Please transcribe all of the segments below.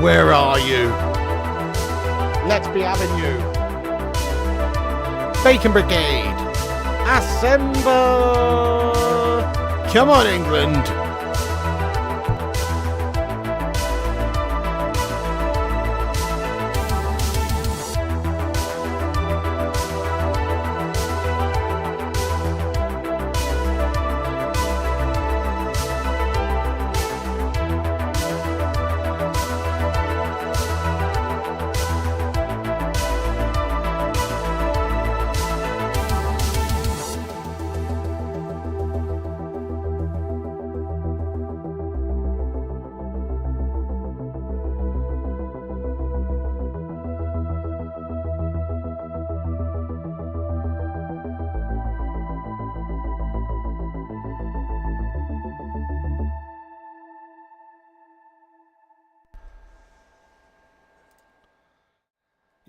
Where are you? Let's be having you. Bacon Brigade. Assemble. Come on, England.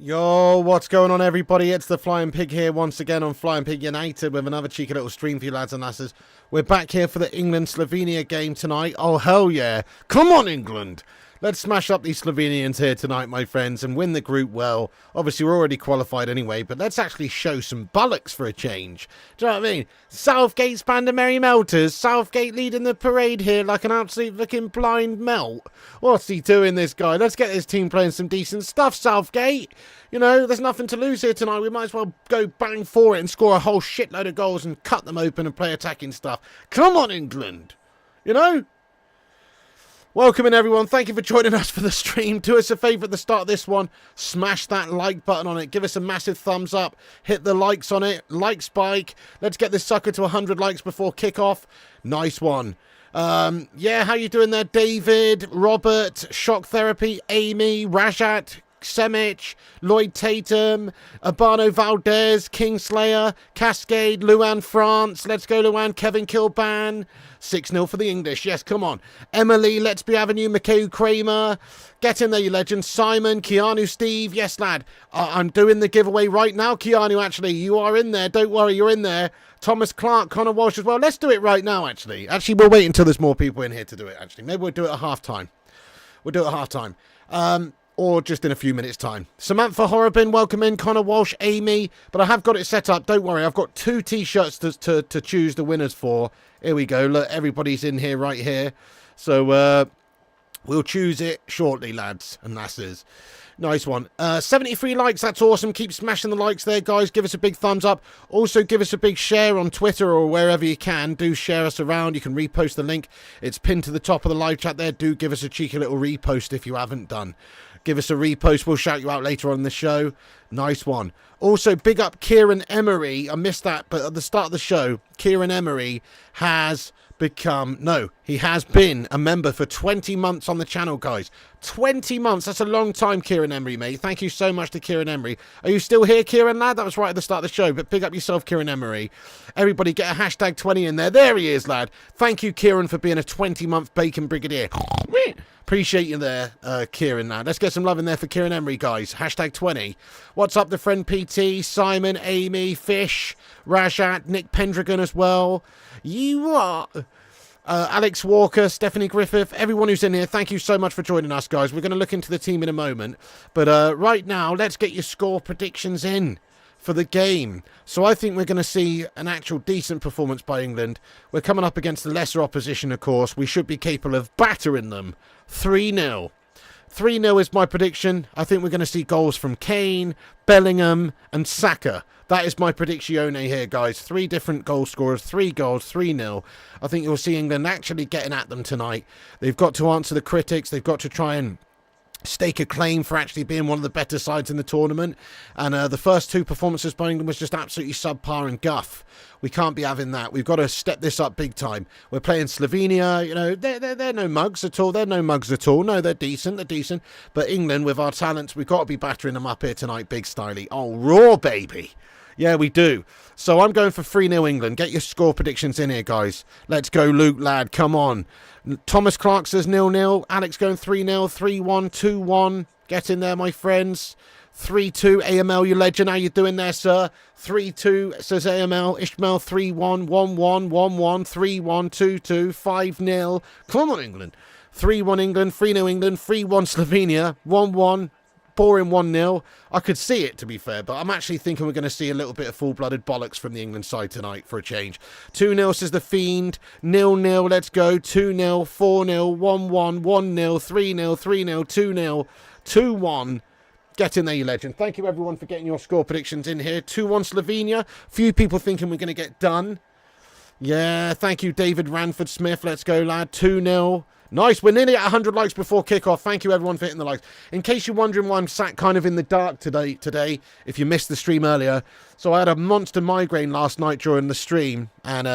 Yo, what's going on, everybody? It's the Flying Pig here once again on Flying Pig United with another cheeky little stream for you lads and lasses. We're back here for the England-Slovenia game tonight. Oh, hell yeah. Come on, England. Let's smash up these Slovenians here tonight, my friends, and win the group well. Obviously, we're already qualified anyway, but let's actually show some bollocks for a change. Do you know what I mean? Southgate's band of merry melters. Southgate leading the parade here like an absolute fucking blind melt. What's he doing, this guy? Let's get this team playing some decent stuff, Southgate. You know, there's nothing to lose here tonight. We might as well go bang for it and score a whole shitload of goals and cut them open and play attacking stuff. Come on, England. You know? Welcome in, everyone. Thank you for joining us for the stream. Do us a favour at the start of this one. Smash that like button on it. Give us a massive thumbs up. Hit the likes on it. Like spike. Let's get this sucker to 100 likes before kickoff. Nice one. Yeah, how you doing there, David, Robert, Shock Therapy, Amy, Rajat, Semic, Lloyd Tatum, Abano Valdez, Kingslayer, Cascade, Luan France. Let's go, Luan. Kevin Kilban. 6-0 for the English. Yes, come on. Emily, Let's Be Avenue, Mikhail Kramer. Get in there, you legend. Simon, Keanu, Steve. Yes, lad. I'm doing the giveaway right now, Keanu, actually. You are in there. Don't worry, you're in there. Thomas Clark, Connor Walsh as well. Let's do it right now, actually. Actually, we'll wait until there's more people in here to do it, actually. Maybe we'll do it at half-time. We'll do it at half-time. Or just in a few minutes' time. Samantha Horrobin, welcome in. Connor Walsh, Amy. But I have got it set up. Don't worry. I've got 2 T-shirts to choose the winners for. Here we go. Look, everybody's in here right here. So we'll choose it shortly, lads and lasses. Nice one. 73 likes. That's awesome. Keep smashing the likes there, guys. Give us a big thumbs up. Also, give us a big share on Twitter or wherever you can. Do share us around. You can repost the link. It's pinned to the top of the live chat there. Do give us a cheeky little repost if you haven't done. Give us a repost. We'll shout you out later on in the show. Nice one. Also, big up Kieran Emery. I missed that, but at the start of the show, Kieran Emery has he has been a member for 20 months on the channel, guys. 20 months. That's a long time, Kieran Emery, mate. Thank you so much to Kieran Emery. Are you still here, Kieran, lad? That was right at the start of the show, but big up yourself, Kieran Emery. Everybody get a hashtag 20 in there. There he is, lad. Thank you, Kieran, for being a 20-month Bacon Brigadier. Appreciate you there, Kieran, lad. Let's get some love in there for Kieran Emery, guys. Hashtag 20. What's up, the friend PT, Simon, Amy, Fish, Rajat, Nick Pendragon as well. You are... Alex Walker, Stephanie Griffith, everyone who's in here, thank you so much for joining us, guys. We're going to look into the team in a moment. But right now, let's get your score predictions in for the game. So I think we're going to see an actual decent performance by England. We're coming up against the lesser opposition, of course. We should be capable of battering them 3-0. 3-0 is my prediction. I think we're going to see goals from Kane, Bellingham and Saka. That is my predictione here, guys. 3 different goal scorers, 3 goals, 3-0. I think you'll see England actually getting at them tonight. They've got to answer the critics. They've got to try and stake a claim for actually being one of the better sides in the tournament. And the first 2 performances by England was just absolutely subpar and guff. We can't be having that. We've got to step this up big time. We're playing Slovenia. You know, they're no mugs at all. They're no mugs at all. No, they're decent. They're decent. But England, with our talents, we've got to be battering them up here tonight, big styly. Oh, raw, baby. Yeah, we do. So I'm going for 3-0 England. Get your score predictions in here, guys. Let's go, Luke, lad. Come on. Thomas Clark says 0-0. Alex going 3-0, 3-1, 2-1. Get in there, my friends. 3-2. AML, you legend. How you doing there, sir? 3-2 says AML. Ishmael 3-1, 1-1, 1-1, 3-1, 2-2, 5-0. Come on, England. 3-1 England, 3-0 England, 3-1 Slovenia, 1-1. Boring 1-0. I could see it, to be fair, but I'm actually thinking we're going to see a little bit of full-blooded bollocks from the England side tonight for a change. 2-0 says the Fiend. 0-0, let's go. 2-0, 4-0, 1-1, 1-0, 3-0, 3-0, 2-0, 2-1. Get in there, you legend. Thank you, everyone, for getting your score predictions in here. 2-1 Slovenia. Few people thinking we're going to get done. Yeah, thank you, David Ranford-Smith. Let's go, lad. 2-0. Nice, we're nearly at 100 likes before kickoff. Thank you, everyone, for hitting the likes. In case you're wondering why I'm sat kind of in the dark today, if you missed the stream earlier. So I had a monster migraine last night during the stream, and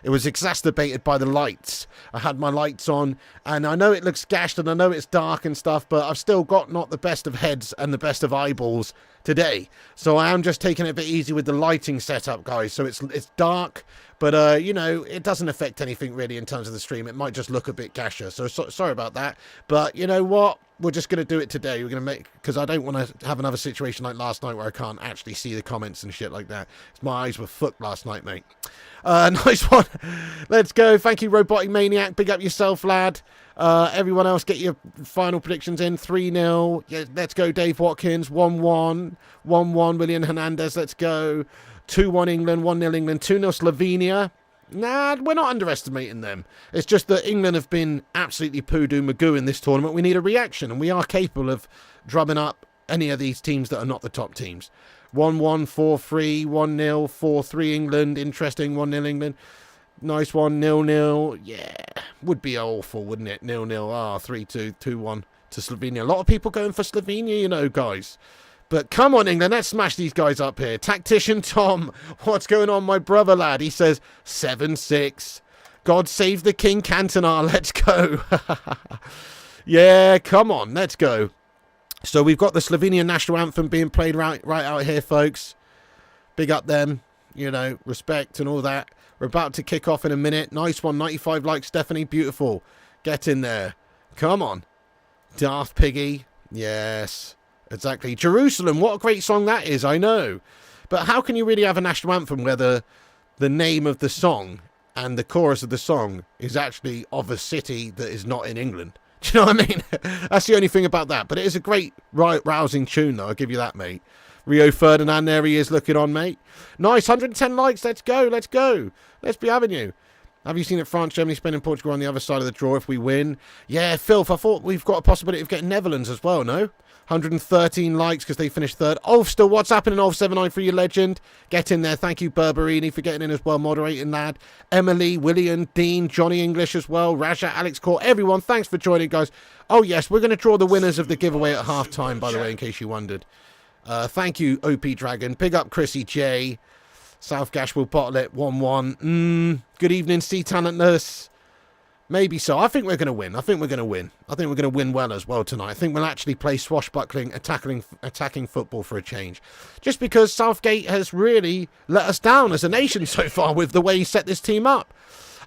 it was exacerbated by the lights. I had my lights on, and I know it looks gashed, and I know it's dark and stuff, but I've still got not the best of heads and the best of eyeballs today. So I am just taking it a bit easy with the lighting setup, guys. So it's dark, but, you know, it doesn't affect anything really in terms of the stream. It might just look a bit gasher. So sorry about that. But you know what? We're just going to do it today. We're going to make... Because I don't want to have another situation like last night where I can't actually see the comments and shit like that. My eyes were fucked last night, mate. Nice one. Let's go. Thank you, Robotic Maniac. Big up yourself, lad. Everyone else, get your final predictions in. 3-0. Yeah, let's go, Dave Watkins. 1-1. 1-1, William Hernandez. Let's go. 2-1 England. 1-0 England. 2-0 Slovenia. Nah, we're not underestimating them. It's just that England have been absolutely poo-doo magoo in this tournament. We need a reaction, and we are capable of drumming up any of these teams that are not the top teams. 1-1, 4-3, 1-0, 4-3 England. Interesting, 1-0 England. Nice one, 0-0. Yeah, would be awful, wouldn't it? 0-0, 3-2, 2-1 to Slovenia. A lot of people going for Slovenia, you know, guys. But come on, England, let's smash these guys up here. Tactician Tom, what's going on, my brother, lad? He says 7-6. God save the King Cantona. Let's go. Yeah, come on, let's go. So we've got the Slovenian national anthem being played right out here, folks. Big up them, you know, respect and all that. We're about to kick off in a minute. Nice one, 95 likes, Stephanie. Beautiful. Get in there. Come on. Daft Piggy. Yes. Exactly. Jerusalem, what a great song that is, I know. But how can you really have a national anthem where the name of the song and the chorus of the song is actually of a city that is not in England? Do you know what I mean? That's the only thing about that. But it is a great, rousing tune, though. I'll give you that, mate. Rio Ferdinand, there he is looking on, mate. Nice, 110 likes. Let's go, let's go. Let's be having you. Have you seen that France, Germany, Spain and Portugal on the other side of the draw if we win? Yeah, Filth, I thought we've got a possibility of getting Netherlands as well, no? 113 likes because they finished third. Ulster, what's happening, Ulf793, you legend? Get in there. Thank you, Berberini, for getting in as well, moderating, lad. Emily, William, Dean, Johnny English as well. Raja, Alex Court, everyone, thanks for joining, guys. Oh, yes, we're going to draw the winners of the giveaway at half-time, by the way, in case you wondered. Thank you, OP Dragon. Big up, Chrissy J. South Gash will bottle it 1-1. Good evening, Sea Talentless. Maybe so. I think we're going to win. I think we're going to win well as well tonight. I think we'll actually play swashbuckling, attacking football for a change. Just because Southgate has really let us down as a nation so far with the way he set this team up.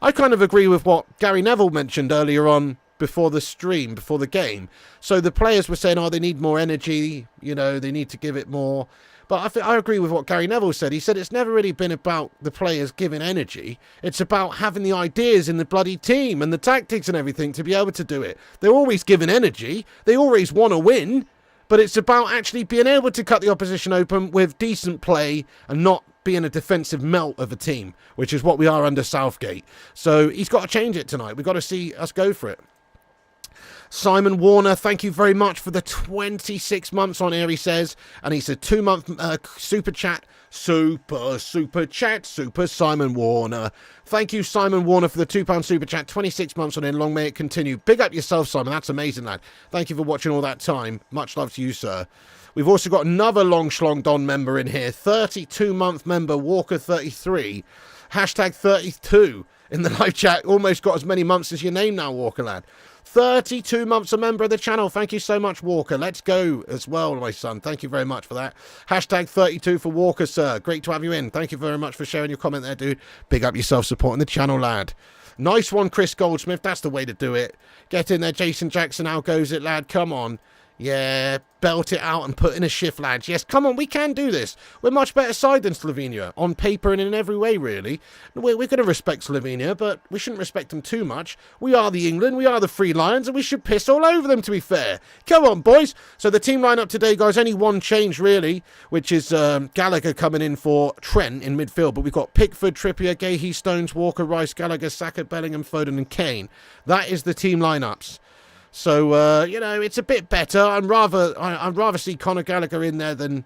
I kind of agree with what Gary Neville mentioned earlier on before the stream, before the game. So the players were saying, oh, they need more energy, you know, they need to give it more. But I agree with what Gary Neville said. He said it's never really been about the players giving energy. It's about having the ideas in the bloody team and the tactics and everything to be able to do it. They're always giving energy. They always want to win. But it's about actually being able to cut the opposition open with decent play and not being a defensive melt of a team, which is what we are under Southgate. So he's got to change it tonight. We've got to see us go for it. Simon Warner, thank you very much for the 26 months on air, he says. And he's a 2-month super chat. Super Simon Warner. Thank you, Simon Warner, for the £2 super chat. 26 months on in. Long may it continue. Big up yourself, Simon. That's amazing, lad. Thank you for watching all that time. Much love to you, sir. We've also got another Long Schlong Don member in here. 32-month member, Walker33. Hashtag 32 in the live chat. Almost got as many months as your name now, Walker, lad. 32 months a member of the channel. Thank you so much, Walker. Let's go as well, my son. Thank you very much for that. Hashtag 32 for Walker, sir. Great to have you in. Thank you very much for sharing your comment there, dude. Big up yourself supporting the channel, lad. Nice one, Chris Goldsmith. That's the way to do it. Get in there, Jason Jackson. How goes it, lad? Come on. Yeah, belt it out and put in a shift, lads. Yes, come on, we can do this. We're a much better side than Slovenia, on paper and in every way, really. We're going to respect Slovenia, but we shouldn't respect them too much. We are the England, we are the Free Lions, and we should piss all over them, to be fair. Come on, boys. So the team lineup today, guys, only one change, really, which is Gallagher coming in for Trent in midfield. But we've got Pickford, Trippier, Gahey, Stones, Walker, Rice, Gallagher, Saka, Bellingham, Foden, and Kane. That is the team lineups. So, you know, it's a bit better. I'd rather see Conor Gallagher in there than,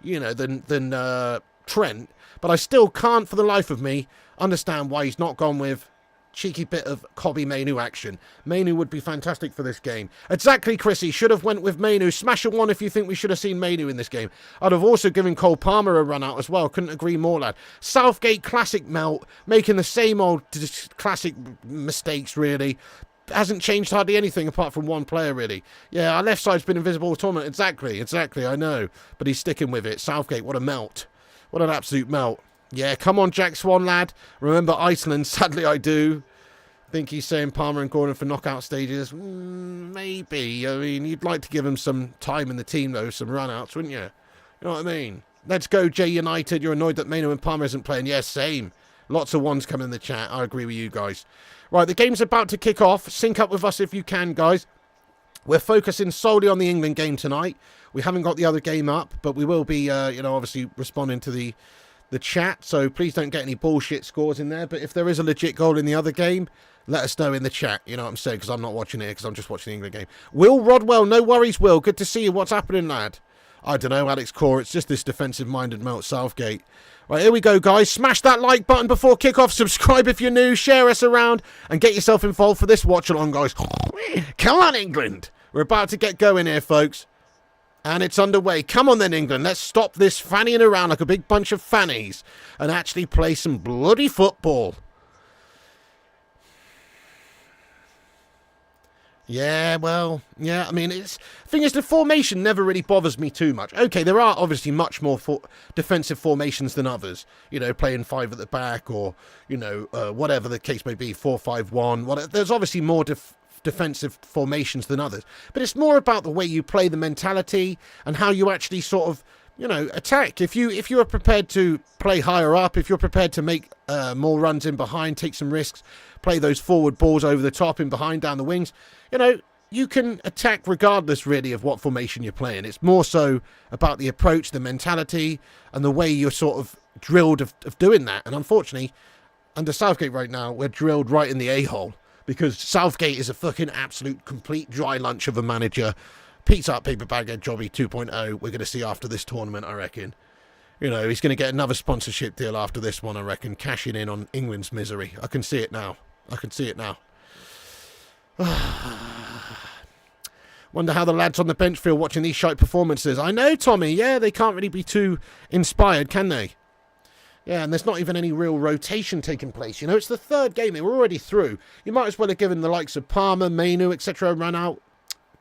you know, than Trent. But I still can't, for the life of me, understand why he's not gone with cheeky bit of Kobbie Mainoo action. Mainoo would be fantastic for this game. Exactly, Chrissy. Should have went with Mainoo. Smash a 1 if you think we should have seen Mainoo in this game. I'd have also given Cole Palmer a run out as well. Couldn't agree more, lad. Southgate classic melt, making the same old classic mistakes, really. Hasn't changed hardly anything apart from one player, really. Yeah, our left side's been invisible all tournament. Exactly, I know. But he's sticking with it. Southgate, what a melt. What an absolute melt. Yeah, come on, Jack Swan, lad. Remember Iceland? Sadly, I do. Think he's saying Palmer and Gordon for knockout stages. Maybe. I mean, you'd like to give him some time in the team, though. Some run-outs, wouldn't you? You know what I mean? Let's go, J United. You're annoyed that Mainoo and Palmer isn't playing. Yes, same. Lots of ones coming in the chat. I agree with you guys. Right, the game's about to kick off. Sync up with us if you can, guys. We're focusing solely on the England game tonight. We haven't got the other game up, but we will be, you know, obviously responding to the chat. So please don't get any bullshit scores in there. But if there is a legit goal in the other game, let us know in the chat. You know what I'm saying? Because I'm not watching it, because I'm just watching the England game. Will Rodwell, no worries, Will. Good to see you. What's happening, lad? I don't know, Alex Core. It's just this defensive-minded melt Southgate. Right, here we go, guys. Smash that like button before kickoff. Subscribe if you're new. Share us around and get yourself involved for this watch-along, guys. Come on, England. We're about to get going here, folks. And it's underway. Come on, then, England. Let's stop this fannying around like a big bunch of fannies and actually play some bloody football. Yeah, well, yeah, I mean, the thing is, the formation never really bothers me too much. Okay, there are obviously much more defensive formations than others. You know, playing 5 at the back or, you know, whatever the case may be, 4-5-1. There's obviously more defensive formations than others. But it's more about the way you play, the mentality, and how you actually sort of, you know, attack. If you are prepared to play higher up, if you're prepared to make more runs in behind, take some risks, play those forward balls over the top, in behind, down the wings, you know, you can attack regardless, really, of what formation you're playing. It's more so about the approach, the mentality, and the way you're sort of drilled of doing that. And unfortunately, under Southgate right now, we're drilled right in the a-hole, because Southgate is a fucking absolute complete dry lunch of a manager. Pizza Hut Paper Bag Head Jobby 2.0, we're going to see after this tournament, I reckon. You know, he's going to get another sponsorship deal after this one, I reckon, cashing in on England's misery. I can see it now. Wonder how the lads on the bench feel watching these shite performances. I know, Tommy. Yeah, they can't really be too inspired, can they? Yeah, and there's not even any real rotation taking place. You know, it's the third game. We're already through. You might as well have given the likes of Palmer, Mainoo, etc. a run out.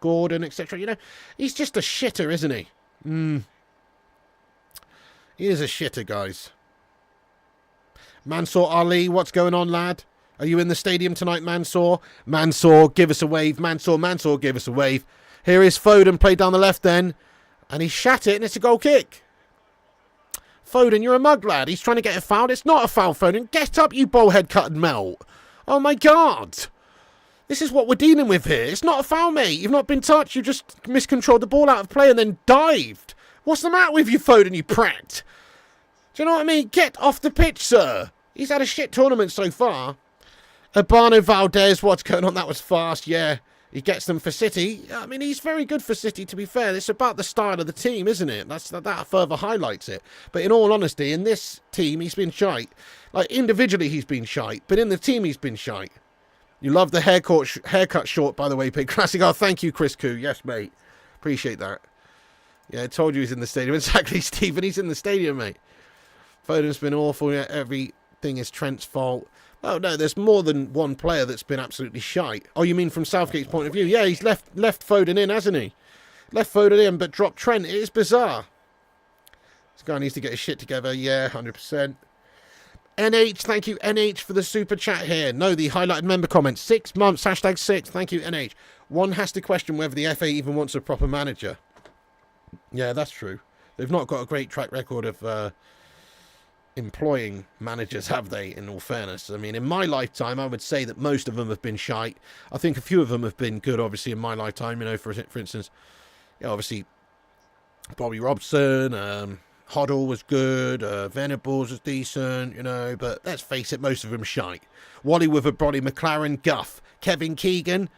Gordon, etc. You know, he's just a shitter, isn't he? He is a shitter, guys. Mansour Ali, what's going on, lad? Are you in the stadium tonight, Mansour? Mansour, give us a wave. Mansour, give us a wave. Here is Foden, played down the left then. And he shat it, and it's a goal kick. Foden, you're a mug, lad. He's trying to get a foul. It's not a foul, Foden. Get up, you bowhead cut and melt. Oh, my God. This is what we're dealing with here. It's not a foul, mate. You've not been touched. You just miscontrolled the ball out of play and then dived. What's the matter with you, Foden, you prat? Do you know what I mean? Get off the pitch, sir. He's had a shit tournament so far. Urbano Valdez, what's going on? That was fast, yeah. He gets them for City. I mean, he's very good for City, to be fair. It's about the style of the team, isn't it? That further highlights it. But in all honesty, in this team, he's been shite. Like, individually, he's been shite. But in the team, he's been shite. You love the haircut short, by the way, Pig Classic. Oh, thank you, Chris Koo. Yes, mate. Appreciate that. Yeah, I told you he's in the stadium. Exactly, Stephen. He's in the stadium, mate. Foden's been awful. Yeah, everything is Trent's fault. Oh, no, there's more than one player that's been absolutely shite. Oh, you mean from Southgate's point of view? Yeah, he's left Foden in, hasn't he? Left Foden in, but dropped Trent. It is bizarre. This guy needs to get his shit together. Yeah, 100%. NH, thank you, NH, for the super chat here. No, the highlighted member comment. 6 months, #6. Thank you, NH. One has to question whether the FA even wants a proper manager. Yeah, that's true. They've not got a great track record of employing managers, have they, in all fairness? I mean, in my lifetime, I would say that most of them have been shite. I think a few of them have been good, obviously, in my lifetime. You know, for instance, obviously, Bobby Robson, Hoddle was good, Venables was decent, you know, but let's face it, most of them shite. Wally Witherbody, McLaren, Guff, Kevin Keegan,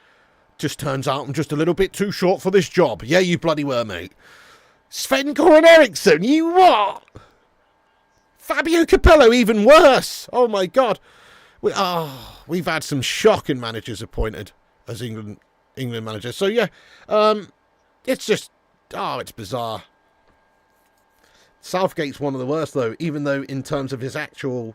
just turns out I'm just a little bit too short for this job. Yeah, you bloody were, mate. Sven-Goran Eriksson, you what? Fabio Capello, even worse. Oh, my God. We've had some shocking managers appointed as England managers. So, yeah, it's just, it's bizarre. Southgate's one of the worst, though, even though in terms of his actual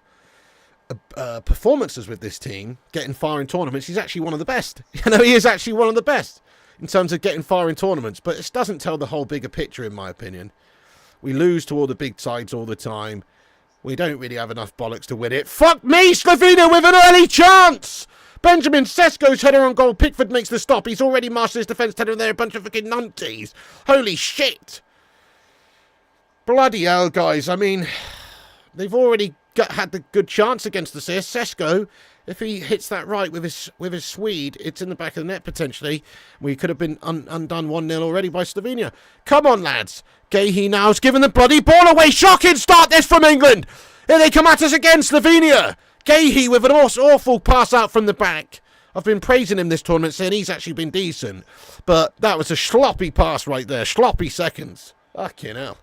performances with this team, getting far in tournaments, he's actually one of the best. You know, he is actually one of the best in terms of getting far in tournaments, but it doesn't tell the whole bigger picture, in my opinion. We lose to all the big sides all the time. We don't really have enough bollocks to win it. Fuck me, Slovenia with an early chance! Benjamin Sesko's header on goal. Pickford makes the stop. He's already mastered his defence header, and they're a bunch of fucking nunties. Holy shit! Bloody hell, guys. I mean, they've already had the good chance against the Sesko. If he hits that right with his Swede, it's in the back of the net potentially. We could have been undone 1-0 already by Slovenia. Come on, lads. Gahey now's given the bloody ball away. Shocking start this from England. Here they come at us again, Slovenia. Gahey with an awful pass out from the back. I've been praising him this tournament, saying he's actually been decent. But that was a sloppy pass right there. Sloppy seconds. Fucking hell.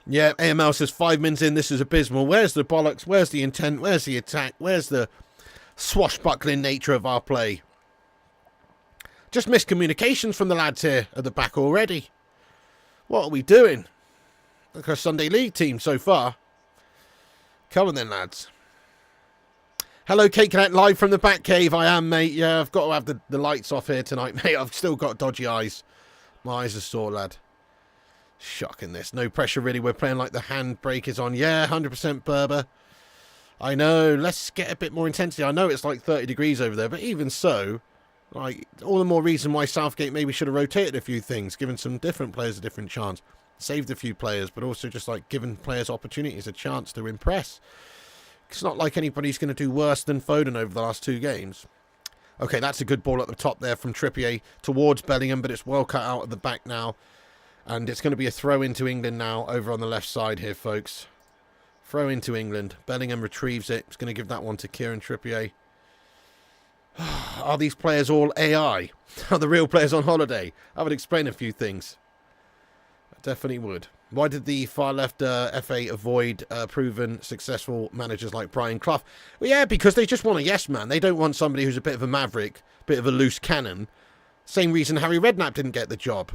Yeah, AML says 5 minutes in, this is abysmal. Where's the bollocks? Where's the intent? Where's the attack? Where's the swashbuckling nature of our play? Just miscommunications from the lads here at the back already. What are we doing? Look at our Sunday League team so far. Come on then, lads. Hello, Kate Connect, live from the back cave. I am, mate. Yeah, I've got to have the lights off here tonight, mate. I've still got dodgy eyes. My eyes are sore, lad. Shocking this. No pressure, really. We're playing like the handbrake is on. Yeah, 100% Berber. I know. Let's get a bit more intensity. I know it's like 30 degrees over there, but even so, like, all the more reason why Southgate maybe should have rotated a few things, given some different players a different chance. Saved a few players, but also just like giving players opportunities, a chance to impress. It's not like anybody's going to do worse than Foden over the last 2 games. Okay, that's a good ball at the top there from Trippier towards Bellingham, but it's well cut out at the back now. And it's going to be a throw into England now over on the left side here, folks. Throw into England. Bellingham retrieves it. It's going to give that one to Kieran Trippier. Are these players all AI? Are the real players on holiday? I would explain a few things. I definitely would. Why did the far left FA avoid proven successful managers like Brian Clough? Well, yeah, because they just want a yes man. They don't want somebody who's a bit of a maverick, bit of a loose cannon. Same reason Harry Redknapp didn't get the job.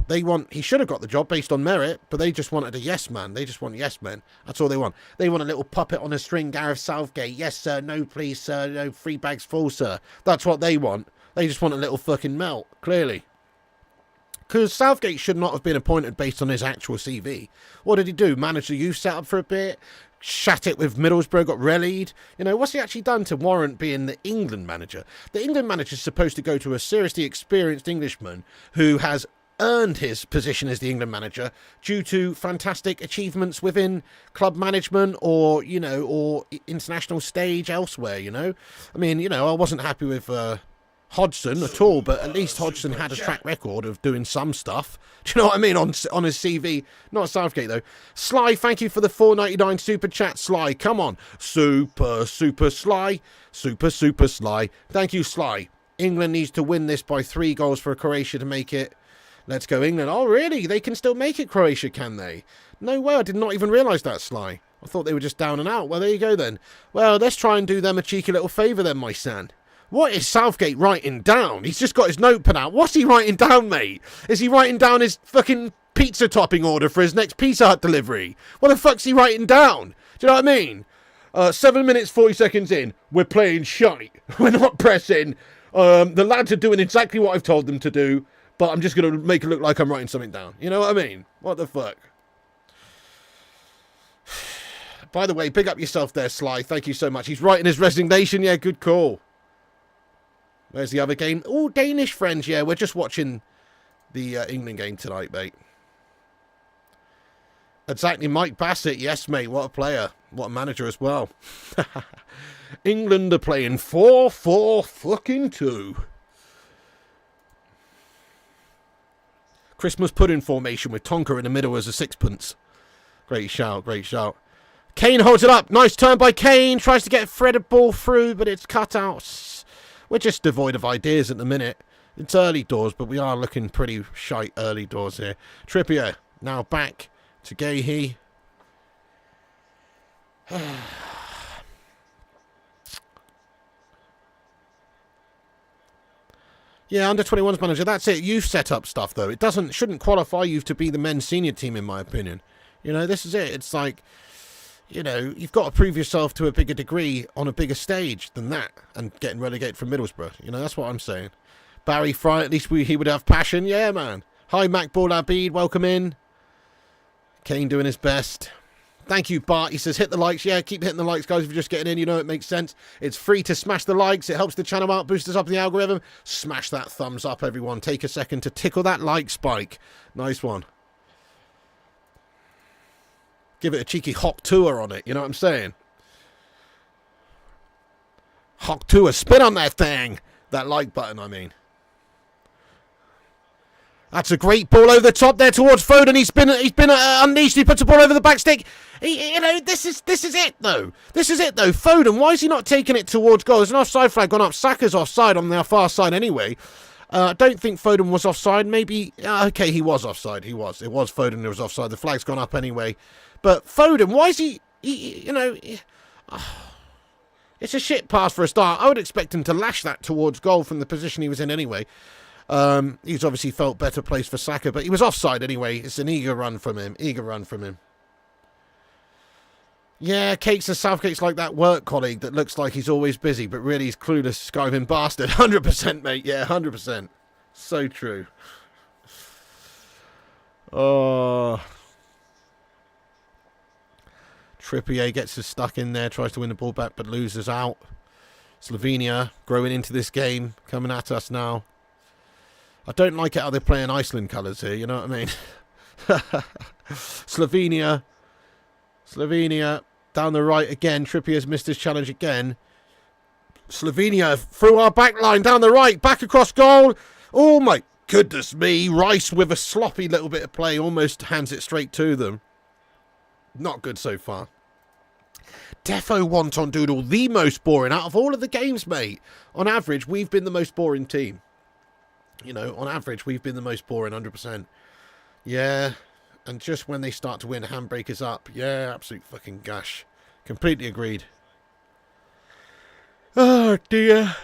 He should have got the job based on merit, but they just wanted a yes man. They just want yes men. That's all they want. They want a little puppet on a string, Gareth Southgate. Yes, sir. No, please, sir. No, 3 bags full, sir. That's what they want. They just want a little fucking melt, clearly. Because Southgate should not have been appointed based on his actual CV. What did he do? Manage the youth setup for a bit? Shat it with Middlesbrough, got rallied. You know, what's he actually done to warrant being the England manager? The England manager is supposed to go to a seriously experienced Englishman who has earned his position as the England manager due to fantastic achievements within club management or, you know, or international stage elsewhere, you know. I mean, you know, I wasn't happy with Hodgson at all, but at least Hodgson had a track record of doing some stuff. Do you know what I mean? On his CV. Not Southgate, though. Sly, thank you for the $4.99 super chat. Sly, come on. Super Sly. Super Sly. Thank you, Sly. England needs to win this by 3 goals for Croatia to make it. Let's go, England. Oh, really? They can still make it, Croatia, can they? No way. I did not even realise that, Sly. I thought they were just down and out. Well, there you go, then. Well, let's try and do them a cheeky little favour, then, my son. What is Southgate writing down? He's just got his notepad out. What's he writing down, mate? Is he writing down his fucking pizza topping order for his next Pizza Hut delivery? What the fuck's he writing down? Do you know what I mean? 7 minutes, 40 seconds in. We're playing shite. We're not pressing. The lads are doing exactly what I've told them to do, but I'm just going to make it look like I'm writing something down. You know what I mean? What the fuck? By the way, big up yourself there, Sly. Thank you so much. He's writing his resignation. Yeah, good call. Where's the other game? Oh, Danish friends. Yeah, we're just watching the England game tonight, mate. Exactly, Mike Bassett. Yes, mate. What a player. What a manager as well. England are playing 4-4-2. Christmas pudding formation with Tonka in the middle as a sixpence. Great shout, great shout. Kane holds it up. Nice turn by Kane. Tries to get Fred a ball through, but it's cut out. We're just devoid of ideas at the minute. It's early doors, but we are looking pretty shite early doors here. Trippier now back to Gahey. Yeah, under 21's manager. That's it. Youth set up stuff, though. It shouldn't qualify you to be the men's senior team, in my opinion. You know, this is it. It's like, you know, you've got to prove yourself to a bigger degree on a bigger stage than that, and getting relegated from Middlesbrough. You know, that's what I'm saying. Barry Fry, at least he would have passion. Yeah, man. Hi, Macball Abid. Welcome in. Kane doing his best. Thank you, Bart. He says, hit the likes. Yeah, keep hitting the likes, guys. If you're just getting in, you know it makes sense. It's free to smash the likes. It helps the channel out, boosts us up in the algorithm. Smash that thumbs up, everyone. Take a second to tickle that like spike. Nice one. Give it a cheeky hawk tour on it. You know what I'm saying? Hawk tour. Spin on that thing. That like button, I mean. That's a great ball over the top there towards Foden. He's been unleashed. He puts the ball over the back stick. You know, this is it though. This is it though. Foden, why is he not taking it towards goal? There's an offside flag gone up. Saka's offside on the far side anyway. I don't think Foden was offside. Maybe okay, he was offside. He was. It was Foden who was offside. The flag's gone up anyway. But Foden, why is he you know? It's a shit pass for a start. I would expect him to lash that towards goal from the position he was in anyway. He's obviously felt better placed for Saka, but he was offside anyway. It's an eager run from him. Eager run from him. Yeah, Cates and Southgate's like that work colleague that looks like he's always busy, but really he's clueless, skiving bastard. 100%, mate. Yeah, 100%. So true. Oh. Trippier gets us stuck in there, tries to win the ball back, but loses out. Slovenia growing into this game, coming at us now. I don't like it how they're playing Iceland colours here, you know what I mean? Slovenia, down the right again. Trippier's missed his challenge again. Slovenia through our back line, down the right, back across goal. Oh my goodness me. Rice with a sloppy little bit of play, almost hands it straight to them. Not good so far. Defo Wonton Doodle, the most boring out of all of the games, mate. On average, we've been the most boring team. You know, on average, we've been the most boring, 100%. Yeah, and just when they start to win, handbrakers up. Yeah, absolute fucking gash. Completely agreed. Oh, dear.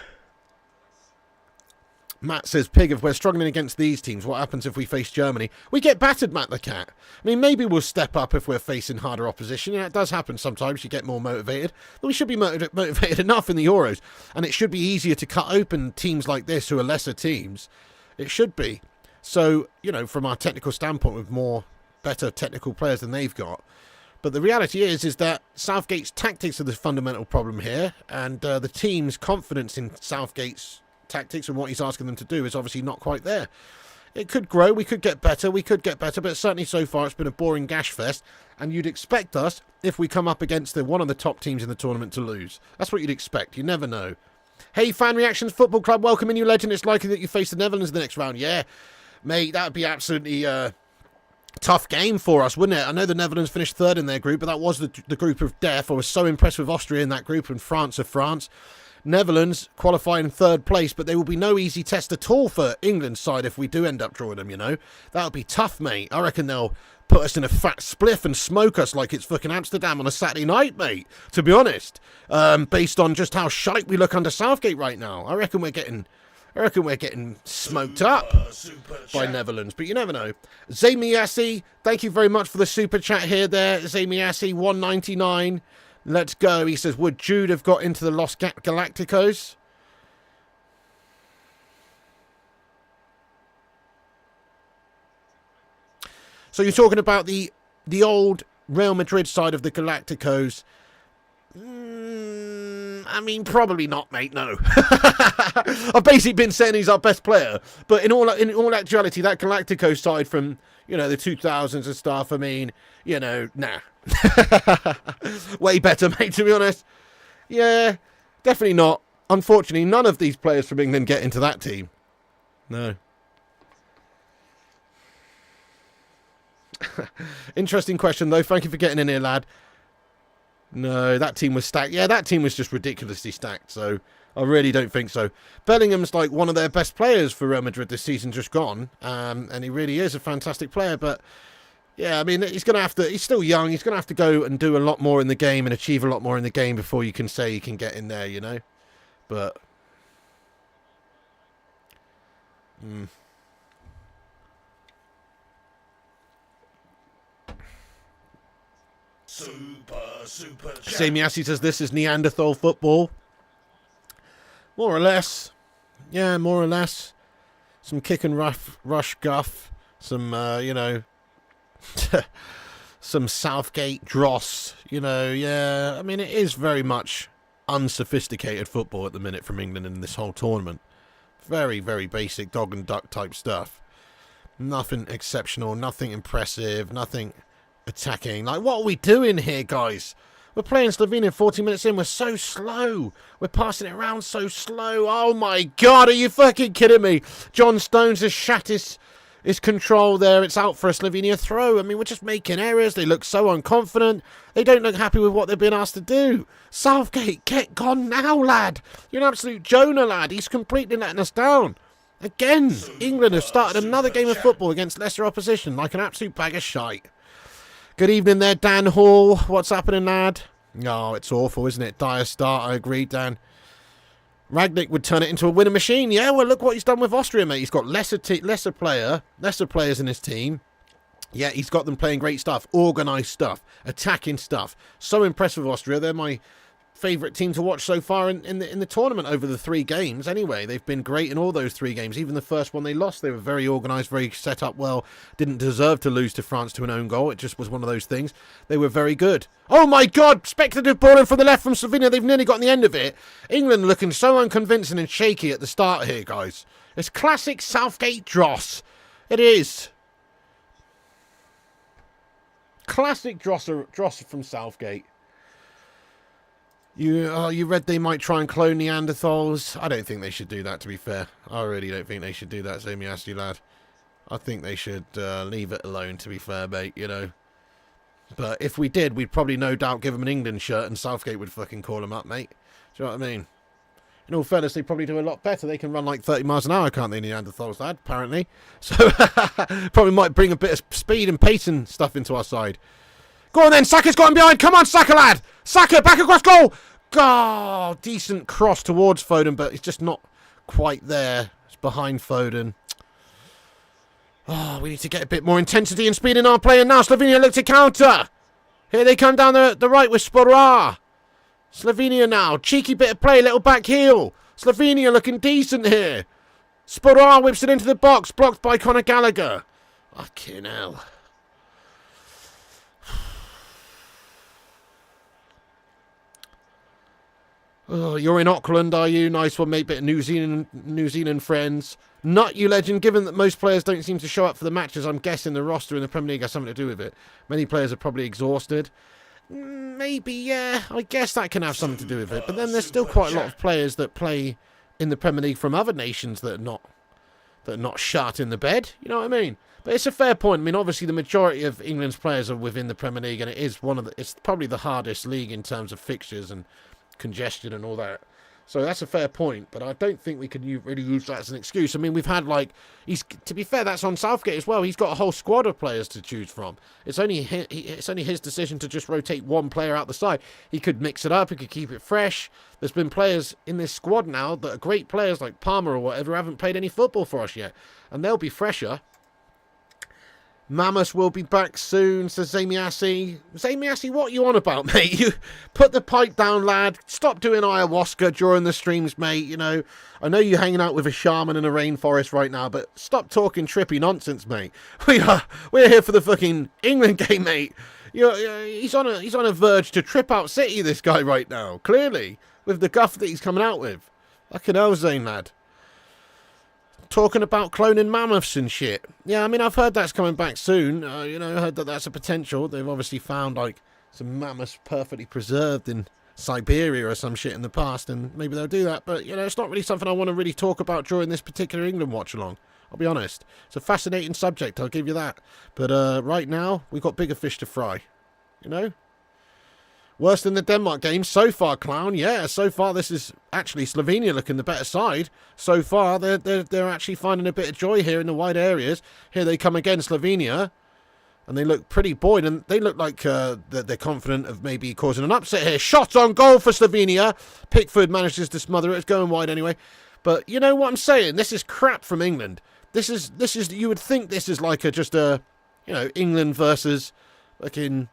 Matt says, Pig, if we're struggling against these teams, what happens if we face Germany? We get battered, Matt the Cat. I mean, maybe we'll step up if we're facing harder opposition. Yeah, it does happen sometimes. You get more motivated. But we should be motivated enough in the Euros. And it should be easier to cut open teams like this who are lesser teams. It should be. So, you know, from our technical standpoint, with better technical players than they've got. But the reality is that Southgate's tactics are the fundamental problem here. And the team's confidence in Southgate's tactics and what he's asking them to do is obviously not quite there. It could grow, we could get better, but certainly so far it's been a boring gash fest, and you'd expect us, if we come up against one of the top teams in the tournament, to lose. That's what you'd expect. You never know. Hey, Fan Reactions Football Club, welcome in, you legend. It's likely that you face the Netherlands in the next round. Yeah, mate, that would be absolutely tough game for us, wouldn't it? I know the Netherlands finished third in their group, but that was the group of death. I was so impressed with Austria in that group and France of France. Netherlands qualify in third place, but there will be no easy test at all for England's side if we do end up drawing them, you know. That would be tough, mate. I reckon they'll put us in a fat spliff and smoke us like it's fucking Amsterdam on a Saturday night, mate, to be honest. Based on just how shite we look under Southgate right now. I reckon we're getting smoked up by Netherlands, but you never know. Zamiasi, thank you very much for the super chat here there. Zamiasi, 199. Let's go. He says, would Jude have got into the Los Galacticos? So you're talking about the old Real Madrid side of the Galacticos. I mean, probably not, mate. No. I've basically been saying he's our best player, but in all actuality, that Galactico side from the 2000s and stuff. I mean, nah. Way better, mate. To be honest, yeah, definitely not. Unfortunately, none of these players from England get into that team. No. Interesting question, though. Thank you for getting in here, lad. No, that team was stacked. Yeah, that team was just ridiculously stacked, so I really don't think so. Bellingham's like one of their best players for Real Madrid this season, just gone. And he really is a fantastic player, but yeah, I mean, he's still young. He's going to have to go and do a lot more in the game and achieve a lot more in the game before you can say he can get in there, But... Super. Samiassi says this is Neanderthal football. More or less. Yeah, more or less. Some kick and rush guff. Some, some Southgate dross. Yeah. I mean, it is very much unsophisticated football at the minute from England in this whole tournament. Very, very basic dog and duck type stuff. Nothing exceptional, nothing impressive, nothing attacking. Like, what are we doing here, guys? We're playing Slovenia 40 minutes in. We're so slow. We're passing it around so slow. Oh, my God. Are you fucking kidding me? John Stones has shat his control there. It's out for a Slovenia throw. I mean, we're just making errors. They look so unconfident. They don't look happy with what they've been asked to do. Southgate, get gone now, lad. You're an absolute Jonah, lad. He's completely letting us down. Again, England have started another game of football against lesser opposition like an absolute bag of shite. Good evening there, Dan Hall. What's happening, lad? Oh, it's awful, isn't it? Dire start, I agree, Dan. Ragnick would turn it into a winning machine. Yeah, well, look what he's done with Austria, mate. He's got lesser players in his team. Yeah, he's got them playing great stuff, organised stuff, attacking stuff. So impressed with Austria. They're my favourite team to watch so far in the tournament over the 3 games. Anyway, they've been great in all those 3 games. Even the first one they lost, they were very organised, very set up well. Didn't deserve to lose to France to an own goal. It just was one of those things. They were very good. Oh my God! Speculative ball in from the left from Slovenia. They've nearly gotten the end of it. England looking so unconvincing and shaky at the start here, guys. It's classic Southgate dross. It is. Classic dross from Southgate. You read they might try and clone Neanderthals? I don't think they should do that, to be fair. I really don't think they should do that, Samiassi, lad. I think they should leave it alone, to be fair, mate, But if we did, we'd probably no doubt give them an England shirt and Southgate would fucking call them up, mate. Do you know what I mean? In all fairness, they probably do a lot better. They can run like 30 miles an hour, can't they, Neanderthals, lad, apparently. So, probably might bring a bit of speed and pace and stuff into our side. Go on then, Saka's got him behind. Come on, Saka, lad. Saka, back across goal. Oh, decent cross towards Foden, but it's just not quite there. It's behind Foden. Oh, we need to get a bit more intensity and speed in our play. And now Slovenia look to counter. Here they come down the right with Sporar. Slovenia now. Cheeky bit of play, little back heel. Slovenia looking decent here. Sporar whips it into the box, blocked by Conor Gallagher. Fucking hell. Oh, you're in Auckland, are you? Nice one, mate. Bit of New Zealand friends. Not you, legend. Given that most players don't seem to show up for the matches, I'm guessing the roster in the Premier League has something to do with it. Many players are probably exhausted. Maybe, yeah. I guess that can have something to do with it. But then there's still quite a lot of players that play in the Premier League from other nations that are not shut in the bed. You know what I mean? But it's a fair point. I mean, obviously the majority of England's players are within the Premier League, and it's probably the hardest league in terms of fixtures and congestion and all that. So that's a fair point, but I don't think we can really use that as an excuse. I mean, we've had to be fair, that's on Southgate as well. He's got a whole squad of players to choose from. It's only his decision to just rotate one player out the side. He could mix it up. He could keep it fresh. There's been players in this squad now that are great players like Palmer or whatever haven't played any football for us yet, and they'll be fresher. Mammoth will be back soon, says Samiassi. Samiassi, what are you on about, mate? You put the pipe down, lad. Stop doing ayahuasca during the streams, mate. I know you're hanging out with a shaman in a rainforest right now, but stop talking trippy nonsense, mate. We're here for the fucking England game, mate. He's on a verge to trip out City, this guy right now. Clearly, with the guff that he's coming out with. Fucking hell, Zane, lad. Talking about cloning mammoths and shit. Yeah, I mean, I've heard that's coming back soon. You know, I heard that that's a potential. They've obviously found, like, some mammoths perfectly preserved in Siberia or some shit in the past, and maybe they'll do that. But, you know, it's not really something I want to really talk about during this particular England watch-along. I'll be honest. It's a fascinating subject, I'll give you that. But right now, we've got bigger fish to fry. You know? Worse than the Denmark game so far, clown. Yeah, so far this is actually Slovenia looking the better side. So far, they're actually finding a bit of joy here in the wide areas. Here they come again, Slovenia. And they look pretty buoyed, and they look like they're confident of maybe causing an upset here. Shot on goal for Slovenia. Pickford manages to smother it. It's going wide anyway. But you know what I'm saying? This is crap from England. This is. You would think this is like just a, you know, England versus fucking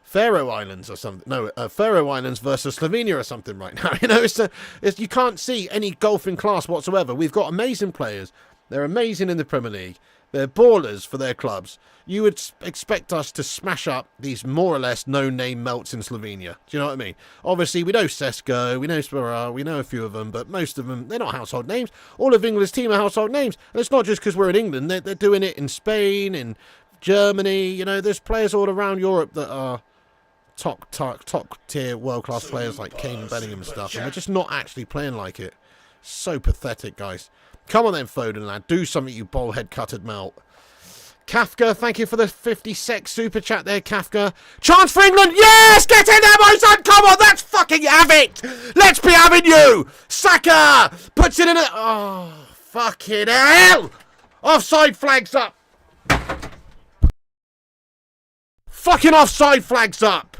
Faroe Islands or something. No, Faroe Islands versus Slovenia or something right now. You know, you can't see any golfing class whatsoever. We've got amazing players. They're amazing in the Premier League. They're ballers for their clubs. You would expect us to smash up these more or less no-name melts in Slovenia. Do you know what I mean? Obviously, we know Sesko, we know Spera, we know a few of them, but most of them, they're not household names. All of England's team are household names. And it's not just because we're in England. They're doing it in Spain, in Germany. You know, there's players all around Europe that are top-tier world-class players like Kane and Bellingham and stuff. And we're just not actually playing like it. So pathetic, guys. Come on then, Foden, lad. Do something, you bald-head-cutted melt. Kafka, thank you for the 50 super chat there, Kafka. Chance for England. Yes! Get in there, my son! Come on, let's fucking have it! Let's be having you! Saka! Puts it in it. Oh, fucking hell! Offside flags up. Fucking offside flags up.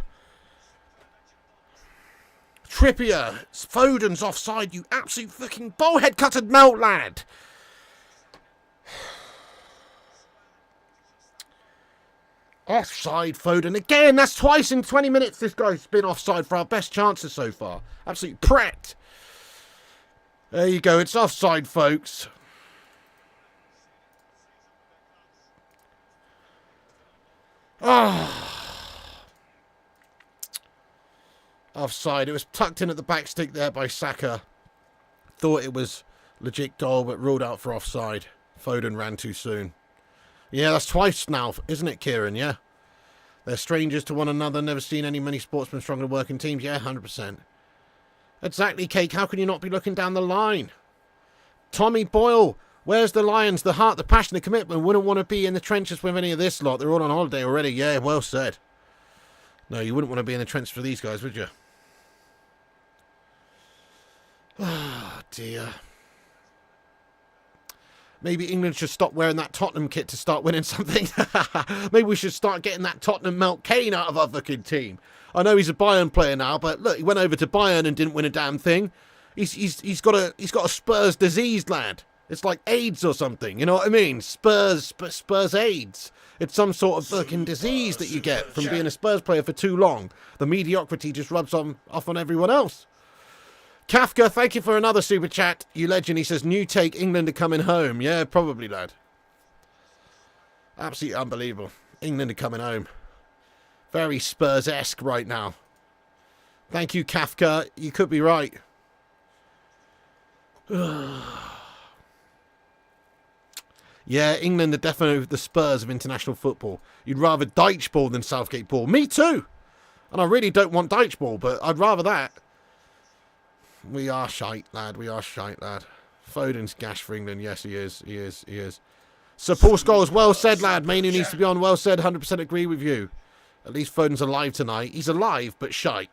Trippier, Foden's offside, you absolute fucking bald-head-cutted melt, lad. Offside, Foden. Again, that's twice in 20 minutes this guy's been offside for our best chances so far. Absolute pret. There you go, it's offside, folks. Ah. Offside. It was tucked in at the back stick there by Saka. Thought it was legit goal, but ruled out for offside. Foden ran too soon. Yeah, that's twice now, isn't it, Kieran? Yeah. They're strangers to one another. Never seen any many sportsmen stronger than working teams. Yeah, 100%. Exactly, Cake. How can you not be looking down the line? Tommy Boyle. Where's the Lions? The heart, the passion, the commitment. Wouldn't want to be in the trenches with any of this lot. They're all on holiday already. Yeah, well said. No, you wouldn't want to be in the trenches for these guys, would you? Oh, dear. Maybe England should stop wearing that Tottenham kit to start winning something. Maybe we should start getting that Tottenham Melt Kane out of our fucking team. I know he's a Bayern player now, but look, he went over to Bayern and didn't win a damn thing. He's got a Spurs disease, lad. It's like AIDS or something, you know what I mean? Spurs AIDS. It's some sort of fucking disease that you get from being a Spurs player for too long. The mediocrity just rubs off on everyone else. Kafka, thank you for another super chat. You legend. He says, new take, England are coming home. Yeah, probably, lad. Absolutely unbelievable. England are coming home. Very Spurs-esque right now. Thank you, Kafka. You could be right. Yeah, England are definitely the Spurs of international football. You'd rather Dyche ball than Southgate ball. Me too. And I really don't want Dyche ball, but I'd rather that. We are shite, lad. We are shite, lad. Foden's gash for England. Yes, he is. He is. He is. Sir Paul Scholes, well said, lad. Mainu needs to be on. Well said. 100% agree with you. At least Foden's alive tonight. He's alive, but shite.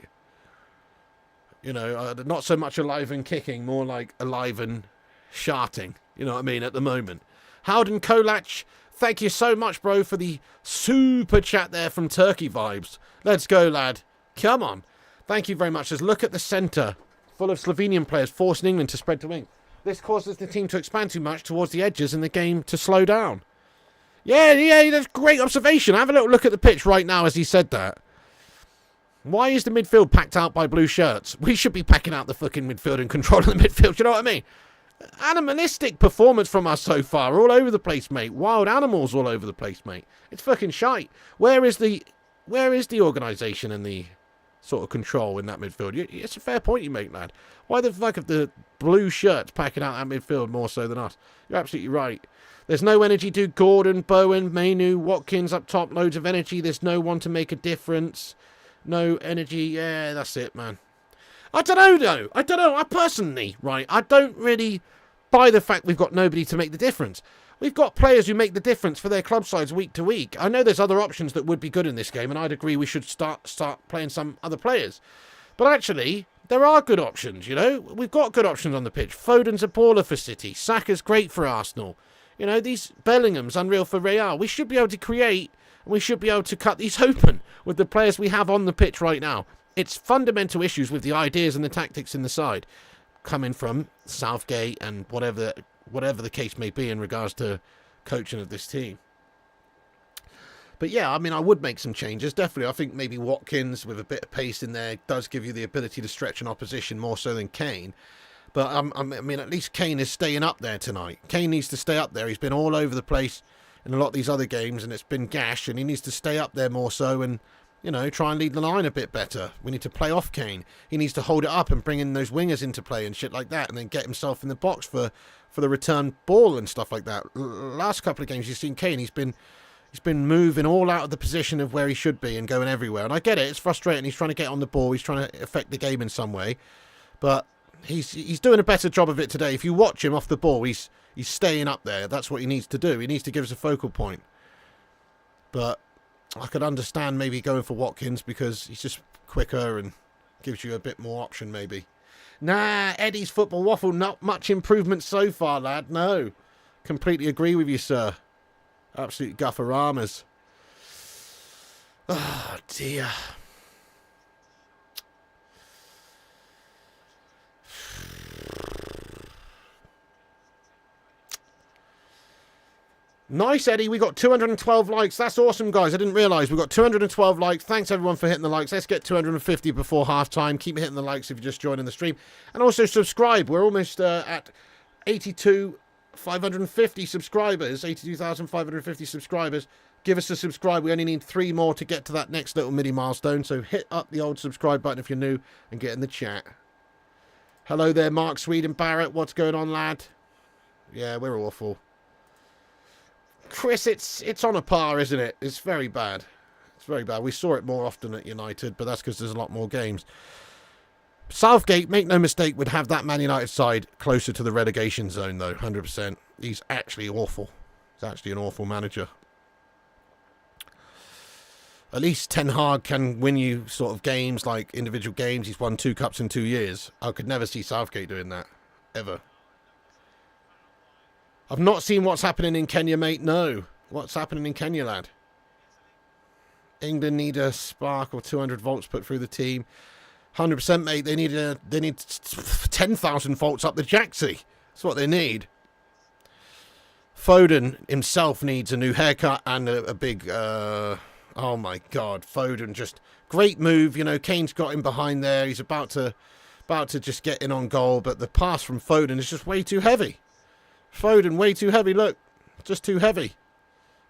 You know, not so much alive and kicking, more like alive and sharting. You know what I mean, at the moment. Howden Kolach, thank you so much, bro, for the super chat there from Turkey vibes. Let's go, lad. Come on. Thank you very much. Let's look at the centre. Full of Slovenian players forcing England to spread to wing. This causes the team to expand too much towards the edges and the game to slow down. Yeah, that's great observation. Have a little look at the pitch right now as he said that. Why is the midfield packed out by blue shirts? We should be packing out the fucking midfield and controlling the midfield, you know what I mean? Animalistic performance from us so far, all over the place, mate. Wild animals all over the place, mate. It's fucking shite. Where is the organisation and the sort of control in that midfield. It's a fair point you make, lad. Why the fuck have the blue shirts packing out that midfield more so than us? You're absolutely right. There's no energy to Gordon, Bowen, Mainu, Watkins up top. Loads of energy. There's no one to make a difference. No energy. Yeah, that's it, man. I don't know, though. I don't know. I personally, right, I don't really buy the fact we've got nobody to make the difference. We've got players who make the difference for their club sides week to week. I know there's other options that would be good in this game, and I'd agree we should start playing some other players. But actually, there are good options, you know. We've got good options on the pitch. Foden's a baller for City. Saka's great for Arsenal. You know, these Bellingham's unreal for Real. We should be able to create, and we should be able to cut these open with the players we have on the pitch right now. It's fundamental issues with the ideas and the tactics in the side coming from Southgate and whatever the case may be in regards to coaching of this team. But yeah, I mean, I would make some changes, definitely. I think maybe Watkins with a bit of pace in there does give you the ability to stretch an opposition more so than Kane. But I mean, at least Kane is staying up there tonight. Kane needs to stay up there. He's been all over the place in a lot of these other games, and it's been gash, and he needs to stay up there more so and, you know, try and lead the line a bit better. We need to play off Kane. He needs to hold it up and bring in those wingers into play and shit like that, and then get himself in the box for the return ball and stuff like that. Last couple of games you've seen Kane, he's been moving all out of the position of where he should be and going everywhere. And I get it, it's frustrating. He's trying to get on the ball. He's trying to affect the game in some way. But he's doing a better job of it today. If you watch him off the ball, he's staying up there. That's what he needs to do. He needs to give us a focal point. But I could understand maybe going for Watkins because he's just quicker and gives you a bit more option maybe. Nah, Eddie's football waffle, not much improvement so far, lad. No. Completely agree with you, sir. Absolute gufferamas. Oh, dear. Nice, Eddie. We got 212 likes. That's awesome, guys. I didn't realise. We got 212 likes. Thanks, everyone, for hitting the likes. Let's get 250 before half-time. Keep hitting the likes if you're just joining the stream. And also subscribe. We're almost at 82,550 subscribers. 82,550 subscribers. Give us a subscribe. We only need 3 more to get to that next little mini milestone. So hit up the old subscribe button if you're new and get in the chat. Hello there, Mark, Sweden, Barrett. What's going on, lad? Yeah, we're awful. Chris, it's on a par, isn't it? It's very bad. It's very bad. We saw it more often at United, but that's because there's a lot more games. Southgate, make no mistake, would have that Man United side closer to the relegation zone, though, 100%. He's actually awful. He's actually an awful manager. At least Ten Hag can win you sort of games, like individual games. He's won 2 cups in 2 years. I could never see Southgate doing that, ever. I've not seen what's happening in Kenya, mate. No. What's happening in Kenya, lad? England need a spark or 200 volts put through the team. 100%, mate. They need 10,000 volts up the jacksie. That's what they need. Foden himself needs a new haircut and a big... oh, my God. Foden just... Great move. You know, Kane's got him behind there. He's about to just get in on goal. But the pass from Foden is just way too heavy. Foden, way too heavy, look. Just too heavy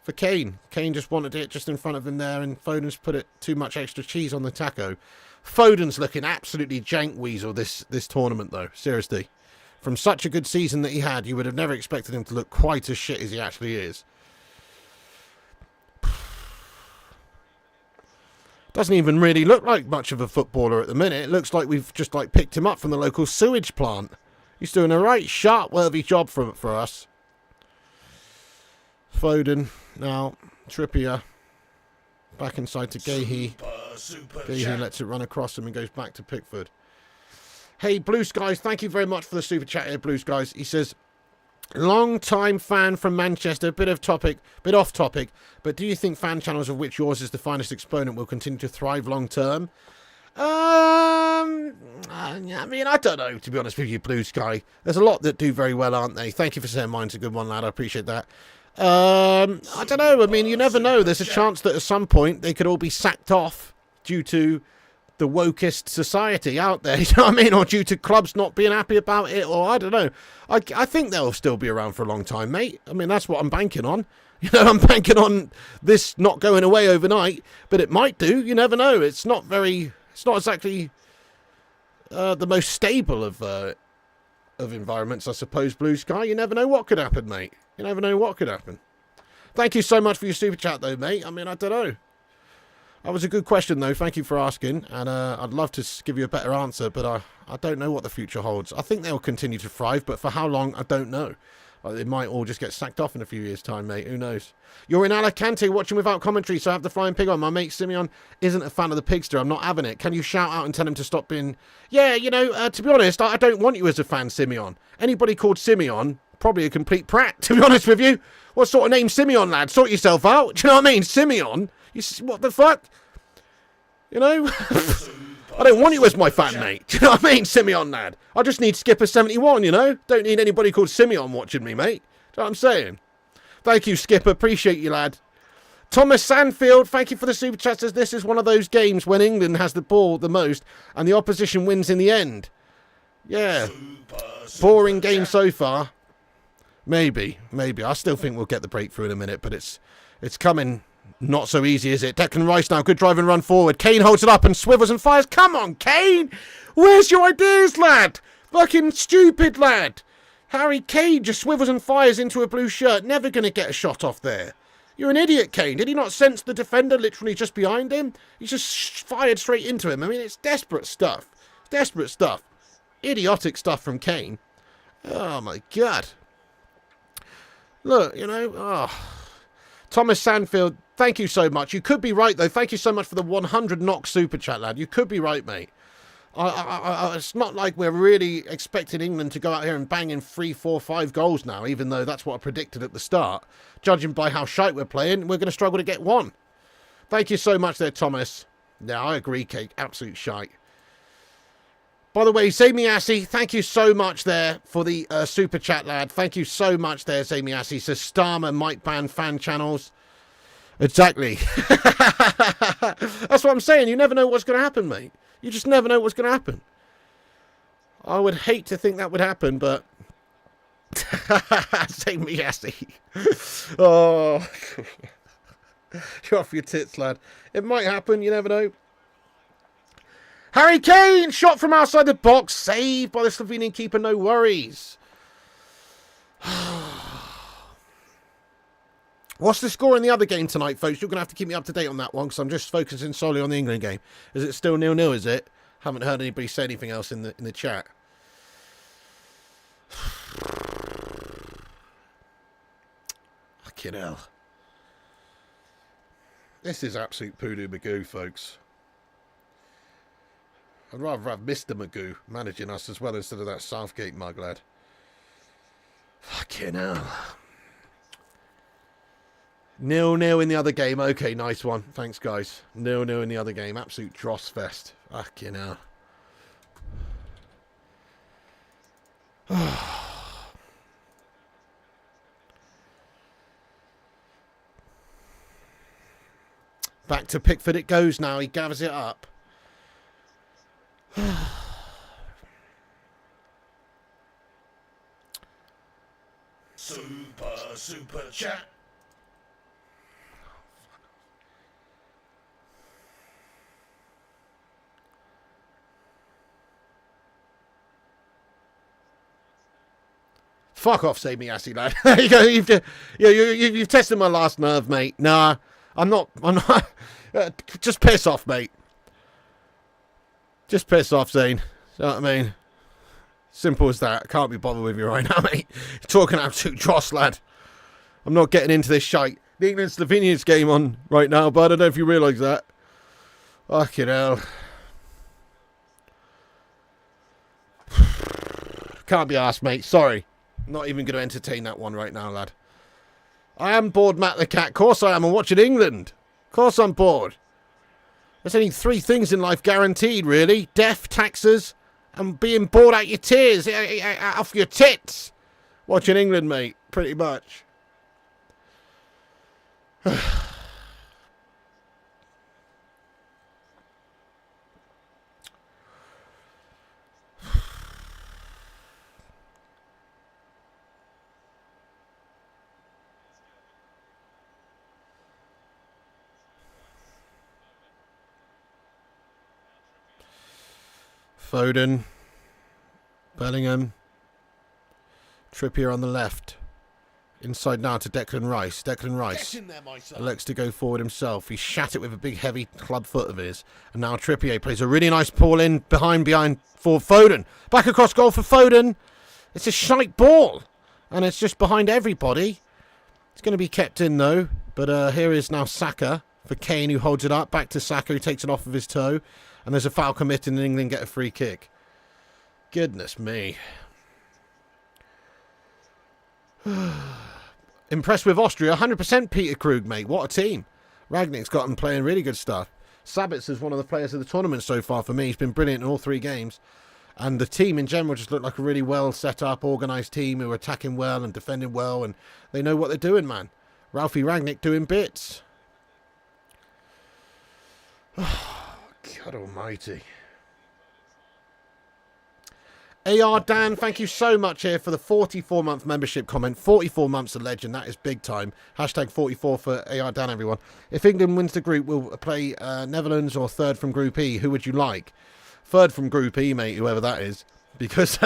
for Kane. Kane just wanted it just in front of him there, and Foden's put it too much extra cheese on the taco. Foden's looking absolutely jank weasel this tournament, though. Seriously. From such a good season that he had, you would have never expected him to look quite as shit as he actually is. Doesn't even really look like much of a footballer at the minute. It looks like we've just picked him up from the local sewage plant. He's doing a right sharp-worthy job for us. Foden. Now, Trippier. Back inside to Gahey. Gahey lets it run across him and goes back to Pickford. Hey, Blue Skies. Thank you very much for the super chat here, Blue Skies. He says, long-time fan from Manchester. Bit off topic, but do you think fan channels, of which yours is the finest exponent, will continue to thrive long-term? I mean, I don't know, to be honest with you, Blue Sky. There's a lot that do very well, aren't they? Thank you for saying mine's a good one, lad. I appreciate that. I don't know. I mean, you never know. There's a chance that at some point they could all be sacked off due to the wokest society out there, you know what I mean? Or due to clubs not being happy about it, or I don't know. I think they'll still be around for a long time, mate. I mean, that's what I'm banking on. You know, I'm banking on this not going away overnight, but it might do. You never know. It's not very It's not exactly the most stable of environments, I suppose, Blue Sky. You never know what could happen, mate. You never know what could happen. Thank you so much for your super chat, though, mate. I mean, I don't know. That was a good question, though. Thank you for asking. And I'd love to give you a better answer, but I don't know what the future holds. I think they'll continue to thrive, but for how long, I don't know. They might all just get sacked off in a few years' time, mate. Who knows? You're in Alicante watching without commentary, so I have the flying pig on. My mate Simeon isn't a fan of the pigster. I'm not having it. Can you shout out and tell him to stop being... Yeah, you know, to be honest, I don't want you as a fan, Simeon. Anybody called Simeon, probably a complete prat, to be honest with you. What sort of name Simeon, lad? Sort yourself out. Do you know what I mean? Simeon? What the fuck? You know? I don't want you as my fan, mate. Do you know what I mean, Simeon, lad? I just need Skipper 71, you know? Don't need anybody called Simeon watching me, mate. Do you know what I'm saying? Thank you, Skipper. Appreciate you, lad. Thomas Sandfield, thank you for the super chat. Says this is one of those games when England has the ball the most and the opposition wins in the end. Yeah. Boring game so far. Maybe. I still think we'll get the breakthrough in a minute, but it's coming. Not so easy, is it? Declan Rice now. Good drive and run forward. Kane holds it up and swivels and fires. Come on, Kane. Where's your ideas, lad? Fucking stupid, lad. Harry Kane just swivels and fires into a blue shirt. Never going to get a shot off there. You're an idiot, Kane. Did he not sense the defender literally just behind him? He just fired straight into him. I mean, it's desperate stuff. Desperate stuff. Idiotic stuff from Kane. Oh, my God. Look, you know. Thomas Sandfield, thank you so much. You could be right, though. Thank you so much for the 100 knock super chat, lad. You could be right, mate. It's not like we're really expecting England to go out here and bang in 3, 4, 5 goals now, even though that's what I predicted at the start. Judging by how shite we're playing, we're going to struggle to get one. Thank you so much there, Thomas. Yeah, I agree, Kate. Absolute shite. By the way, Zamiassi, thank you so much there for the super chat, lad. Thank you so much there, Zamiassi. Says Starmer might ban fan channels. Exactly. That's what I'm saying. You never know what's going to happen, mate. You just never know what's going to happen. I would hate to think that would happen, but... Zamiassi. Oh. You're off your tits, lad. It might happen. You never know. Harry Kane, shot from outside the box, saved by the Slovenian keeper, no worries. What's the score in the other game tonight, folks? You're going to have to keep me up to date on that one, because I'm just focusing solely on the England game. Is it still 0-0, is it? Haven't heard anybody say anything else in the chat. Fucking hell. This is absolute poodoo magoo, folks. I'd rather have Mr. Magoo managing us as well instead of that Southgate mug, lad. Fucking hell. 0-0 in the other game. Okay, nice one. Thanks, guys. 0-0 in the other game. Absolute dross fest. Fucking hell. Back to Pickford it goes now. He gathers it up. Super chat. Fuck off, save me, assy lad. You go, you've tested my last nerve, mate. Nah, I'm not. Just piss off, mate. Just piss off, Zane. You know what I mean? Simple as that. I can't be bothered with you right now, mate. You're talking absolute dross, lad. I'm not getting into this shite. The England-Slovenia's game on right now, but I don't know if you realise that. Fucking hell. Can't be arsed, mate. Sorry. Not even going to entertain that one right now, lad. I am bored, Matt the Cat. Of course I am. I'm watching England. Of course I'm bored. There's only 3 things in life guaranteed, really. Death, taxes, and being bored out your tears, off your tits. Watching England, mate. Pretty much. Foden. Bellingham. Trippier on the left. Inside now to Declan Rice. Declan Rice elects to go forward himself. He shat it with a big heavy club foot of his. And now Trippier plays a really nice ball in behind for Foden. Back across goal for Foden. It's a shite ball. And it's just behind everybody. It's going to be kept in though. But here is now Saka for Kane, who holds it up. Back to Saka, who takes it off of his toe. And there's a foul committed and England get a free kick. Goodness me. Impressed with Austria. 100% Peter Krug, mate. What a team. Ragnick's got them playing really good stuff. Sabitz is one of the players of the tournament so far for me. He's been brilliant in all 3 games. And the team in general just looked like a really well set up, organised team who are attacking well and defending well. And they know what they're doing, man. Ralphie Ragnick doing bits. Oh, God almighty. AR Dan, thank you so much here for the 44-month membership comment. 44 months of legend. That is big time. Hashtag 44 for AR Dan, everyone. If England wins the group, we'll play Netherlands or third from Group E. Who would you like? Third from Group E, mate, whoever that is. Because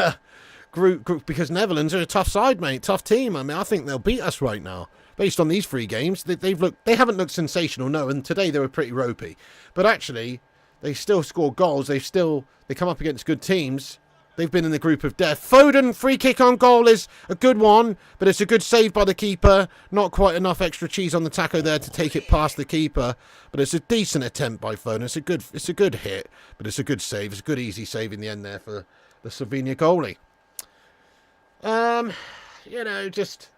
because Netherlands are a tough side, mate. Tough team. I mean, I think they'll beat us right now. Based on these 3 games, they haven't looked sensational, no. And today they were pretty ropey. But actually, they still score goals. They come up against good teams. They've been in the group of death. Foden, free kick on goal is a good one, but it's a good save by the keeper. Not quite enough extra cheese on the taco there to take it past the keeper, but it's a decent attempt by Foden. It's a good hit, but it's a good save. It's a good easy save in the end there for the Slovenia goalie. You know, just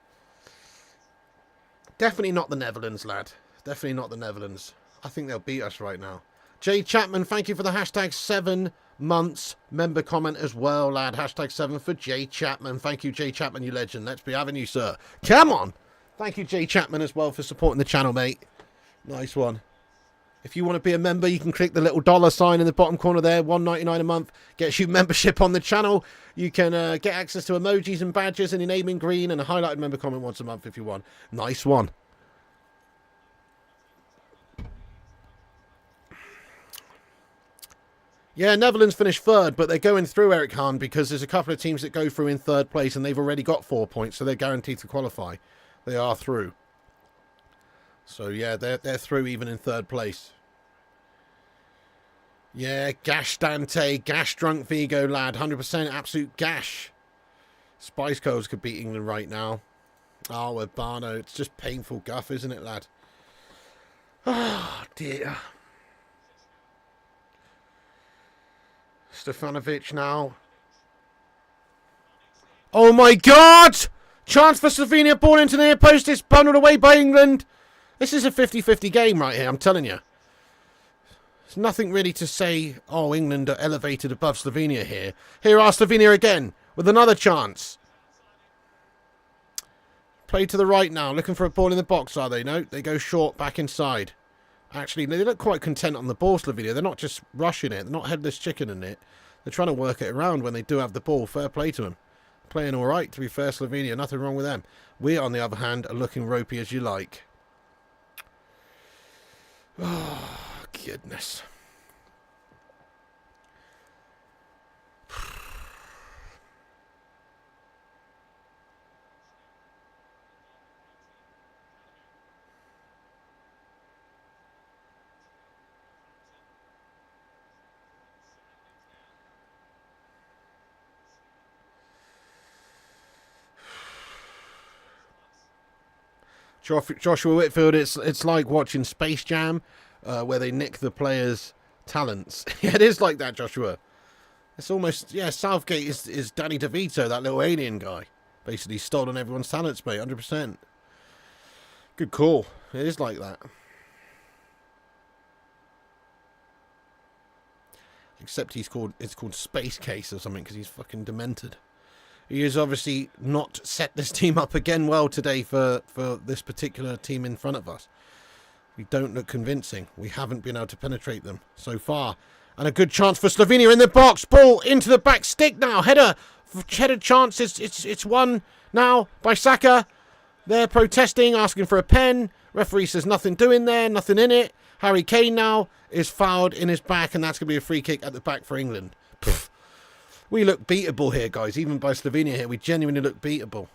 definitely not the Netherlands, lad. Definitely not the Netherlands. I think they'll beat us right now. Jay Chapman, thank you for the hashtag 7 months member comment as well, lad. Hashtag 7 for Jay Chapman. Thank you, Jay Chapman, you legend. Let's be having you, sir. Come on. Thank you, Jay Chapman, as well for supporting the channel, mate. Nice one. If you want to be a member, you can click the little $sign in the bottom corner there. $1.99 a month gets you membership on the channel. You can get access to emojis and badges and your name in green and a highlighted member comment once a month if you want. Nice one. Yeah, Netherlands finished third, but they're going through, Eric Hahn, because there's a couple of teams that go through in third place and they've already got 4 points, so they're guaranteed to qualify. They are through. So, yeah, they're through even in third place. Yeah, Gash Dante, Gash Drunk Vigo, lad. 100% absolute gash. Spice Girls could beat England right now. Oh, Urbano. It's just painful guff, isn't it, lad? Oh, dear. Stefanovic now. Oh my God! Chance for Slovenia, ball into the near post. It's bundled away by England. This is a 50-50 game right here, I'm telling you. There's nothing really to say, oh, England are elevated above Slovenia here. Here are Slovenia again with another chance. Play to the right now, looking for a ball in the box, are they? No, they go short back inside. Actually, they look quite content on the ball, Slovenia. They're not just rushing it. They're not headless chicken in it. They're trying to work it around when they do have the ball. Fair play to them. Playing all right, to be fair, Slovenia. Nothing wrong with them. We, on the other hand, are looking ropey as you like. Oh, goodness. Joshua Whitfield, it's like watching Space Jam, where they nick the players' talents. Yeah, it is like that, Joshua. It's almost, yeah, Southgate is Danny DeVito, that little alien guy. Basically stolen everyone's talents, mate, 100%. Good call. It is like that. Except it's called Space Case or something, because he's fucking demented. He has obviously not set this team up again well today for this particular team in front of us. We don't look convincing. We haven't been able to penetrate them so far. And a good chance for Slovenia in the box. Ball into the back stick now. Header chance. It's won now by Saka. They're protesting, asking for a pen. Referee says nothing doing there, nothing in it. Harry Kane now is fouled in his back, and that's going to be a free kick at the back for England. Pfft. We look beatable here, guys. Even by Slovenia here, we genuinely look beatable.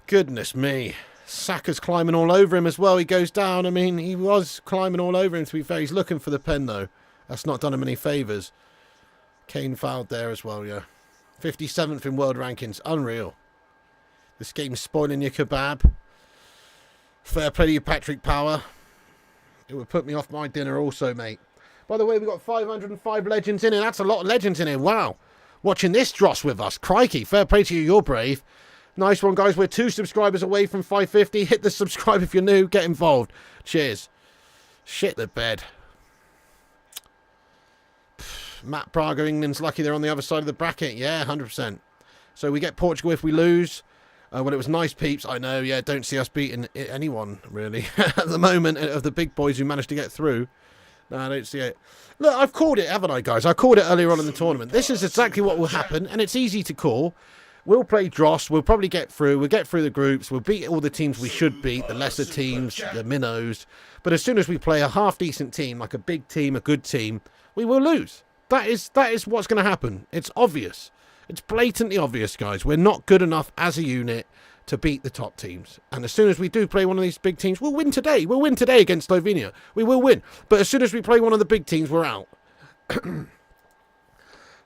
Goodness me. Saka's climbing all over him as well. He goes down. I mean, he was climbing all over him, to be fair. He's looking for the pen, though. That's not done him any favours. Kane fouled there as well, yeah. 57th in world rankings. Unreal. This game's spoiling your kebab. Fair play to you, Patrick Power. It would put me off my dinner also, mate. By the way, we've got 505 legends in here. That's a lot of legends in here. Wow. Watching this dross with us. Crikey. Fair play to you. You're brave. Nice one, guys. We're 2 subscribers away from 550. Hit the subscribe if you're new. Get involved. Cheers. Shit the bed. Matt Praga, England's lucky they're on the other side of the bracket. Yeah, 100%. So we get Portugal if we lose. Well, it was nice, peeps. I know, yeah, don't see us beating anyone, really, at the moment, of the big boys who managed to get through. No, I don't see it. Look, I've called it, haven't I, guys? I called it earlier on in the tournament. This is exactly what will happen, and it's easy to call. We'll play dross. We'll probably get through. We'll get through the groups. We'll beat all the teams we should beat, the lesser teams, the minnows. But as soon as we play a half-decent team, like a big team, a good team, we will lose. That is what's going to happen. It's obvious. It's blatantly obvious, guys. We're not good enough as a unit to beat the top teams. And as soon as we do play one of these big teams, we'll win today. We'll win today against Slovenia. We will win. But as soon as we play one of the big teams, we're out.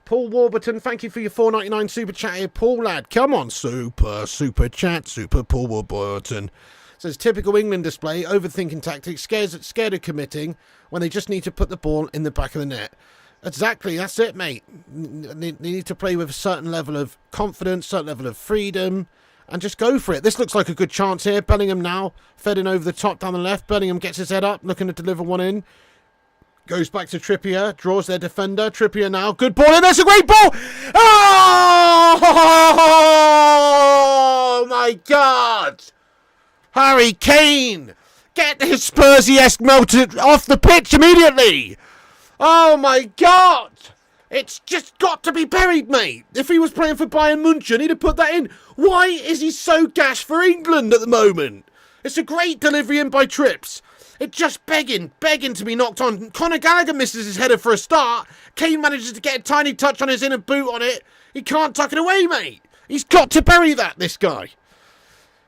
Paul Warburton, thank you for your $4.99 super chat here. Paul, lad, come on. Super chat, super Paul Warburton. Says, typical England display, overthinking tactics, scared of committing when they just need to put the ball in the back of the net. Exactly, that's it, mate. They need to play with a certain level of confidence, certain level of freedom, and just go for it. This looks like a good chance here. Bellingham now, fed in over the top down the left. Bellingham gets his head up, looking to deliver one in. Goes back to Trippier, draws their defender. Trippier now, good ball, and that's a great ball! Oh my God! Harry Kane! Get his Spursy-esque melted off the pitch immediately! Oh my God! It's just got to be buried, mate. If he was playing for Bayern Munchen, he'd have put that in. Why is he so gash for England at the moment? It's a great delivery in by Trips. It's just begging to be knocked on. Conor Gallagher misses his header for a start. Kane manages to get a tiny touch on his inner boot on it. He can't tuck it away, mate. He's got to bury that, this guy.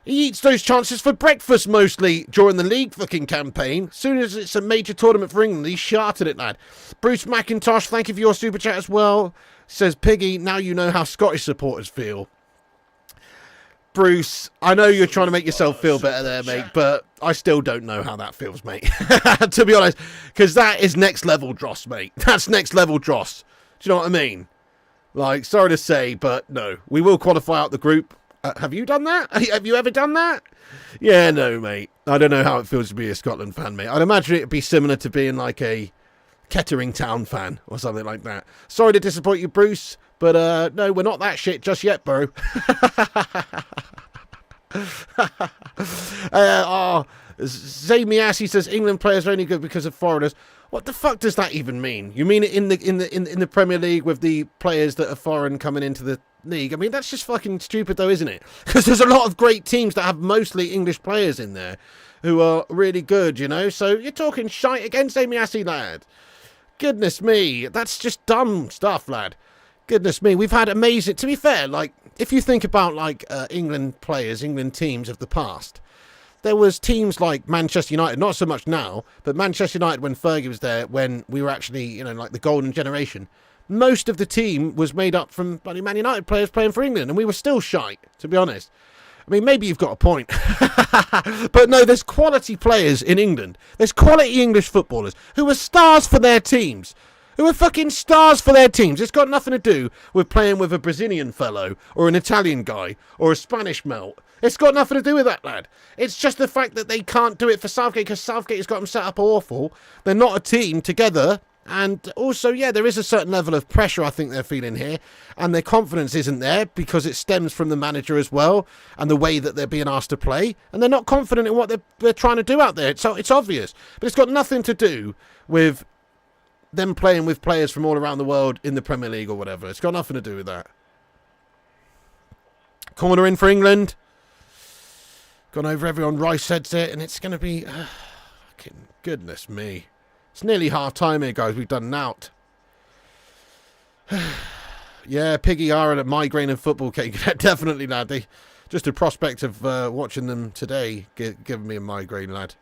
He eats those chances for breakfast mostly during the league fucking campaign. As soon as it's a major tournament for England, he's sharted it, lad. Bruce McIntosh, thank you for your super chat as well. Says, Piggy, now you know how Scottish supporters feel. Bruce, I know you're trying to make yourself feel better there, mate, but I still don't know how that feels, mate. To be honest, because that is next level dross, mate. That's next level dross. Do you know what I mean? Like, sorry to say, but no. We will qualify out the group. Have you done that? Have you ever done that? Yeah, no, mate. I don't know how it feels to be a Scotland fan, mate. I'd imagine it'd be similar to being like a Kettering Town fan or something like that. Sorry to disappoint you, Bruce, but no, we're not that shit just yet, bro. Zamiassi says England players are only good because of foreigners. What the fuck does that even mean? You mean it in the Premier League with the players that are foreign coming into the league? I mean, that's just fucking stupid though, isn't it? Because there's a lot of great teams that have mostly English players in there who are really good, you know? So you're talking shite against Zamiassi, lad. Goodness me, that's just dumb stuff, lad. Goodness me, we've had amazing... To be fair, like, if you think about, like, England players, England teams of the past, there was teams like Manchester United, not so much now, but Manchester United when Fergie was there, when we were actually, you know, like the golden generation, most of the team was made up from bloody Man United players playing for England, and we were still shite, to be honest. I mean, maybe you've got a point. But no, there's quality players in England. There's quality English footballers who are stars for their teams. Who are fucking stars for their teams. It's got nothing to do with playing with a Brazilian fellow or an Italian guy or a Spanish melt. It's got nothing to do with that, lad. It's just the fact that they can't do it for Southgate because Southgate has got them set up awful. They're not a team together. And also, yeah, there is a certain level of pressure I think they're feeling here. And their confidence isn't there because it stems from the manager as well and the way that they're being asked to play. And they're not confident in what they're trying to do out there. So it's obvious. But it's got nothing to do with them playing with players from all around the world in the Premier League or whatever. It's got nothing to do with that. Corner in for England. Gone over everyone. Rice heads it, and it's going to be... fucking goodness me. It's nearly half time here, guys. We've done nout. Yeah, Piggy are a migraine and football cake. Definitely, lad. Just the prospect of watching them today giving me a migraine, lad.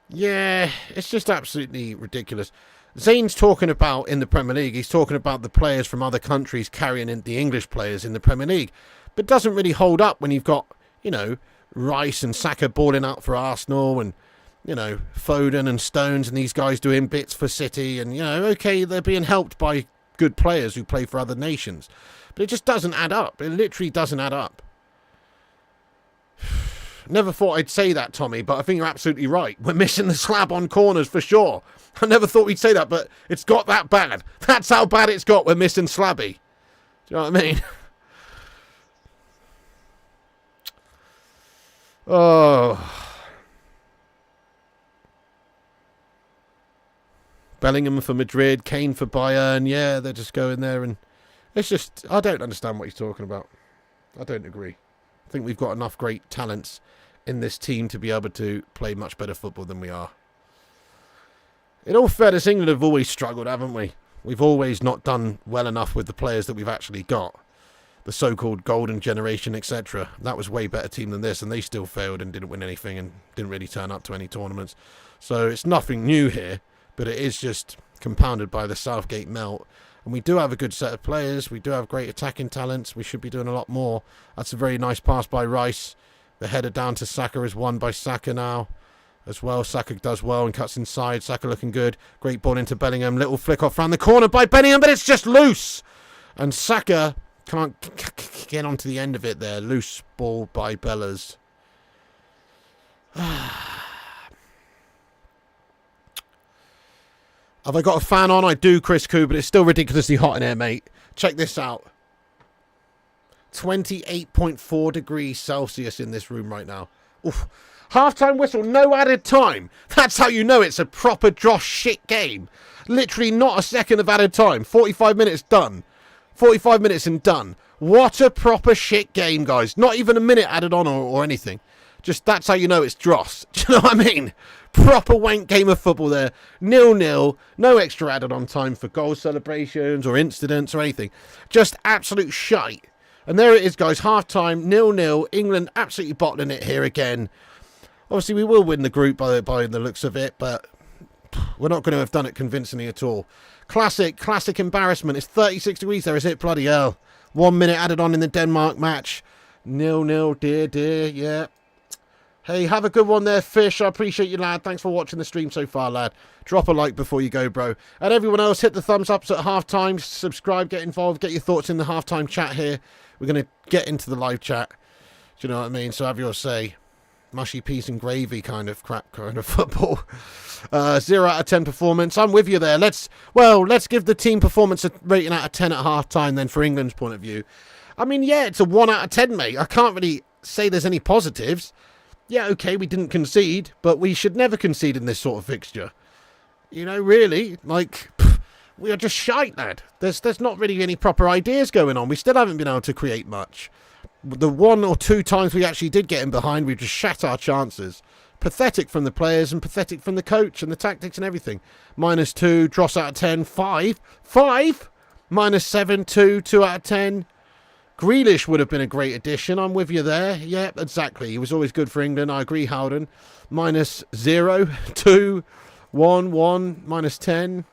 Yeah, it's just absolutely ridiculous. Zane's talking about in the Premier League, he's talking about the players from other countries carrying in the English players in the Premier League. But it doesn't really hold up when you've got, Rice and Saka balling out for Arsenal and, Foden and Stones and these guys doing bits for City. And, okay, they're being helped by good players who play for other nations. But it just doesn't add up. It literally doesn't add up. Never thought I'd say that, Tommy, but I think you're absolutely right. We're missing the slab on corners for sure. I never thought we'd say that, but it's got that bad. That's how bad it's got. We're missing Slabby. Do you know what I mean? Oh. Bellingham for Madrid, Kane for Bayern. Yeah, they're just going there, and it's just, I don't understand what he's talking about. I don't agree. I think we've got enough great talents in this team to be able to play much better football than we are. In all fairness, England have always struggled, haven't we? We've always not done well enough with the players that we've actually got. The so-called golden generation, etc. That was way better team than this, and they still failed and didn't win anything and didn't really turn up to any tournaments. So it's nothing new here, but it is just compounded by the Southgate melt. And we do have a good set of players. We do have great attacking talents. We should be doing a lot more. That's a very nice pass by Rice. The header down to Saka is won by Saka now as well. Saka does well and cuts inside. Saka looking good. Great ball into Bellingham. Little flick off round the corner by Bellingham, but it's just loose. And Saka can't get onto the end of it there. Loose ball by Bellas. Have I got a fan on? I do, Chris Koo, but it's still ridiculously hot in here, mate. Check this out. 28.4 degrees Celsius in this room right now. Oof. Half-time whistle, no added time. That's how you know it's a proper Josh shit game. Literally not a second of added time. 45 minutes done. 45 minutes and done. What a proper shit game, guys. Not even a minute added on or anything. Just that's how you know it's dross. Do you know what I mean? Proper wank game of football there. 0-0. No extra added on time for goal celebrations or incidents or anything. Just absolute shite. And there it is, guys. Half-time, 0-0. England absolutely bottling it here again. Obviously, we will win the group by the looks of it, but we're not going to have done it convincingly at all. Classic embarrassment. It's 36 degrees there, is it? Bloody hell. 1 minute added on in the Denmark match. 0-0, dear, yeah. Hey, have a good one there, Fish. I appreciate you, lad. Thanks for watching the stream so far, lad. Drop a like before you go, bro. And everyone else, hit the thumbs ups at halftime. Subscribe, get involved, get your thoughts in the halftime chat here. We're going to get into the live chat. Do you know what I mean? So have your say. Mushy peas and gravy kind of crap kind of football. 0 out of 10 performance. I'm with you there. Let's give the team performance a rating out of 10 at halftime then for England's point of view. I mean, yeah, it's a 1 out of 10, mate. I can't really say there's any positives. Yeah, okay, we didn't concede, but we should never concede in this sort of fixture. You know, really, we are just shite, lad. There's not really any proper ideas going on. We still haven't been able to create much. The 1 or 2 times we actually did get in behind, we just shat our chances. Pathetic from the players and pathetic from the coach and the tactics and everything. -2, dross out of 10, 5, -7, 2 out of 10. Grealish would have been a great addition. I'm with you there. Yeah, exactly. He was always good for England. I agree, Howden. -0, 2, 1, -10.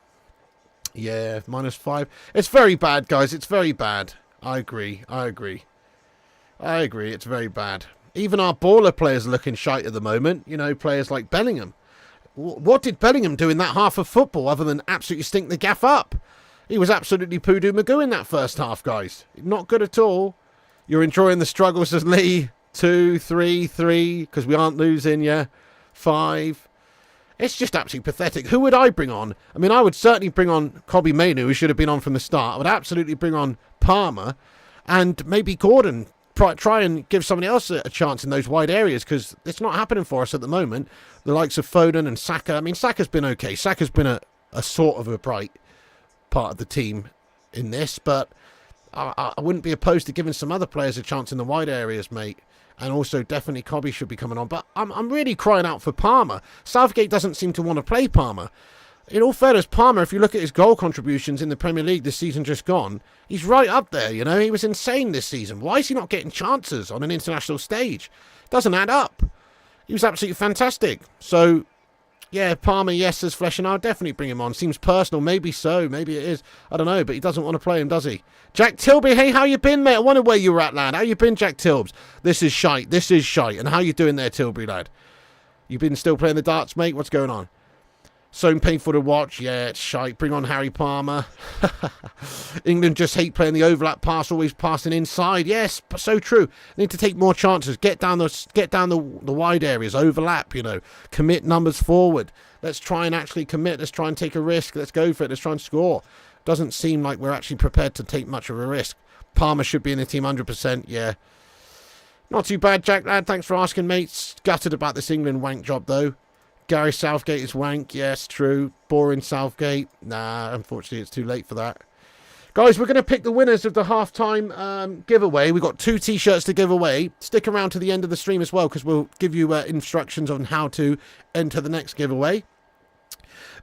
Yeah, -5. It's very bad, guys. It's very bad. I agree. It's very bad. Even our baller players are looking shite at the moment. You know, players like Bellingham. What did Bellingham do in that half of football other than absolutely stink the gaff up? He was absolutely Poodoo Magoo in that first half, guys. Not good at all. You're enjoying the struggles as Lee. 2, 3, because we aren't losing, yeah. 5. It's just absolutely pathetic. Who would I bring on? I mean, I would certainly bring on Kobbie Mainoo, who should have been on from the start. I would absolutely bring on Palmer and maybe Gordon. Try and give somebody else a chance in those wide areas because it's not happening for us at the moment. The likes of Foden and Saka. I mean, Saka's been okay. Saka's been a sort of a bright part of the team in this, but I wouldn't be opposed to giving some other players a chance in the wide areas, mate. And also definitely Kobbie should be coming on. But I'm really crying out for Palmer. Southgate doesn't seem to want to play Palmer. in all fairness, Palmer, if you look at his goal contributions in the Premier League this season just gone, he's right up there, you know. He was insane this season. Why is he not getting chances on an international stage? Doesn't add up. He was absolutely fantastic. So, yeah, Palmer, yes, as Flesh, and I'll definitely bring him on. Seems personal. Maybe so. Maybe it is. I don't know, but he doesn't want to play him, does he? Jack Tilby, hey, how you been, mate? I wonder where you were at, lad. How you been, Jack Tilbs? This is shite. This is shite. And how you doing there, Tilby, lad? You been still playing the darts, mate? What's going on? So painful to watch. Yeah, it's shite. Bring on Harry Palmer. England just hate playing the overlap pass, always passing inside. Yes, so true. They need to take more chances. Get down the wide areas. Overlap, you know. Commit numbers forward. Let's try and actually commit. Let's try and take a risk. Let's go for it. Let's try and score. Doesn't seem like we're actually prepared to take much of a risk. Palmer should be in the team 100%. Yeah. Not too bad, Jack, lad. Thanks for asking, mate. Gutted about this England wank job, though. Gary Southgate is wank. Yes, true. Boring Southgate. Nah, unfortunately, it's too late for that. Guys, we're going to pick the winners of the halftime giveaway. We've got 2 T-shirts to give away. Stick around to the end of the stream as well, because we'll give you instructions on how to enter the next giveaway.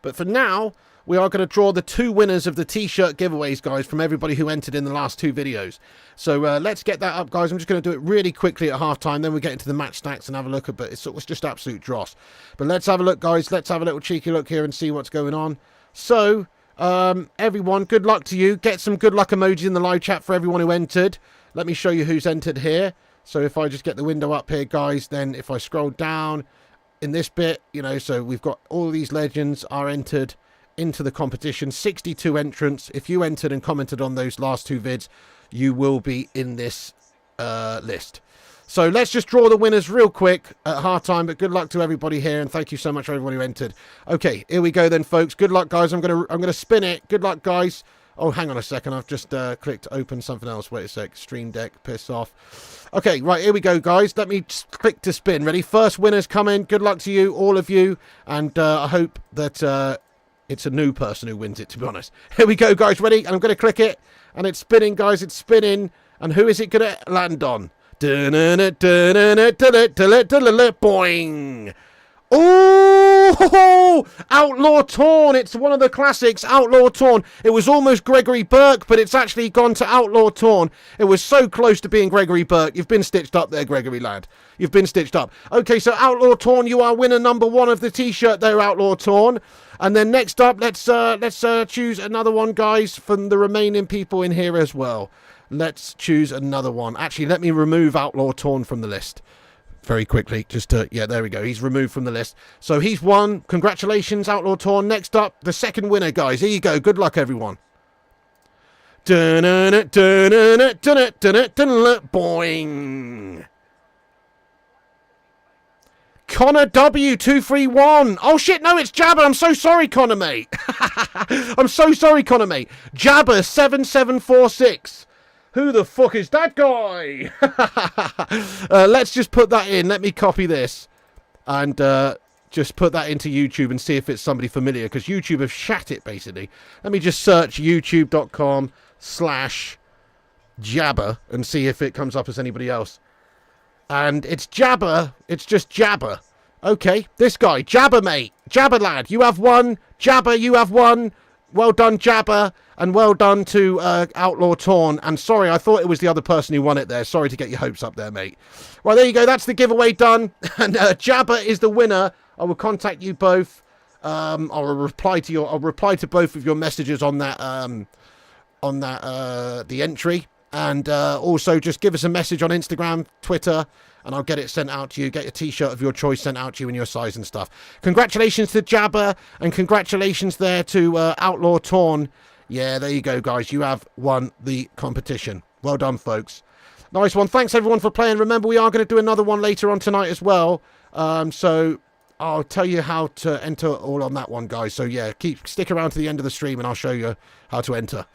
But for now, we are going to draw the 2 winners of the T-shirt giveaways, guys, from everybody who entered in the last 2 videos. So let's get that up, guys. I'm just going to do it really quickly at halftime. Then we'll get into the match stacks and have a look at it. It was just absolute dross. But let's have a look, guys. Let's have a little cheeky look here and see what's going on. So, everyone, good luck to you. Get some good luck emojis in the live chat for everyone who entered. Let me show you who's entered here. So if I just get the window up here, guys, then if I scroll down in this bit, you know, so we've got all these legends are entered into the competition. 62 entrants. If you entered and commented on those last 2 vids, you will be in this list. So let's just draw the winners real quick at halftime, but good luck to everybody here, and thank you so much for everyone who entered. Okay, here we go then, folks. Good luck, guys. I'm gonna spin it. Good luck, guys. Oh, hang on a second. I've just clicked open something else. Wait a sec. Stream Deck. Piss off. Okay, right, here we go, guys. Let me just click to spin. Ready? First winners coming. Good luck to you, all of you, and I hope that it's a new person who wins it, to be honest. Here we go, guys. Ready? And I'm going to click it. And it's spinning, guys. It's spinning. And who is it going to land on? Boing. Oh, Outlaw Torn. It's one of the classics, Outlaw Torn. It was almost Gregory Burke, but it's actually gone to Outlaw Torn. It was so close to being Gregory Burke. You've been stitched up there, Gregory lad. You've been stitched up. Okay, so Outlaw Torn, you are winner number 1 of the T-shirt there, Outlaw Torn. And then next up, let's choose another one, guys, from the remaining people in here as well. Let's choose another one. Actually, let me remove Outlaw Torn from the list very quickly. Yeah, there we go. He's removed from the list. So he's won. Congratulations, Outlaw Torn. Next up, the second winner, guys. Here you go. Good luck, everyone. Boing. Connor W231. Oh shit, no, it's Jabba. I'm so sorry, Connor, mate. I'm so sorry, Connor, mate. Jabba 7746. Who the fuck is that guy? Let's just put that in. Let me copy this and just put that into YouTube and see if it's somebody familiar, because YouTube have shat it, basically. Let me just search youtube.com/Jabba and see if it comes up as anybody else. And it's Jabba. It's just Jabba. Okay, this guy. Jabba, mate. Jabba, lad. You have won. Jabba, you have won. Well done, Jabba. And well done to Outlaw Torn. And sorry, I thought it was the other person who won it there. Sorry to get your hopes up there, mate. Well, there you go. That's the giveaway done. And Jabba is the winner. I will contact you both. I'll reply to both of your messages on that the entry. And also just give us a message on Instagram, Twitter, and I'll get it sent out to you. Get a T-shirt of your choice sent out to you in your size and stuff. Congratulations to Jabba, and congratulations there to Outlaw Torn. Yeah, there you go, guys. You have won the competition. Well done, folks. Nice one. Thanks, everyone, for playing. Remember, we are going to do another one later on tonight as well. So I'll tell you how to enter all on that one, guys. So, yeah, stick around to the end of the stream, and I'll show you how to enter.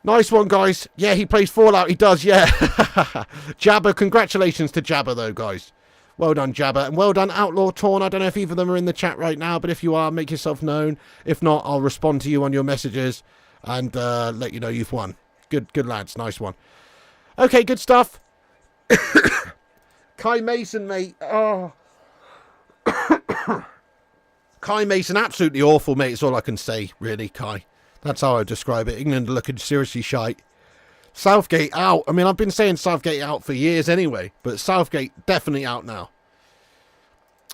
Nice one, guys. Yeah, he plays Fallout. He does, yeah. Jabba, congratulations to Jabba, though, guys. Well done, Jabba. And well done, Outlaw Torn. I don't know if either of them are in the chat right now, but if you are, make yourself known. If not, I'll respond to you on your messages and let you know you've won. Good lads. Nice one. Okay, good stuff. Kai Mason, mate. Oh. Kai Mason, absolutely awful, mate. It's all I can say, really, Kai. That's how I would describe it. England are looking seriously shite. Southgate out. I mean, I've been saying Southgate out for years anyway, but Southgate definitely out now.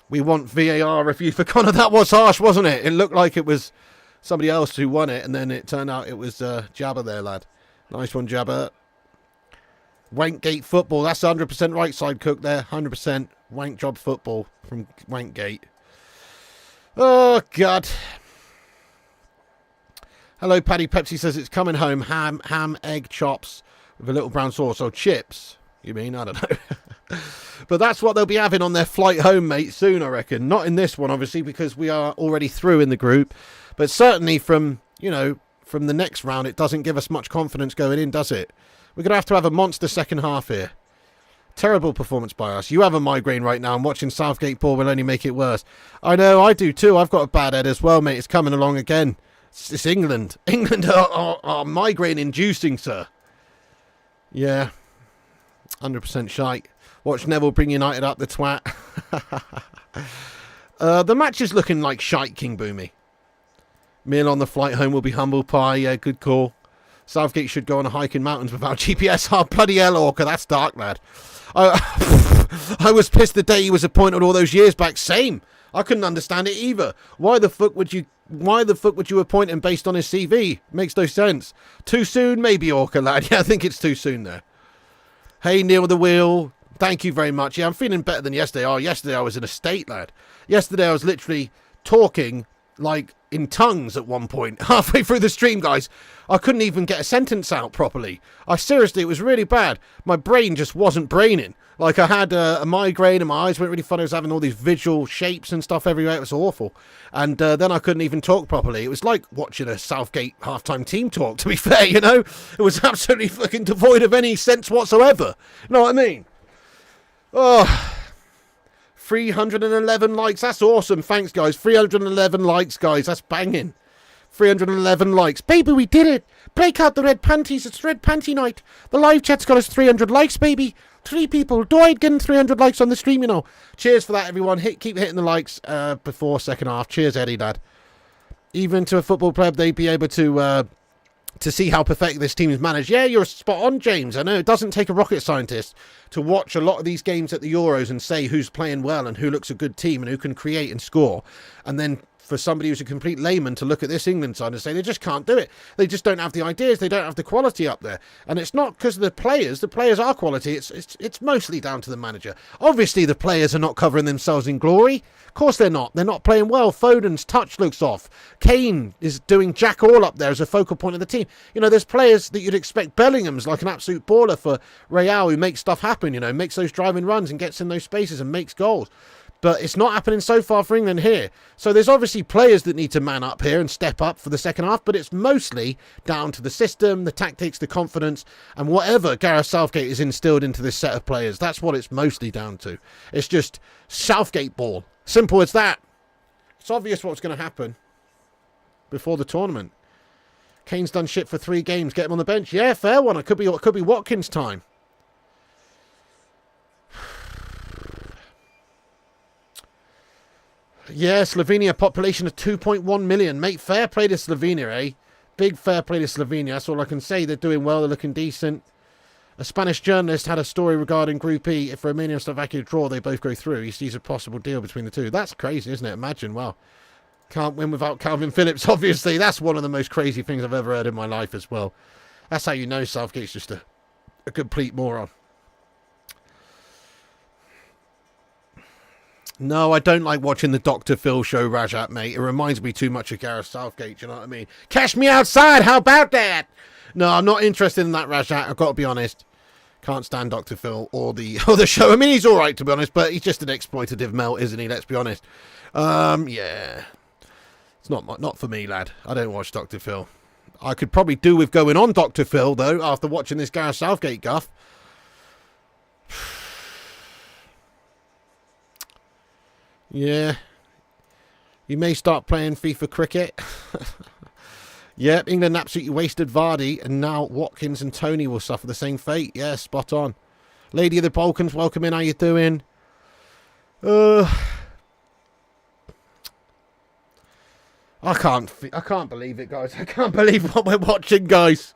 We want VAR review for Connor. That was harsh, wasn't it? It looked like it was somebody else who won it, and then it turned out it was Jabba there, lad. Nice one, Jabba. Wankgate football. That's 100% right side, Cook there. 100% wank job football from Wankgate. Oh, God. Hello, Paddy Pepsi says it's coming home. Ham, egg, chops with a little brown sauce. Or chips, you mean? I don't know. But that's what they'll be having on their flight home, mate, soon, I reckon. Not in this one, obviously, because we are already through in the group. But certainly from, you know, from the next round, it doesn't give us much confidence going in, does it? We're going to have a monster second half here. Terrible performance by us. You have a migraine right now, and watching Southgate ball will only make it worse. I know, I do too. I've got a bad head as well, mate. It's coming along again. It's England. England are migraine-inducing, sir. Yeah. 100% shite. Watch Neville bring United up the twat. The match is looking like shite, King Boomy. Meal on the flight home will be humble pie. Yeah, good call. Southgate should go on a hike in mountains without GPS. Oh, bloody hell, Orca. That's dark, lad. I was pissed the day he was appointed all those years back. Same. I couldn't understand it either. Why the fuck would you appoint him based on his CV? Makes no sense. Too soon? Maybe, Orca, lad. Yeah, I think it's too soon there. Hey, Neil the Wheel. Thank you very much. Yeah, I'm feeling better than yesterday. Oh, yesterday I was in a state, lad. Yesterday I was literally talking like in tongues at one point. Halfway through the stream, guys. I couldn't even get a sentence out properly. Seriously, it was really bad. My brain just wasn't braining. Like, I had a migraine and my eyes weren't really funny. I was having all these visual shapes and stuff everywhere. It was awful. And then I couldn't even talk properly. It was like watching a Southgate halftime team talk, to be fair, you know? It was absolutely fucking devoid of any sense whatsoever. You know what I mean? Oh, 311 likes. That's awesome. Thanks, guys. 311 likes, guys. That's banging. 311 likes. Baby, we did it. Break out the red panties. It's red panty night. The live chat's got us 300 likes, baby. 3 people died getting 300 likes on the stream, you know. Cheers for that, everyone. Keep hitting the likes before second half. Cheers, Eddie, Dad. Even to a football club, they'd be able to see how pathetic this team is managed. Yeah, you're spot on, James. I know it doesn't take a rocket scientist to watch a lot of these games at the Euros and say who's playing well and who looks a good team and who can create and score. And then for somebody who's a complete layman to look at this England side and say they just can't do it. They just don't have the ideas. They don't have the quality up there. And it's not because of the players. The players are quality. It's mostly down to the manager. Obviously, the players are not covering themselves in glory. Of course they're not. They're not playing well. Foden's touch looks off. Kane is doing jack all up there as a focal point of the team. You know, there's players that you'd expect. Bellingham's like an absolute baller for Real, who makes stuff happen, you know, makes those driving runs and gets in those spaces and makes goals. But it's not happening so far for England here. So there's obviously players that need to man up here and step up for the second half, but it's mostly down to the system, the tactics, the confidence, and whatever Gareth Southgate has instilled into this set of players. That's what it's mostly down to. It's just Southgate ball. Simple as that. It's obvious what's going to happen before the tournament. Kane's done shit for 3 games. Get him on the bench. Yeah, fair one. It could be Watkins' time. Yeah, Slovenia population of 2.1 million. Mate, fair play to Slovenia, eh? Big fair play to Slovenia. That's all I can say. They're doing well. They're looking decent. A Spanish journalist had a story regarding Group E. If Romania and Slovakia draw, they both go through. He sees a possible deal between the two. That's crazy, isn't it? Imagine, wow. Can't win without Calvin Phillips, obviously. That's one of the most crazy things I've ever heard in my life as well. That's how you know Southgate's just a complete moron. No, I don't like watching the Dr. Phil show, Rajat, mate. It reminds me too much of Gareth Southgate, do you know what I mean? Cash me outside, how about that? No, I'm not interested in that, Rajat, I've got to be honest. Can't stand Dr. Phil or the show. I mean, he's all right, to be honest, but he's just an exploitative melt, isn't he? Let's be honest. Yeah. It's not for me, lad. I don't watch Dr. Phil. I could probably do with going on Dr. Phil, though, after watching this Gareth Southgate guff. Yeah. You may start playing FIFA cricket. Yep, England absolutely wasted Vardy, and now Watkins and Tony will suffer the same fate. Yeah, spot on. Lady of the Balkans, welcome in. How you doing? I can't believe it, guys. I can't believe what we're watching, guys.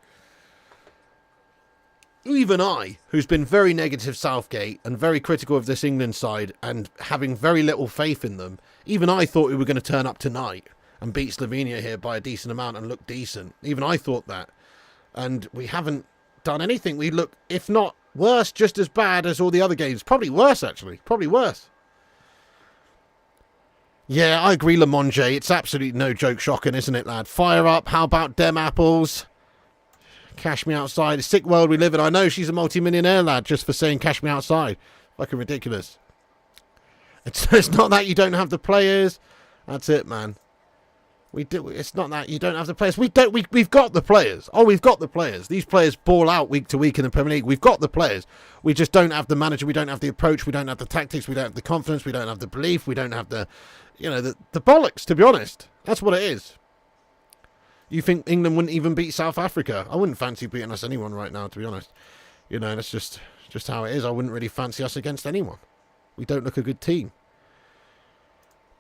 Even I, who's been very negative Southgate and very critical of this England side and having very little faith in them, even I thought we were going to turn up tonight and beat Slovenia here by a decent amount and look decent. Even I thought that. And we haven't done anything. We look, if not worse, just as bad as all the other games. Probably worse, actually. Probably worse. Yeah, I agree, Lamonge. It's absolutely no joke shocking, isn't it, lad? Fire up. How about dem apples? Cash me outside. It's a sick world we live in. I know she's a multi-millionaire, lad, just for saying cash me outside. Fucking ridiculous. It's not that you don't have the players. That's it, man. It's not that you don't have the players. We've got the players. Oh, we've got the players. These players ball out week to week in the Premier League. We've got the players. We just don't have the manager. We don't have the approach. We don't have the tactics. We don't have the confidence. We don't have the belief. We don't have the, the bollocks, to be honest. That's what it is. You think England wouldn't even beat South Africa? I wouldn't fancy beating us anyone right now, to be honest. That's just how it is. I wouldn't really fancy us against anyone. We don't look a good team.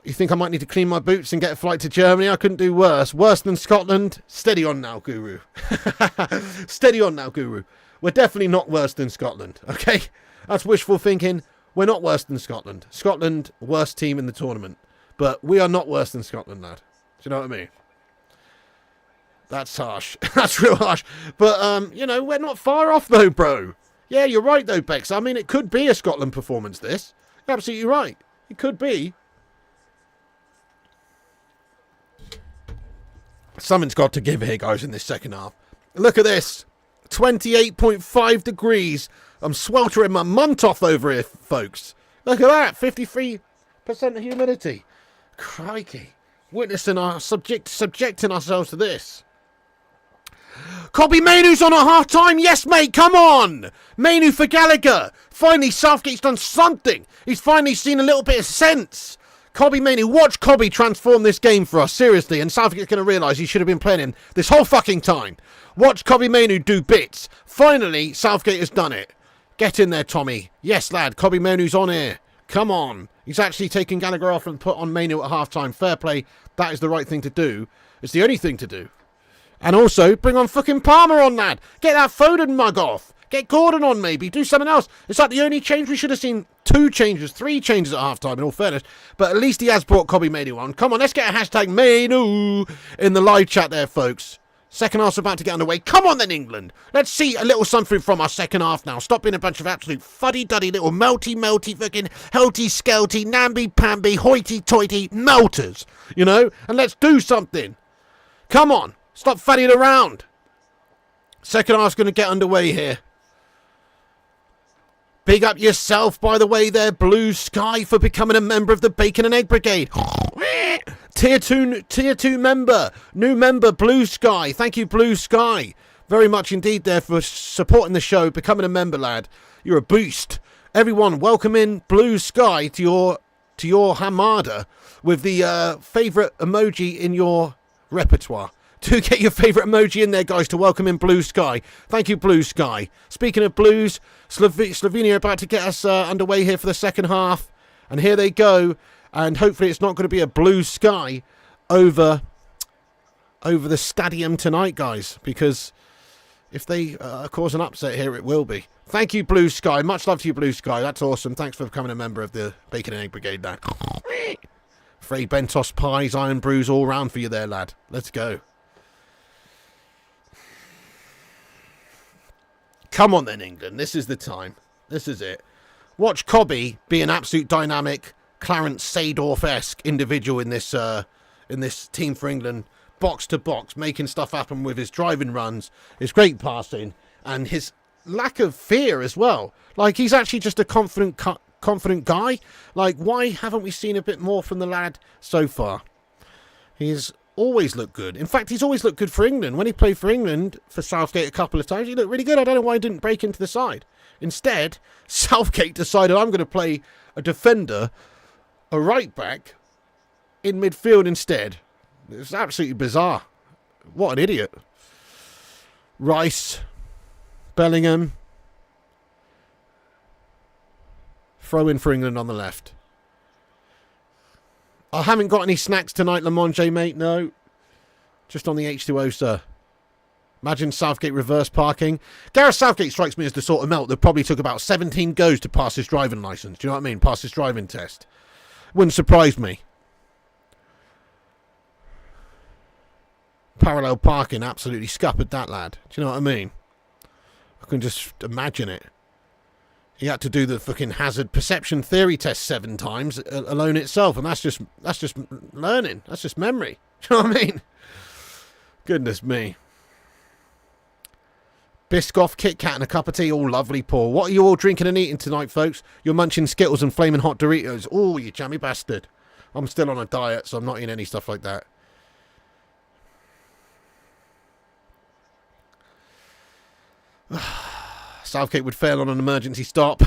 You think I might need to clean my boots and get a flight to Germany? I couldn't do worse. Worse than Scotland? Steady on now, Guru. Steady on now, Guru. We're definitely not worse than Scotland, okay? That's wishful thinking. We're not worse than Scotland. Scotland, worst team in the tournament. But we are not worse than Scotland, lad. Do you know what I mean? That's harsh. That's real harsh. But, we're not far off, though, bro. Yeah, you're right, though, Bex. I mean, it could be a Scotland performance, this. You're absolutely right. It could be. Something's got to give here, guys, in this second half. Look at this. 28.5 degrees. I'm sweltering my munt off over here, folks. Look at that. 53% humidity. Crikey. Witnessing our subjecting ourselves to this. Kobbie Mainoo's on at half-time. Yes, mate, come on. Mainoo for Gallagher. Finally, Southgate's done something. He's finally seen a little bit of sense. Kobbie Mainoo, watch Kobbie transform this game for us, seriously, and Southgate's going to realise he should have been playing him this whole fucking time. Watch Kobbie Mainoo do bits. Finally, Southgate has done it. Get in there, Tommy. Yes, lad, Kobbie Mainoo's on here. Come on. He's actually taken Gallagher off and put on Mainoo at half-time. Fair play. That is the right thing to do. It's the only thing to do. And also, bring on fucking Palmer on, lad. Get that Foden mug off. Get Gordon on, maybe. Do something else. It's like the only change. We should have seen 2 changes, 3 changes at half-time, in all fairness. But at least he has brought Kobbie Mainoo on. Come on, let's get a hashtag Mainoo in the live chat there, folks. Second half's about to get underway. Come on then, England. Let's see a little something from our second half now. Stop being a bunch of absolute fuddy-duddy little melty, fucking helty-skelty, namby-pamby, hoity-toity melters. And let's do something. Come on. Stop fanning around. Second half's going to get underway here. Big up yourself, by the way, there, Blue Sky, for becoming a member of the Bacon and Egg Brigade. Tier 2 member. New member, Blue Sky. Thank you, Blue Sky. Very much indeed there for supporting the show, becoming a member, lad. You're a boost. Everyone, welcome in Blue Sky to your Hamada with the favourite emoji in your repertoire. Do get your favourite emoji in there, guys, to welcome in Blue Sky. Thank you, Blue Sky. Speaking of blues, Slovenia are about to get us underway here for the second half. And here they go. And hopefully it's not going to be a blue sky over the stadium tonight, guys. Because if they cause an upset here, it will be. Thank you, Blue Sky. Much love to you, Blue Sky. That's awesome. Thanks for becoming a member of the Bacon and Egg Brigade, lad. Frey Bentos pies, iron brews all round for you there, lad. Let's go. Come on then, England. This is the time. This is it. Watch Kobbie be an absolute dynamic, Clarence Seedorf-esque individual in this team for England, box to box, making stuff happen with his driving runs, his great passing, and his lack of fear as well. Like, he's actually just a confident guy. Like, why haven't we seen a bit more from the lad so far? He's always looked good. In fact, he's always looked good for England. When he played for England for Southgate a couple of times, he looked really good. I don't know why he didn't break into the side. Instead, Southgate decided, I'm going to play a defender, a right back, in midfield instead. It's absolutely bizarre. What an idiot. Rice, Bellingham, throw in for England on the left. I haven't got any snacks tonight, Lamonge, mate. No. Just on the H2O, sir. Imagine Southgate reverse parking. Gareth Southgate strikes me as the sort of melt that probably took about 17 goes to pass his driving licence. Do you know what I mean? Pass his driving test. Wouldn't surprise me. Parallel parking absolutely scuppered that lad. Do you know what I mean? I can just imagine it. He had to do the fucking hazard perception theory test 7 times alone itself, and that's just learning. That's just memory. Do you know what I mean? Goodness me. Biscoff, Kit Kat and a cup of tea. All lovely, Paul. What are you all drinking and eating tonight, folks? You're munching Skittles and flaming hot Doritos. Oh, you jammy bastard. I'm still on a diet, so I'm not eating any stuff like that. Southgate would fail on an emergency stop.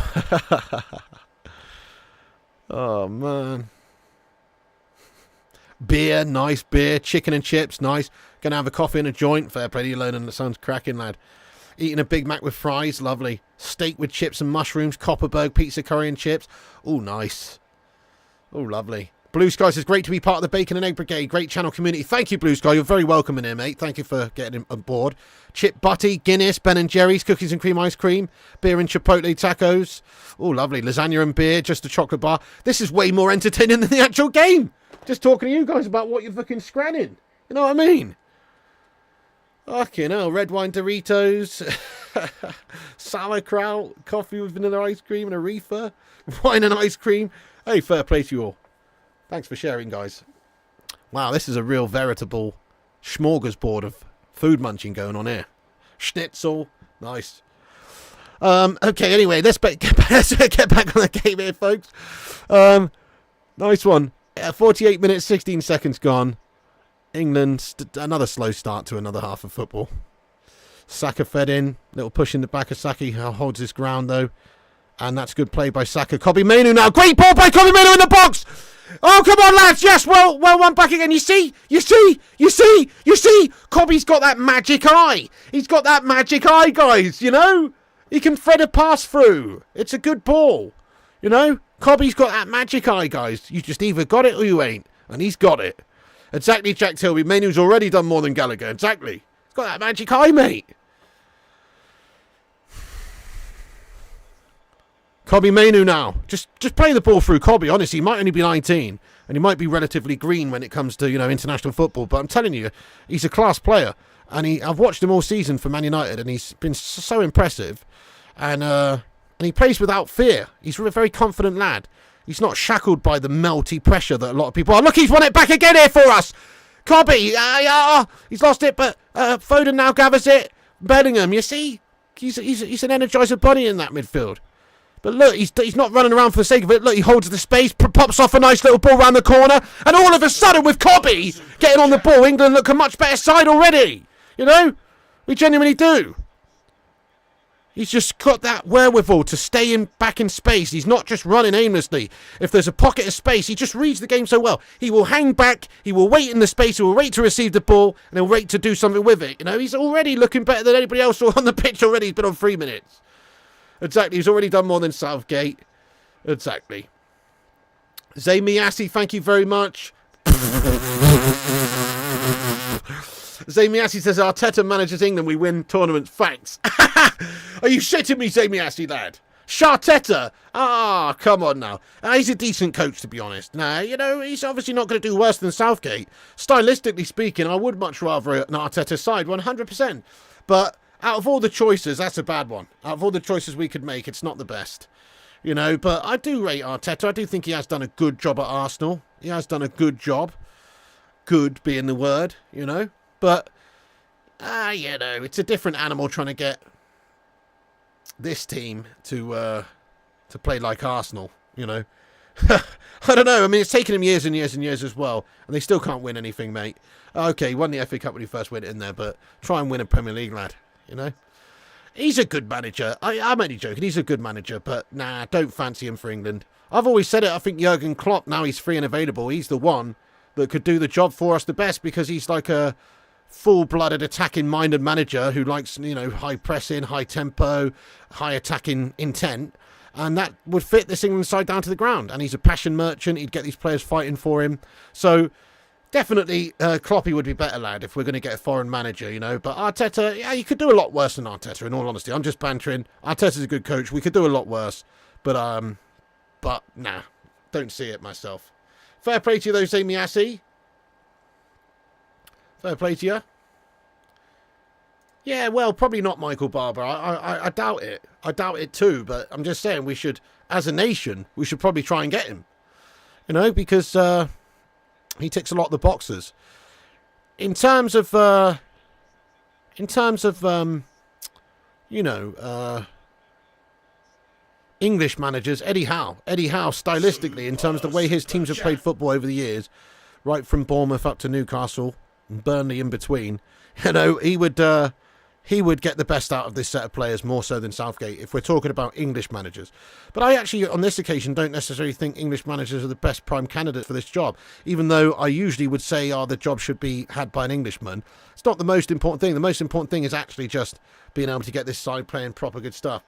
Oh, man. Beer, nice beer. Chicken and chips, nice. Gonna have a coffee and a joint. Fair play to you, Learning. That sounds cracking, lad. Eating a Big Mac with fries, lovely. Steak with chips and mushrooms. Copperberg pizza, curry and chips. Oh, nice. Oh, lovely. Blue Sky says, great to be part of the Bacon and Egg Brigade. Great channel community. Thank you, Blue Sky. You're very welcome in here, mate. Thank you for getting on board. Chip Butty, Guinness, Ben & Jerry's, cookies and cream ice cream, beer and chipotle tacos. Oh, lovely. Lasagna and beer, just a chocolate bar. This is way more entertaining than the actual game. Just talking to you guys about what you're fucking scranning. You know what I mean? Fucking hell. Red wine Doritos, sauerkraut, coffee with vanilla ice cream and a reefer, wine and ice cream. Hey, fair play to you all. Thanks for sharing, guys. Wow, this is a real veritable smorgasbord of food munching going on here. Schnitzel. Nice. Okay, anyway, let's get back on the game here, folks. Nice one. 48 minutes, 16 seconds gone. England, another slow start to another half of football. Saka fed in. Little push in the back of Saka. He holds his ground, though. And that's good play by Saka. Kobbie Mainoo now. Great ball by Kobbie Mainoo in the box. Oh, come on, lads. Yes, well, one back again. You see. Kobbie's got that magic eye. He's got that magic eye, guys, you know. He can thread a pass through. It's a good ball, you know. Kobbie's got that magic eye, guys. You just either got it or you ain't. And he's got it. Exactly, Jack Tilby. Mainoo's already done more than Gallagher. Exactly. He's got that magic eye, mate. Kobbie Mainoo now. Just play the ball through Kobbie. Honestly, he might only be 19. And he might be relatively green when it comes to, you know, international football. But I'm telling you, he's a class player. And I've watched him all season for Man United. And he's been so impressive. And he plays without fear. He's a very confident lad. He's not shackled by the melty pressure that a lot of people are. Look, he's won it back again here for us. Kobbie. He's lost it, but Foden now gathers it. Bellingham, you see? He's an energizer bunny in that midfield. But look, he's not running around for the sake of it. Look, he holds the space, pops off a nice little ball round the corner. And all of a sudden, with Kobbie getting on the ball, England look a much better side already. You know? We genuinely do. He's just got that wherewithal to stay back in space. He's not just running aimlessly. If there's a pocket of space, he just reads the game so well. He will hang back, he will wait in the space, he will wait to receive the ball, and he'll wait to do something with it. You know, he's already looking better than anybody else on the pitch already. He's been on 3 minutes. Exactly, he's already done more than Southgate. Exactly. Zay Miyasi, thank you very much. Zay Miyasi says, Arteta manages England, we win tournaments. Facts. Are you shitting me, Zay Miyasi, lad? Sharteta? Ah, come on now. He's a decent coach, to be honest. Nah, you know, he's obviously not going to do worse than Southgate. Stylistically speaking, I would much rather an Arteta side, 100%. But out of all the choices, that's a bad one. Out of all the choices we could make, it's not the best. You know, but I do rate Arteta. I do think he has done a good job at Arsenal. He has done a good job. Good being the word, you know. But, you know, it's a different animal trying to get this team to play like Arsenal, you know. I don't know. I mean, it's taken him years and years and years as well, and they still can't win anything, mate. Okay, he won the FA Cup when he first went in there, but try and win a Premier League, lad, you know. He's a good manager. I'm only joking. He's a good manager, but nah, don't fancy him for England. I've always said it. I think Jurgen Klopp, now he's free and available, he's the one that could do the job for us the best, because he's like a full-blooded attacking-minded manager who likes, you know, high pressing, high tempo, high attacking intent. And that would fit this England side down to the ground. And he's a passion merchant. He'd get these players fighting for him. So definitely Kloppy would be better, lad, if we're going to get a foreign manager, you know. But Arteta, yeah, you could do a lot worse than Arteta, in all honesty. I'm just bantering. Arteta's a good coach. We could do a lot worse. But nah, don't see it myself. Fair play to you, though, Zamiasi. Fair play to you. Yeah, well, probably not Michael Barber. I doubt it. I doubt it too, but I'm just saying we should, as a nation, we should probably try and get him. You know, because he ticks a lot of the boxes. In terms of you know, English managers, Eddie Howe, stylistically, in terms of the way his teams have played football over the years, right from Bournemouth up to Newcastle and Burnley in between, you know, he would get the best out of this set of players more so than Southgate if we're talking about English managers. But I actually, on this occasion, don't necessarily think English managers are the best prime candidates for this job, even though I usually would say, the job should be had by an Englishman. It's not the most important thing. The most important thing is actually just being able to get this side playing proper good stuff.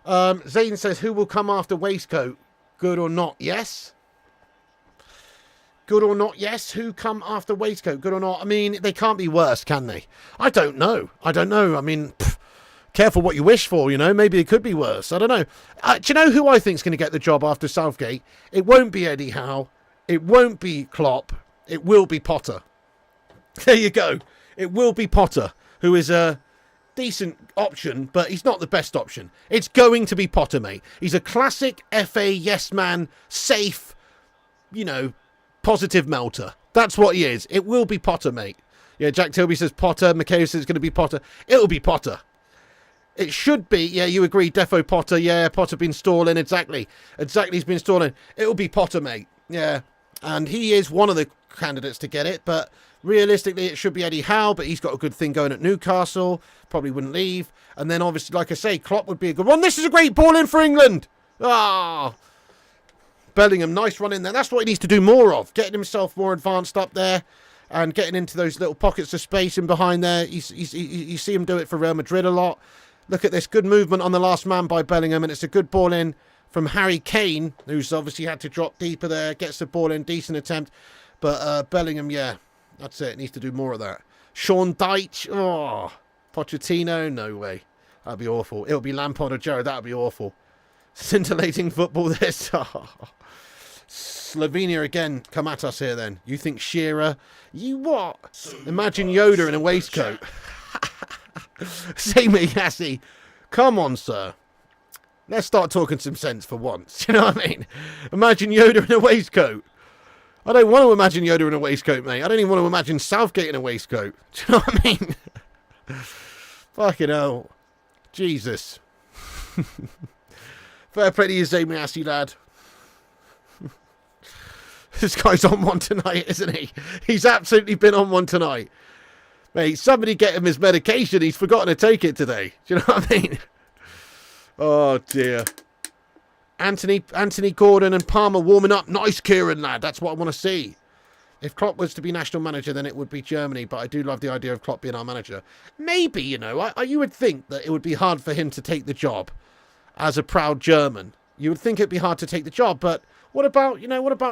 Zane says, who will come after Waistcoat? Good or not? Yes. Good or not? Yes. Who come after Waistcoat? Good or not? I mean, they can't be worse, can they? I don't know. I mean, careful what you wish for, you know. Maybe it could be worse. I don't know. Do you know who I think is going to get the job after Southgate? It won't be Eddie Howe. It won't be Klopp. It will be Potter. There you go. It will be Potter, who is a decent option, but he's not the best option. It's going to be Potter, mate. He's a classic FA yes man, safe, you know, positive melter. That's what he is. It will be Potter, mate. Yeah, Jack Tilby says Potter. McKay says it's going to be Potter. It'll be Potter. It should be. Yeah, you agree. Defo Potter. Yeah, Potter been stalling. Exactly. He's been stalling. It'll be Potter, mate. Yeah. And he is one of the candidates to get it. But realistically, it should be Eddie Howe. But he's got a good thing going at Newcastle. Probably wouldn't leave. And then obviously, like I say, Klopp would be a good one. This is a great ball in for England. Ah. Bellingham, nice run in there. That's what he needs to do more of. Getting himself more advanced up there and getting into those little pockets of space in behind there. You see him do it for Real Madrid a lot. Look at this. Good movement on the last man by Bellingham, and it's a good ball in from Harry Kane, who's obviously had to drop deeper there. Gets the ball in. Decent attempt. But Bellingham, yeah, that's it. Needs to do more of that. Sean Dyche. Oh, Pochettino. No way. That'd be awful. It'll be Lampard or Gerrard. That'd be awful. Scintillating football this. Slovenia again come at us here then. You think Shearer? You what? Imagine Yoda in a waistcoat. Say me, Yassi. Come on, sir. Let's start talking some sense for once. You know what I mean? Imagine Yoda in a waistcoat. I don't want to imagine Yoda in a waistcoat, mate. I don't even want to imagine Southgate in a waistcoat. Do you know what I mean? Fucking hell. Jesus. Fair play to you, Zamiasi, lad. This guy's on one tonight, isn't he? He's absolutely been on one tonight. Mate, somebody get him his medication. He's forgotten to take it today. Do you know what I mean? Oh, dear. Anthony Gordon and Palmer warming up. Nice, Kieran, lad. That's what I want to see. If Klopp was to be national manager, then it would be Germany. But I do love the idea of Klopp being our manager. Maybe, you know, you would think that it would be hard for him to take the job as a proud German. You would think it'd be hard to take the job, but what about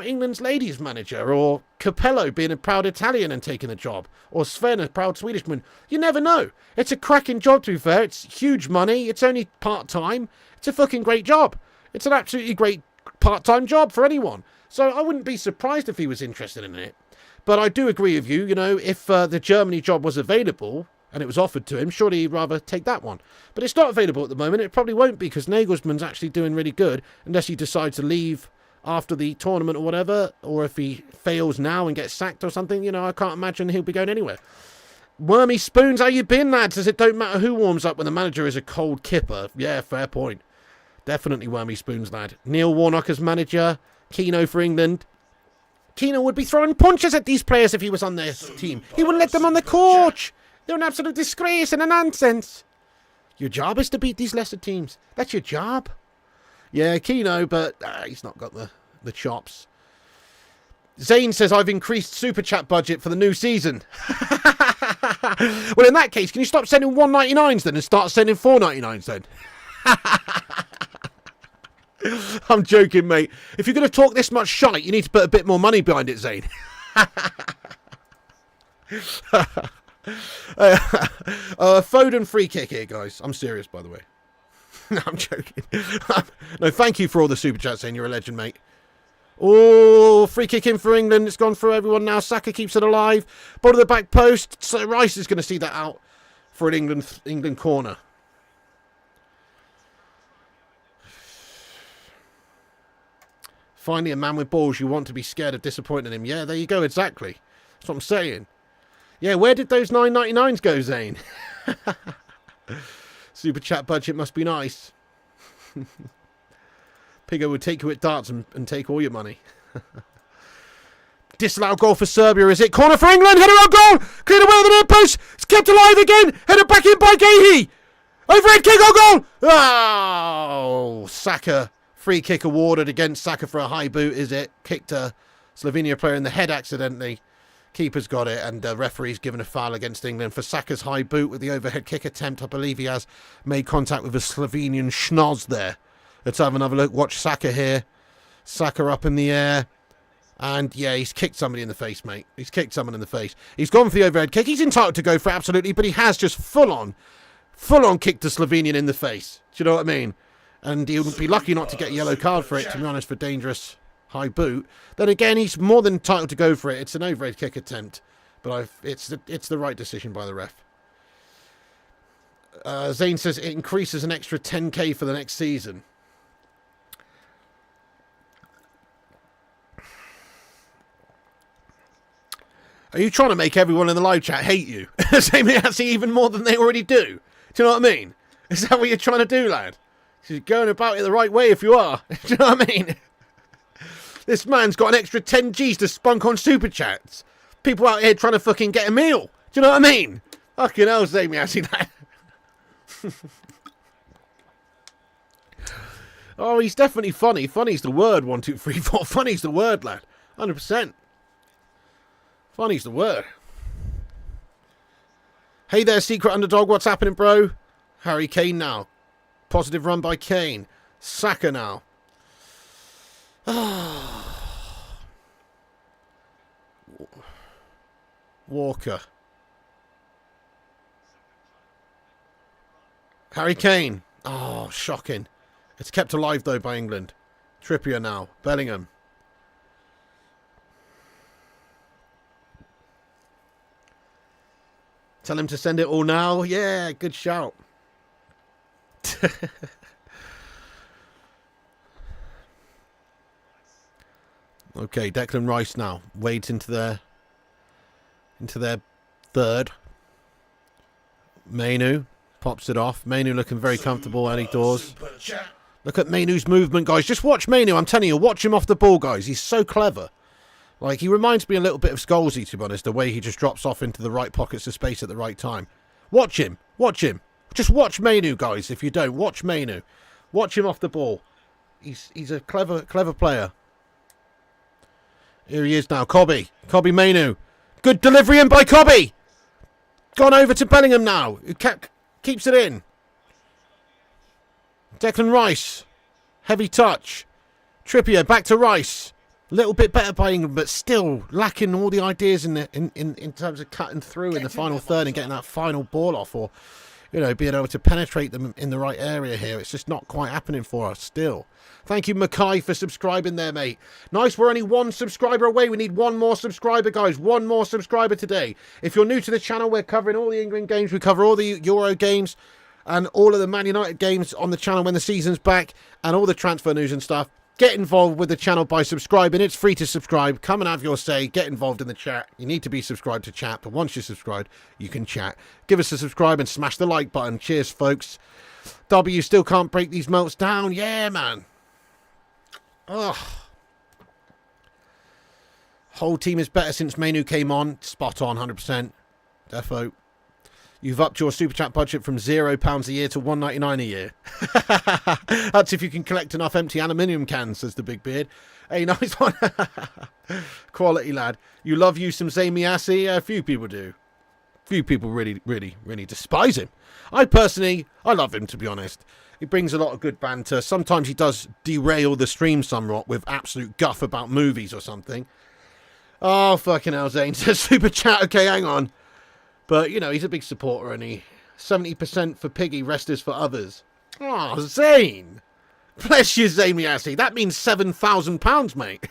England's ladies manager, or Capello being a proud Italian and taking the job, or Sven, a proud Swedishman? You never know. It's a cracking job, to be fair. It's huge money. It's only part-time. It's a fucking great job. It's an absolutely great part-time job for anyone. So I wouldn't be surprised if he was interested in it. But I do agree with you, you know, if the Germany job was available and it was offered to him, surely he'd rather take that one. But it's not available at the moment. It probably won't be, because Nagelsmann's actually doing really good, unless he decides to leave after the tournament or whatever, or if he fails now and gets sacked or something. You know, I can't imagine he'll be going anywhere. Wormy Spoons, how you been, lads? Says it don't matter who warms up when the manager is a cold kipper. Yeah, fair point. Definitely Wormy Spoons, lad. Neil Warnock as manager. Keano for England. Keano would be throwing punches at these players if he was on their team. He wouldn't let them on the coach. They're an absolute disgrace and a nonsense. Your job is to beat these lesser teams. That's your job. Yeah, Keano, but he's not got the chops. Zane says, I've increased Super Chat budget for the new season. Well, in that case, can you stop sending 199s then and start sending 499s then? I'm joking, mate. If you're going to talk this much shite, you need to put a bit more money behind it, Zane. Foden free kick here, guys. I'm serious, by the way. No, I'm joking. No, thank you for all the super chats, saying you're a legend, mate. Oh, free kick in for England. It's gone for everyone now. Saka keeps it alive. Bottom of the back post. So Rice is going to see that out for an England corner. Finally, a man with balls. You want to be scared of disappointing him. Yeah, there you go. Exactly. That's what I'm saying. Yeah, where did those 9.99s go, Zane? Super chat budget must be nice. Pigo would take you at darts and take all your money. Disallowed goal for Serbia, is it? Corner for England, header on goal! Cleared away with the near post! It's kept alive again! Header back in by Gahey! Overhead kick on goal! Oh! Saka. Free kick awarded against Saka for a high boot, is it? Kicked a Slovenia player in the head accidentally. Keeper's got it, and referee's given a foul against England for Saka's high boot with the overhead kick attempt. I believe he has made contact with a Slovenian schnoz there. Let's have another look. Watch Saka here. Saka up in the air. And, yeah, he's kicked somebody in the face, mate. He's kicked someone in the face. He's gone for the overhead kick. He's entitled to go for it, absolutely, but he has just full-on kicked a Slovenian in the face. Do you know what I mean? And he'll be lucky not to get a yellow card for it, to be honest, for dangerous high boot. Then again, he's more than entitled to go for it. It's an overhead kick attempt, but it's the right decision by the ref. Zane says it increases an extra 10k for the next season. Are you trying to make everyone in the live chat hate you? Same actually even more than they already do. Do you know what I mean? Is that what you're trying to do, lad? You're going about it the right way if you are. Do you know what I mean? This man's got an extra 10 Gs to spunk on super chats. People out here trying to fucking get a meal. Do you know what I mean? Fucking hell, save me actually that. Oh, he's definitely funny. Funny's the word. 1, 2, 3, 4. Funny's the word, lad. 100%. Funny's the word. Hey there, secret underdog. What's happening, bro? Harry Kane now. Positive run by Kane. Saka now. Walker. Harry Kane. Oh, shocking. It's kept alive, though, by England. Trippier now. Bellingham. Tell him to send it all now. Yeah, good shout. Okay, Declan Rice now. Wade into their third. Mainu pops it off. Mainu looking very comfortable early doors. Look at Mainu's movement, guys. Just watch Mainu. I'm telling you, watch him off the ball, guys. He's so clever. Like, he reminds me a little bit of Scholesy, to be honest, the way he just drops off into the right pockets of space at the right time. Watch him. Watch him. Just watch Mainu, guys, if you don't. Watch Mainu. Watch him off the ball. He's a clever player. Here he is now. Kobe Mainu. Good delivery in by Kobe. Gone over to Bellingham now. Who keeps it in. Declan Rice. Heavy touch. Trippier back to Rice. A little bit better by England, but still lacking all the ideas in terms of cutting through in the final third and getting that final ball off, or, you know, being able to penetrate them in the right area here. It's just not quite happening for us still. Thank you, Mackay, for subscribing there, mate. Nice, we're only 1 subscriber away. We need 1 more subscriber, guys. 1 more subscriber today. If you're new to the channel, we're covering all the England games. We cover all the Euro games and all of the Man United games on the channel when the season's back, and all the transfer news and stuff. Get involved with the channel by subscribing. It's free to subscribe. Come and have your say. Get involved in the chat. You need to be subscribed to chat, but once you're subscribed, you can chat. Give us a subscribe and smash the like button. Cheers, folks. W still can't break these melts down. Yeah, man. Ugh. Whole team is better since Mainu came on. Spot on, 100%. Defo. You've upped your super chat budget from £0 a year to $1.99 a year. That's if you can collect enough empty aluminium cans, says the big beard. Hey, nice one. Quality, lad. You love you some Zamiasi? A few people do. few people really despise him. I love him, to be honest. He brings a lot of good banter. Sometimes he does derail the stream somewhat with absolute guff about movies or something. Oh, fucking hell, Zane says super chat. Okay, hang on. But, you know, he's a big supporter, and he 70% for Piggy, rest is for others. Oh, Zane. Bless you, Zane Miassi. That means £7,000, mate.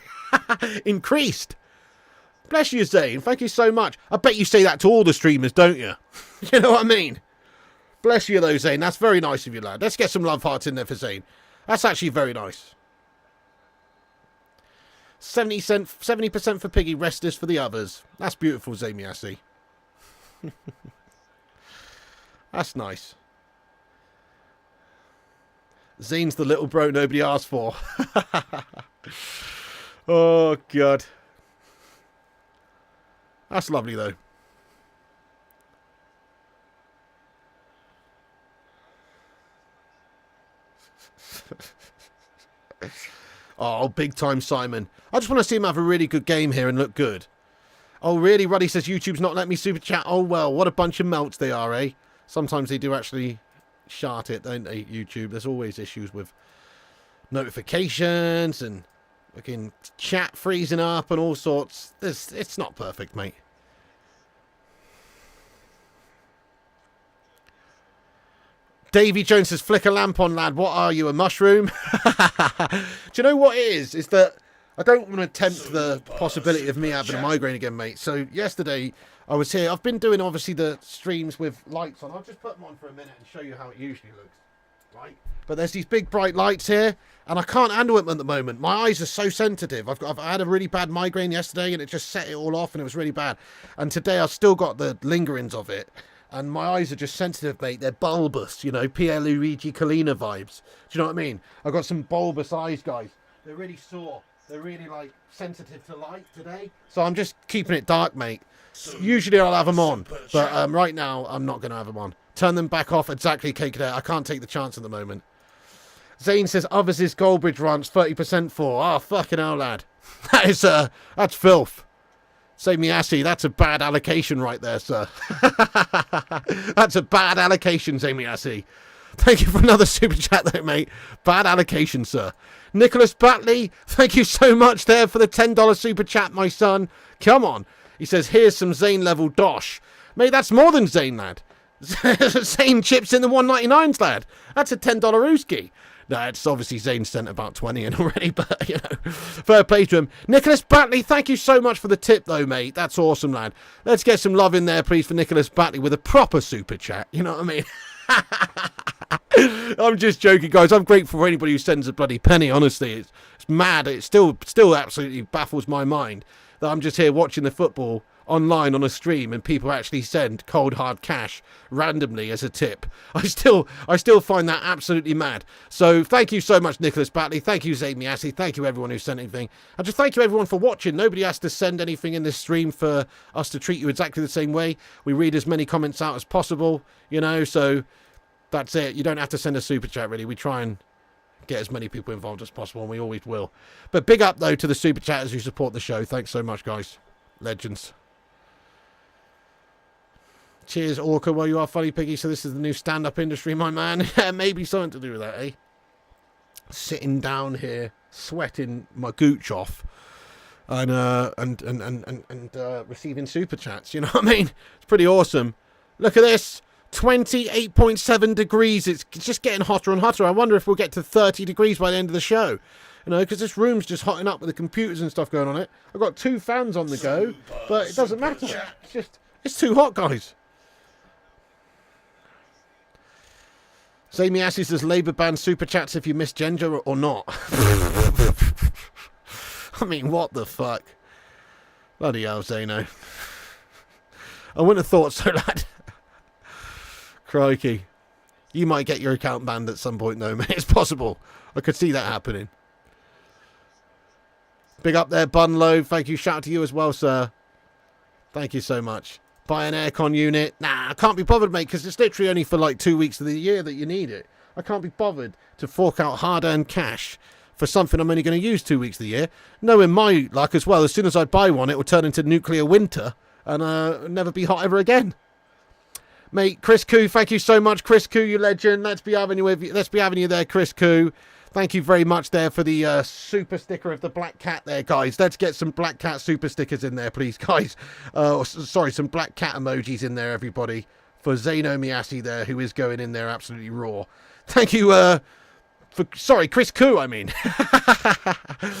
Increased. Bless you, Zane. Thank you so much. I bet you say that to all the streamers, don't you? You know what I mean? Bless you, though, Zane. That's very nice of you, lad. Let's get some love hearts in there for Zane. That's actually very nice. 70% for Piggy, rest is for the others. That's beautiful, Zane Miassi. That's nice. Zane's the little bro nobody asked for. Oh, God. That's lovely, though. Oh, big time, Simon. I just want to see him have a really good game here and look good. Oh, really? Ruddy says YouTube's not letting me super chat. Oh, well, what a bunch of melts they are, eh? Sometimes they do actually shart it, don't they, YouTube? There's always issues with notifications and fucking chat freezing up and all sorts. It's not perfect, mate. Davy Jones says, flick a lamp on, lad. What are you, a mushroom? Do you know what it is? Is that I don't want to tempt the possibility of me having a migraine again, mate. So yesterday I was here. I've been doing, obviously, the streams with lights on. I'll just put them on for a minute and show you how it usually looks. Right? But there's these big bright lights here, and I can't handle them at the moment. My eyes are so sensitive. I've had a really bad migraine yesterday, and it just set it all off, and it was really bad. And today I've still got the lingerings of it. And my eyes are just sensitive, mate. They're bulbous, you know, Pierluigi Collina vibes. Do you know what I mean? I've got some bulbous eyes, guys. They're really sore. They're really, like, sensitive to light today. So I'm just keeping it dark, mate. Usually I'll have them on. But right now, I'm not going to have them on. Turn them back off. Exactly, Cake there. I can't take the chance at the moment. Zane says, others is Goldbridge Ranch 30% for. Oh, fucking hell, lad. That's filth. Say me assy, that's a bad allocation right there, sir. That's a bad allocation, say me assy. Thank you for another super chat there, mate. Bad allocation, sir. Nicholas Batley, thank you so much there for the $10 super chat, my son. Come on. He says, here's some Zane level dosh. Mate, that's more than Zane, lad. Zane chips in the 199s, lad. That's a $10 ooski. No, it's obviously Zane sent about 20 in already, but, you know, fair play to him. Nicholas Batley, thank you so much for the tip, though, mate. That's awesome, lad. Let's get some love in there, please, for Nicholas Batley with a proper super chat. You know what I mean? I'm just joking, guys. I'm grateful for anybody who sends a bloody penny, honestly. It's mad. It still absolutely baffles my mind that I'm just here watching the football online on a stream and people actually send cold hard cash randomly as a tip. I still find that absolutely mad. So thank you so much, Nicholas Batley. Thank you, Zaid Miassi. Thank you everyone who sent anything. And just thank you everyone for watching. Nobody has to send anything in this stream for us to treat you exactly the same way. We read as many comments out as possible, you know, so that's it. You don't have to send a super chat, really. We try and get as many people involved as possible, and we always will. But big up, though, to the super chatters who support the show. Thanks so much, guys. Legends. Cheers, Orca. Well, you are funny, Piggy. So this is the new stand-up industry, my man. Maybe something to do with that, eh? Sitting down here, sweating my gooch off, and receiving super chats. You know what I mean? It's pretty awesome. Look at this. 28.7 degrees. It's just getting hotter and hotter. I wonder if we'll get to 30 degrees by the end of the show. You know, because this room's just hotting up with the computers and stuff going on it. I've got 2 fans on the go, but it doesn't matter. It's too hot, guys. Zamy Assis says Labour ban super chats if you miss Ginger or not. I mean, what the fuck? Bloody hell, Zano. I wouldn't have thought so, lad. Crikey. You might get your account banned at some point, though, mate. It's possible. I could see that happening. Big up there, Bunlow. Thank you. Shout out to you as well, sir. Thank you so much. Buy an aircon unit. Nah, I can't be bothered, mate, because it's literally only for like 2 weeks of the year that you need it. I can't be bothered to fork out hard-earned cash for something I'm only going to use 2 weeks of the year. Knowing my luck as well, as soon as I buy one, it will turn into nuclear winter and never be hot ever again. Mate, Chris Koo, thank you so much. Chris Koo, you legend. Let's be having you with you. Let's be having you there, Chris Koo. Thank you very much there for the super sticker of the black cat there, guys. Let's get some black cat super stickers in there, please, guys. Sorry, some black cat emojis in there, everybody. For Zaino Miyasi there, who is going in there absolutely raw. Thank you, sorry, Chris Koo, I mean.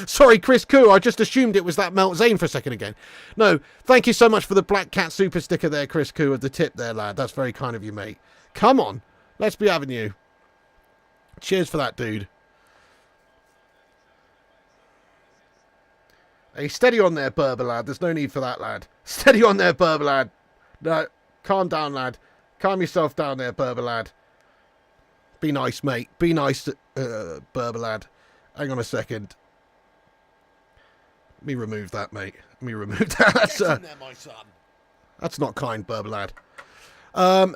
Sorry, Chris Koo. I just assumed it was that Melt Zane for a second again. No, thank you so much for the black cat super sticker there, Chris Koo, of the tip there, lad. That's very kind of you, mate. Come on. Let's be having you. Cheers for that, dude. Hey, steady on there, Berber lad. There's no need for that, lad. Steady on there, Berber lad. No, calm down, lad. Calm yourself down there, Berber lad. Be nice, mate. Be nice, Berber lad. Hang on a second. Let me remove that, mate. Let me remove that. That's, Get in there, my son. That's not kind, Berber lad.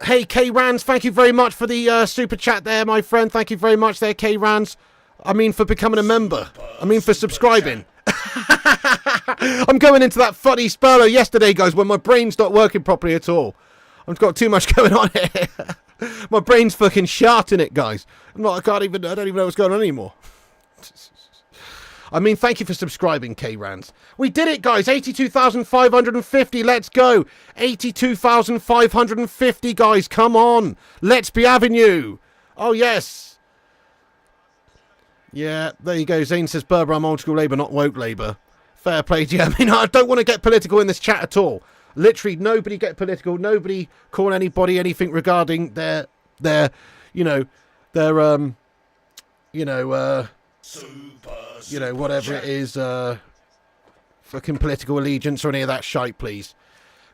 Hey, K-Rans, thank you very much for the super chat there, my friend. Thank you very much there, K-Rans. I mean, for becoming a member. I mean, for subscribing. I'm going into that funny spurlo yesterday, guys, when my brain's not working properly at all. I've got too much going on here. My brain's fucking sharting it, guys. I don't even know what's going on anymore. I mean, thank you for subscribing, K-Rans. We did it, guys. 82,550. Let's go. 82,550, guys. Come on. Let's be having you. Oh, yes. Yeah, there you go. Zane says, Berber, I'm old school Labour, not woke Labour. Fair play to you. I mean, I don't want to get political in this chat at all. Literally, nobody get political. Nobody call anybody anything regarding their whatever it is, fucking political allegiance or any of that shite, please.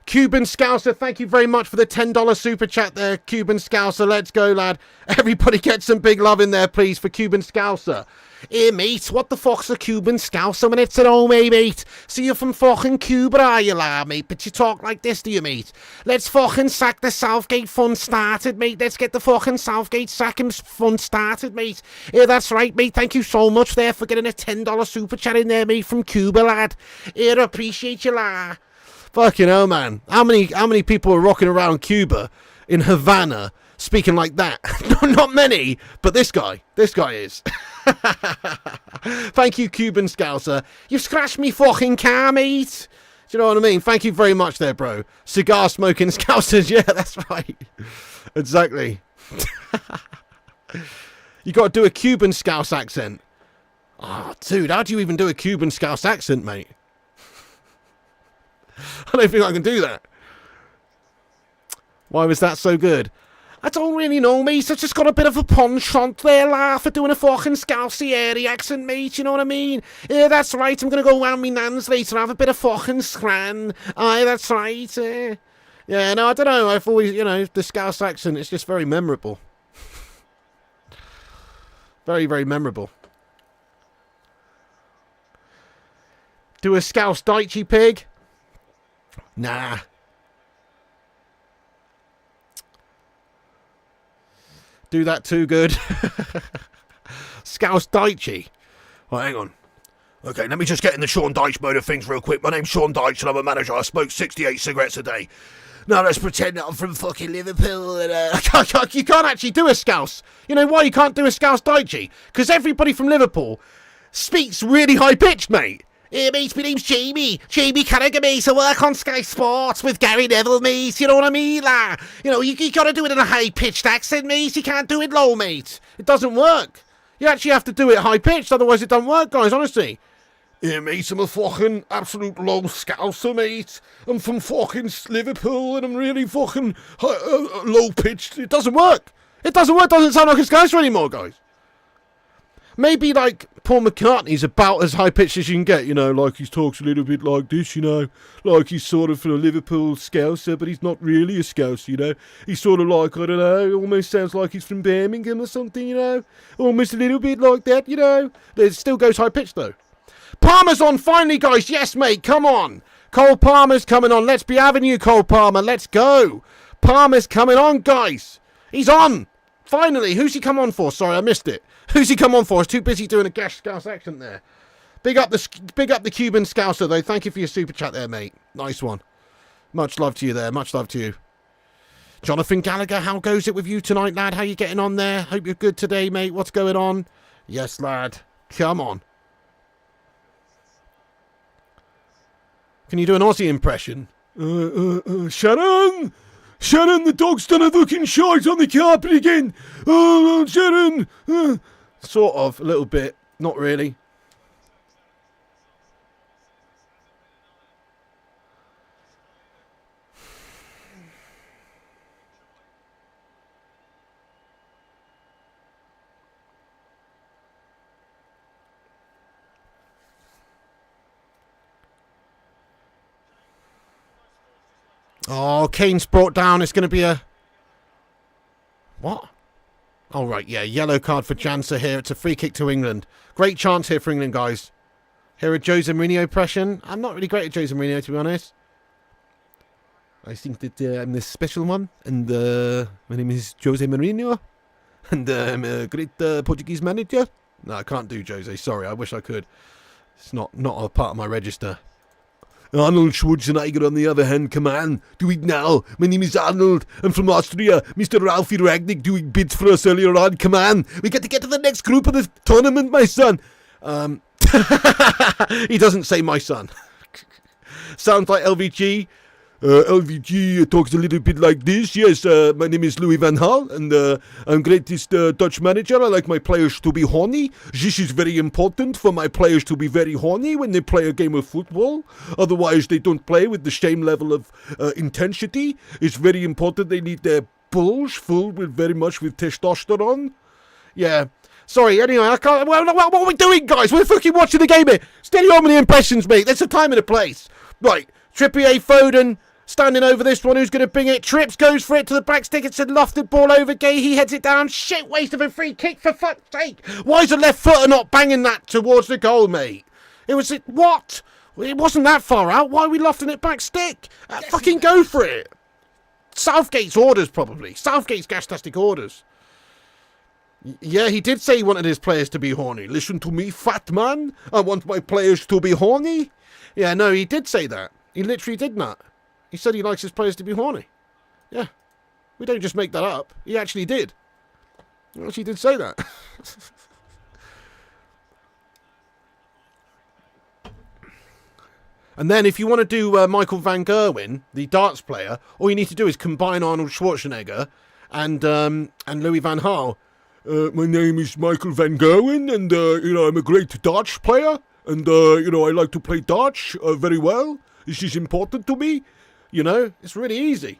Cuban Scouser, thank you very much for the $10 super chat there, Cuban Scouser. Let's go, lad. Everybody get some big love in there, please, for Cuban Scouser. Hey, mate, what the fuck's a Cuban Scouser when it's at home, eh, mate? So you're from fucking Cuba, are you, lad, mate? But you talk like this, do you, mate? Let's fucking sack the Southgate fun started, mate. Let's get the fucking Southgate sacking fun started, mate. Yeah, that's right, mate. Thank you so much there for getting a $10 super chat in there, mate, from Cuba, lad. Yeah, I appreciate you, lad. Fucking hell, man. How many people are rocking around Cuba in Havana speaking like that? Not many, but this guy is. Thank you, Cuban Scouser. You've scratched me fucking car, mate. Do you know what I mean? Thank you very much there, bro. Cigar smoking Scousers. Yeah, that's right. Exactly. You got to do a Cuban Scouse accent. Oh, dude, how do you even do a Cuban Scouse accent, mate? I don't think I can do that. Why was that so good? I don't really know, mate. I just got a bit of a penchant there, laugh for doing a fucking Scousey airy accent, mate. You know what I mean? Yeah, that's right. I'm going to go round me nan's later and have a bit of fucking scran. Aye, that's right. Yeah, no, I don't know. I've always, the Scouse accent, it's just very memorable. Very, very memorable. Do a Scouse Daichi pig? Nah. Do that too good. Scouse Daichi. Oh, hang on. Okay, let me just get in the Sean Dyche mode of things real quick. My name's Sean Dyche and I'm a manager. I smoke 68 cigarettes a day. Now let's pretend that I'm from fucking Liverpool and you can't actually do a Scouse. You know why you can't do a Scouse Daichi? Because everybody from Liverpool speaks really high pitched, mate. Hey, mate, my name's Jamie Carragher, mate. I work on Sky Sports with Gary Neville, mate. You know what I mean, lad? You gotta do it in a high-pitched accent, mate. You can't do it low, mate. It doesn't work. You actually have to do it high-pitched, otherwise it doesn't work, guys, honestly. Yeah, mate, I'm a fucking absolute low Scouser, mate. I'm from fucking Liverpool, and I'm really fucking low-pitched. It doesn't work. It doesn't work. It doesn't sound like a Scouser anymore, guys. Maybe, like, Paul McCartney's about as high-pitched as you can get, like he talks a little bit like this, like he's sort of from a Liverpool Scouser, but he's not really a Scouser, He's sort of like, I don't know, almost sounds like he's from Birmingham or something, Almost a little bit like that, It still goes high-pitched, though. Palmer's on finally, guys. Yes, mate, come on. Cole Palmer's coming on. Let's be having you, Cole Palmer. Let's go. Palmer's coming on, guys. He's on. Finally. Who's he come on for? Sorry, I missed it. Who's he come on for? I was too busy doing a Gash Scouse accent there. Big up the Cuban Scouser, though. Thank you for your super chat there, mate. Nice one. Much love to you there. Much love to you. Jonathan Gallagher, how goes it with you tonight, lad? How you getting on there? Hope you're good today, mate. What's going on? Yes, lad. Come on. Can you do an Aussie impression? Sharon! Sharon, the dog's done a looking shite on the carpet again! Oh, Sharon! Sort of, a little bit. Not really. Oh, Kane's brought down. It's going to be a... What? Oh, right, yeah. Yellow card for Janser here. It's a free kick to England. Great chance here for England, guys. Here a Jose Mourinho impression. I'm not really great at Jose Mourinho, to be honest. I think that I'm the special one. And my name is Jose Mourinho. And I'm a great Portuguese manager. No, I can't do Jose. Sorry, I wish I could. It's not a part of my register. Arnold Schwarzenegger, on the other hand, come on, do it now. My name is Arnold. I'm from Austria. Mr. Ralphie Ragnick doing bits for us earlier on. Come on, we got to get to the next group of the tournament, my son. He doesn't say my son. Sounds like LVG. LVG talks a little bit like this. Yes, my name is Louis van Gaal, and I'm greatest Dutch manager. I like my players to be horny. This is very important for my players to be very horny when they play a game of football. Otherwise, they don't play with the same level of intensity. It's very important. They need their bulge full with very much with testosterone. Yeah. Sorry, anyway, I can't... What are we doing, guys? We're fucking watching the game here. Steady on with the impressions, mate. There's a time and a place. Right. Trippier, Foden... Standing over this one, who's going to bring it? Trips goes for it to the back stick. It's a lofted ball over Gay. He heads it down. Shit waste of a free kick, for fuck's sake. Why is the left footer not banging that towards the goal, mate? It was... What? It wasn't that far out. Why are we lofting it back stick? Fucking go for it. Southgate's orders, probably. Southgate's gas-tastic orders. Yeah, he did say he wanted his players to be horny. Listen to me, fat man. I want my players to be horny. Yeah, no, he did say that. He literally did that. He said he likes his players to be horny. Yeah. We don't just make that up. He actually did. He actually did say that. And then if you want to do Michael van Gerwen, the darts player, all you need to do is combine Arnold Schwarzenegger and Louis van Gaal. My name is Michael van Gerwen, and I'm a great darts player, and I like to play darts very well. This is important to me. You know, it's really easy.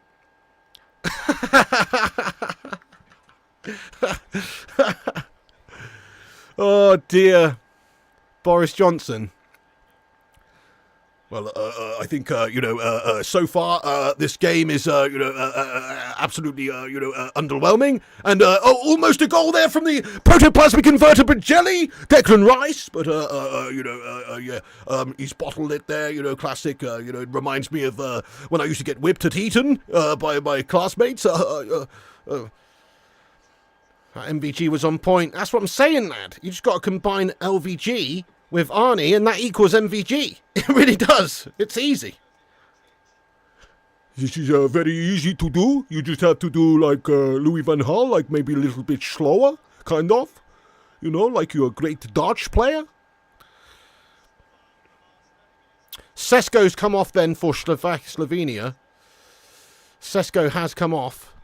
Oh, dear. Boris Johnson. Well, I think, so far, this game is, absolutely, underwhelming. And, almost a goal there from the protoplasmic invertebrate jelly, Declan Rice. But, he's bottled it there, classic. It reminds me of when I used to get whipped at Eton by my classmates. MVG was on point. That's what I'm saying, lad. You just got to combine LVG with Arnie, and that equals MVG. It really does. It's easy. This is very easy to do. You just have to do like Louis van Gaal, like maybe a little bit slower, kind of. Like you're a great darts player. Sesko's come off then for Slovenia. Sesko has come off.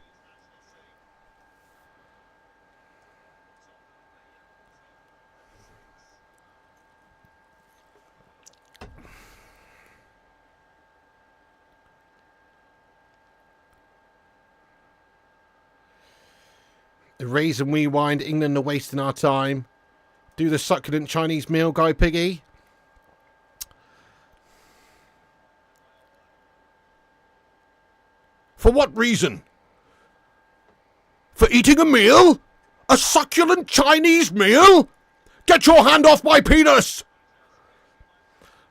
Erase and rewind. England are wasting our time. Do the succulent Chinese meal, Guy Piggy. For what reason? For eating a meal? A succulent Chinese meal? Get your hand off my penis!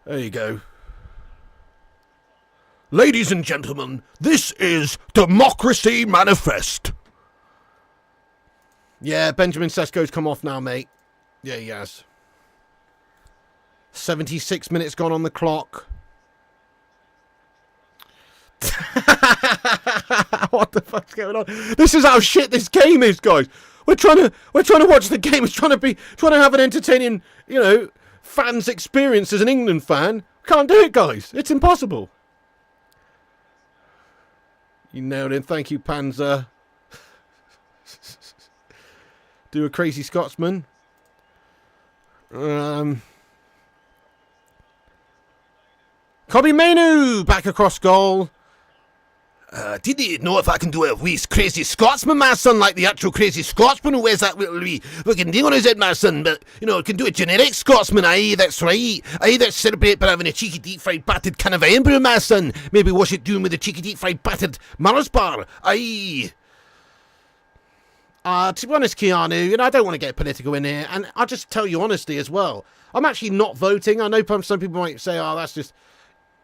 There you go. Ladies and gentlemen, this is Democracy Manifest. Yeah, Benjamin Sesko's come off now, mate. Yeah, he has. 76 minutes gone on the clock. What the fuck? fuck's going on? This is how shit this game is, guys. We're trying to watch the game. We're trying to have an entertaining, fans experience as an England fan. Can't do it, guys. It's impossible. You nailed it. Thank you, Panzer. Do a crazy Scotsman. Kobe Mainu back across goal. Did you know if I can do a wee crazy Scotsman, my son, like the actual crazy Scotsman who wears that little wee fucking thing on his head, my son, but, can do a generic Scotsman, aye, that's right. Aye, let's celebrate by having a cheeky deep fried battered can of Edinburgh, my son. Maybe wash it down with a cheeky deep fried battered Mars bar, aye. To be honest, Keanu, I don't want to get political in here, and I'll just tell you honestly as well, I'm actually not voting. I know some people might say, oh, that's just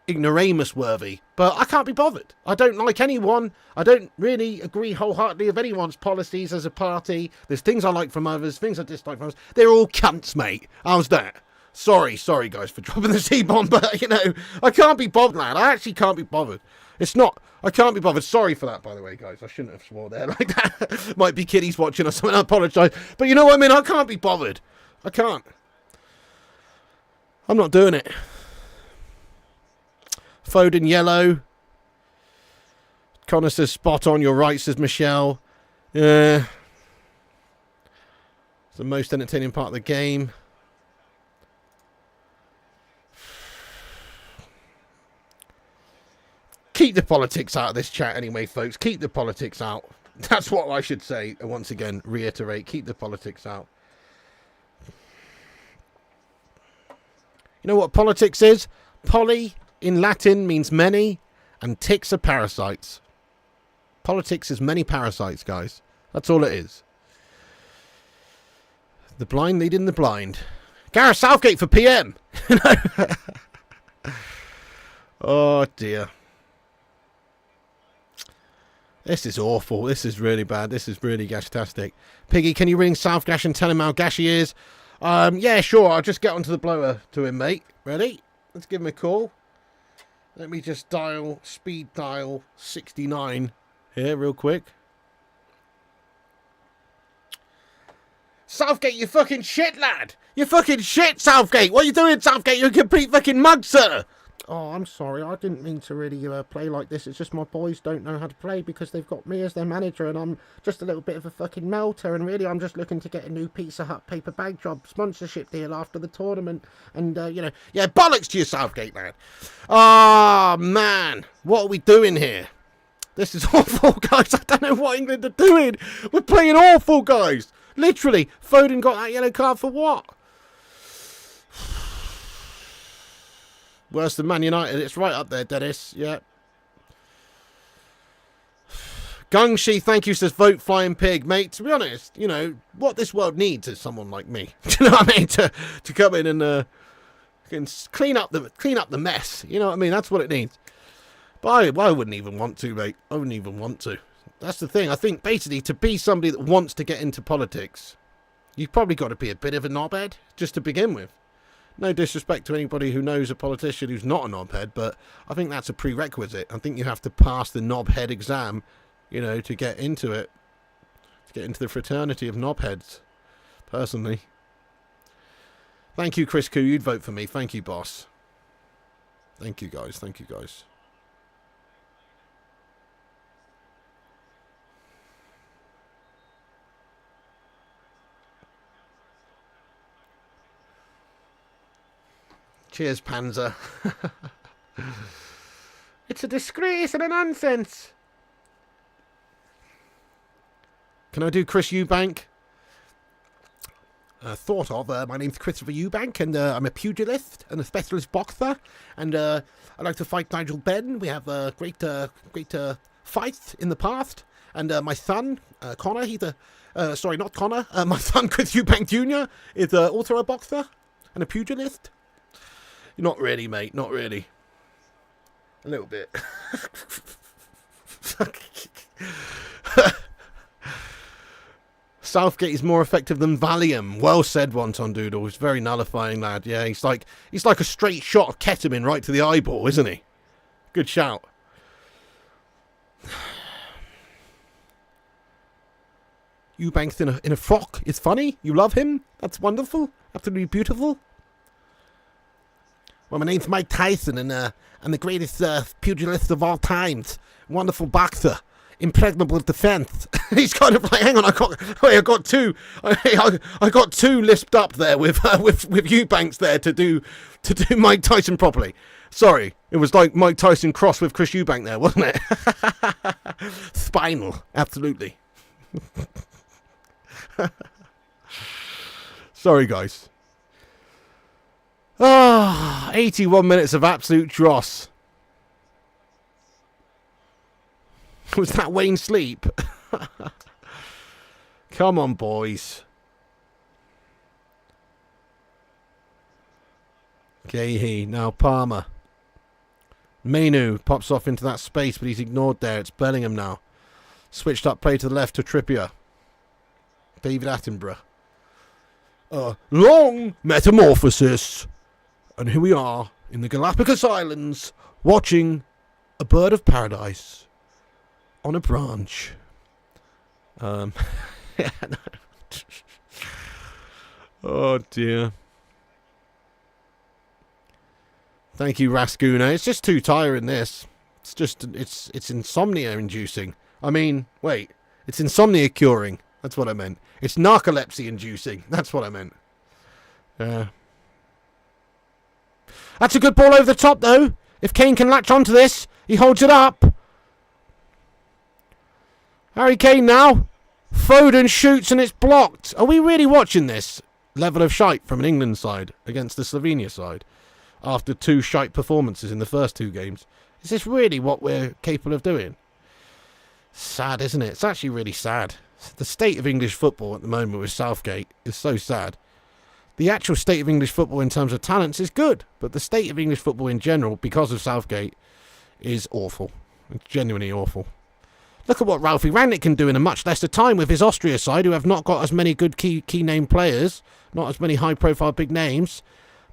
ignoramus worthy, but I can't be bothered. I don't like anyone. I don't really agree wholeheartedly with anyone's policies as a party. There's things I like from others, things I dislike from others. They're all cunts, mate. How's that? Sorry guys for dropping the C-bomb, but I can't be bothered, lad. I actually can't be bothered. I can't be bothered. Sorry for that, by the way, guys. I shouldn't have swore there like that. Might be kiddies watching or something. I apologise. But you know what I mean? I can't be bothered. I can't. I'm not doing it. Foden yellow. Connor says spot on. You're right, says Michelle. It's the most entertaining part of the game. Keep the politics out of this chat anyway, folks. Keep the politics out. That's what I should say. Once again, reiterate. Keep the politics out. You know what politics is? Poly in Latin means many, and ticks are parasites. Politics is many parasites, guys. That's all it is. The blind leading the blind. Gareth Southgate for PM. Oh, dear. This is awful. This is really bad. This is really gash-tastic. Piggy, can you ring South Gash and tell him how gash he is? Yeah, sure. I'll just get onto the blower to him, mate. Ready? Let's give him a call. Let me just speed dial 69 here real quick. Southgate, you fucking shit, lad. You fucking shit, Southgate. What are you doing, Southgate? You're a complete fucking mug, sir. Oh, I'm sorry. I didn't mean to really play like this. It's just my boys don't know how to play because they've got me as their manager and I'm just a little bit of a fucking melter. And really, I'm just looking to get a new Pizza Hut paper bag job sponsorship deal after the tournament. And, yeah, bollocks to you, Southgate, man. Oh, man. What are we doing here? This is awful, guys. I don't know what England are doing. We're playing awful, guys. Literally, Foden got that yellow card for what? Worse than Man United. It's right up there, Dennis. Yeah. Gungshi, thank you, says vote Flying Pig. Mate, to be honest, what this world needs is someone like me. Do you know what I mean? To come in and clean up the mess. You know what I mean? That's what it needs. But I wouldn't even want to, mate. I wouldn't even want to. That's the thing. I think basically to be somebody that wants to get into politics, you've probably got to be a bit of a knobhead just to begin with. No disrespect to anybody who knows a politician who's not a knobhead, but I think that's a prerequisite. I think you have to pass the knobhead exam, to get into it. To get into the fraternity of knobheads, personally. Thank you, Chris Koo. You'd vote for me. Thank you, boss. Thank you, guys. Thank you, guys. Cheers, Panzer. It's a disgrace and a nonsense. Can I do Chris Eubank? My name's Christopher Eubank, and I'm a pugilist and a specialist boxer, and I like to fight Nigel Benn. We have a great fights in the past, and my son, Connor, not Connor, my son, Chris Eubank Jr., is also a boxer and a pugilist. Not really, mate. Not really. A little bit. Southgate is more effective than Valium. Well said, Wonton Doodle. He's very nullifying, lad. Yeah, he's like a straight shot of ketamine right to the eyeball, isn't he? Good shout. Eubanks in a frock is funny. You love him. That's wonderful. Absolutely beautiful. Well, my name's Mike Tyson, and I'm the greatest pugilist of all times. Wonderful boxer. Impregnable defense. He's kind of like, hang on, I got two lisped up there with Eubanks there to do Mike Tyson properly. Sorry, it was like Mike Tyson crossed with Chris Eubank there, wasn't it? Spinal, absolutely. Sorry, guys. 81 minutes of absolute dross. Was that Wayne Sleep? Come on, boys. Gahey, now Palmer. Mainu pops off into that space, but he's ignored there. It's Bellingham now. Switched up play to the left to Trippier. David Attenborough. Long metamorphosis. And here we are in the Galapagos Islands watching a bird of paradise on a branch. Yeah, no. Oh dear. Thank you, Rascuna. It's just too tiring, this. It's insomnia inducing. I mean, wait. It's insomnia curing. That's what I meant. It's narcolepsy inducing. That's what I meant. That's a good ball over the top, though. If Kane can latch onto this, he holds it up. Harry Kane now. Foden shoots and it's blocked. Are we really watching this level of shite from an England side against the Slovenia side after two shite performances in the first two games? Is this really what we're capable of doing? Sad, isn't it? It's actually really sad. The state of English football at the moment with Southgate is so sad. The actual state of English football in terms of talents is good, but the state of English football in general, because of Southgate, is awful. It's genuinely awful. Look at what Ralphie Rangnick can do in a much lesser time with his Austria side, who have not got as many good key name players, not as many high-profile big names.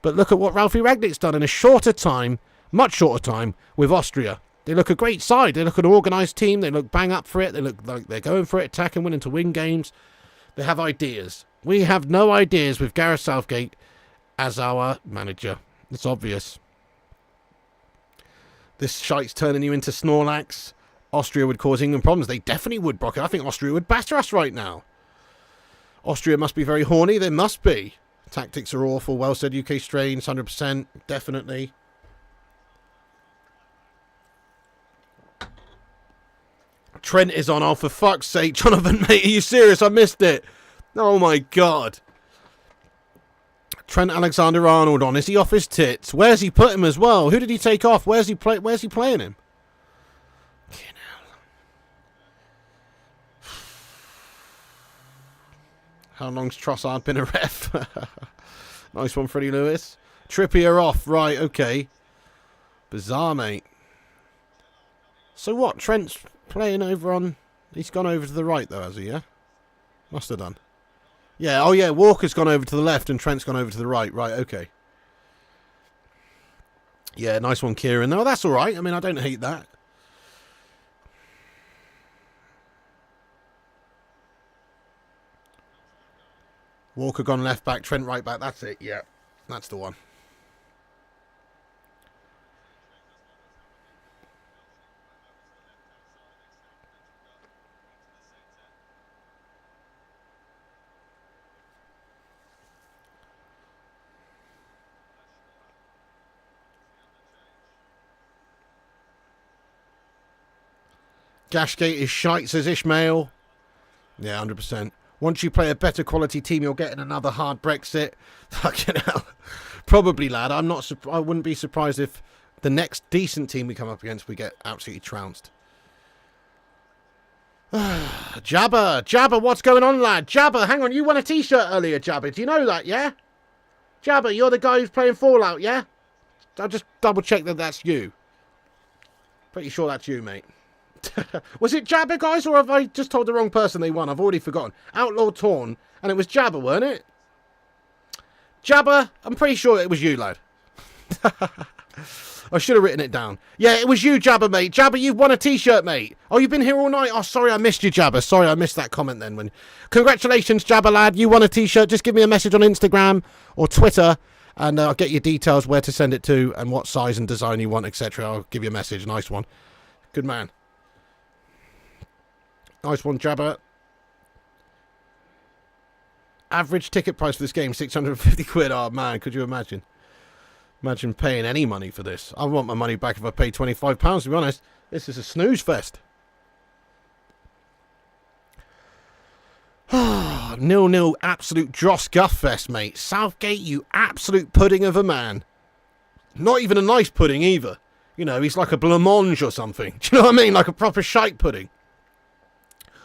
But look at what Ralphie Rangnick's done in a shorter time, much shorter time, with Austria. They look a great side. They look an organised team. They look bang up for it. They look like they're going for it, attacking, winning to win games. They have ideas. We have no ideas with Gareth Southgate as our manager. It's obvious. This shite's turning you into Snorlax. Austria would cause England problems. They definitely would, Brock. I think Austria would batter us right now. Austria must be very horny. They must be. Tactics are awful. Well said, UK strains, 100%. Definitely. Trent is on. Oh, for fuck's sake. Jonathan, mate, are you serious? I missed it. Oh, my God. Trent Alexander-Arnold on. Is he off his tits? Where's he put him as well? Who did he take off? Where's he playing him? How long's Trossard been a ref? Nice one, Freddie Lewis. Trippier off. Right, okay. Bizarre, mate. So what? Trent's playing over on... He's gone over to the right, though, has he, yeah? Must have done. Yeah, oh yeah, Walker's gone over to the left and Trent's gone over to the right. Right, okay. Yeah, nice one, Kieran. No, that's all right. I mean, I don't hate that. Walker gone left back, Trent right back. That's it, yeah. That's the one. Gashgate is shite, says Ishmael. Yeah, 100%. Once you play a better quality team, you're getting another hard Brexit. Fucking hell. Probably, lad. I wouldn't be surprised if the next decent team we come up against, we get absolutely trounced. Jabba, what's going on, lad? Jabba, hang on, you won a t-shirt earlier, Jabba. Do you know that, yeah? Jabba, you're the guy who's playing Fallout, yeah? I'll just double check that that's you. Pretty sure that's you, mate. Was it Jabba, guys, or have I just told the wrong person they won? I've already forgotten. Outlaw Torn, and it was Jabba, weren't it? Jabba, I'm pretty sure it was you, lad. I should have written it down. Yeah, it was you, Jabba, mate. Jabba, you've won a T-shirt, mate. Oh, you've been here all night? Oh, sorry, I missed you, Jabba. Sorry, I missed that comment then. Congratulations, Jabba, lad. You won a T-shirt. Just give me a message on Instagram or Twitter, and I'll get your details, where to send it to, and what size and design you want, etc. I'll give you a message. Nice one. Good man. Nice one, Jabba. Average ticket price for this game, 650 quid. Oh, man, could you imagine? Imagine paying any money for this. I want my money back if I pay £25, to be honest. This is a snooze fest. 0-0, absolute Dross Guff fest, mate. Southgate, you absolute pudding of a man. Not even a nice pudding either. You know, he's like a blancmange or something. Do you know what I mean? Like a proper shite pudding.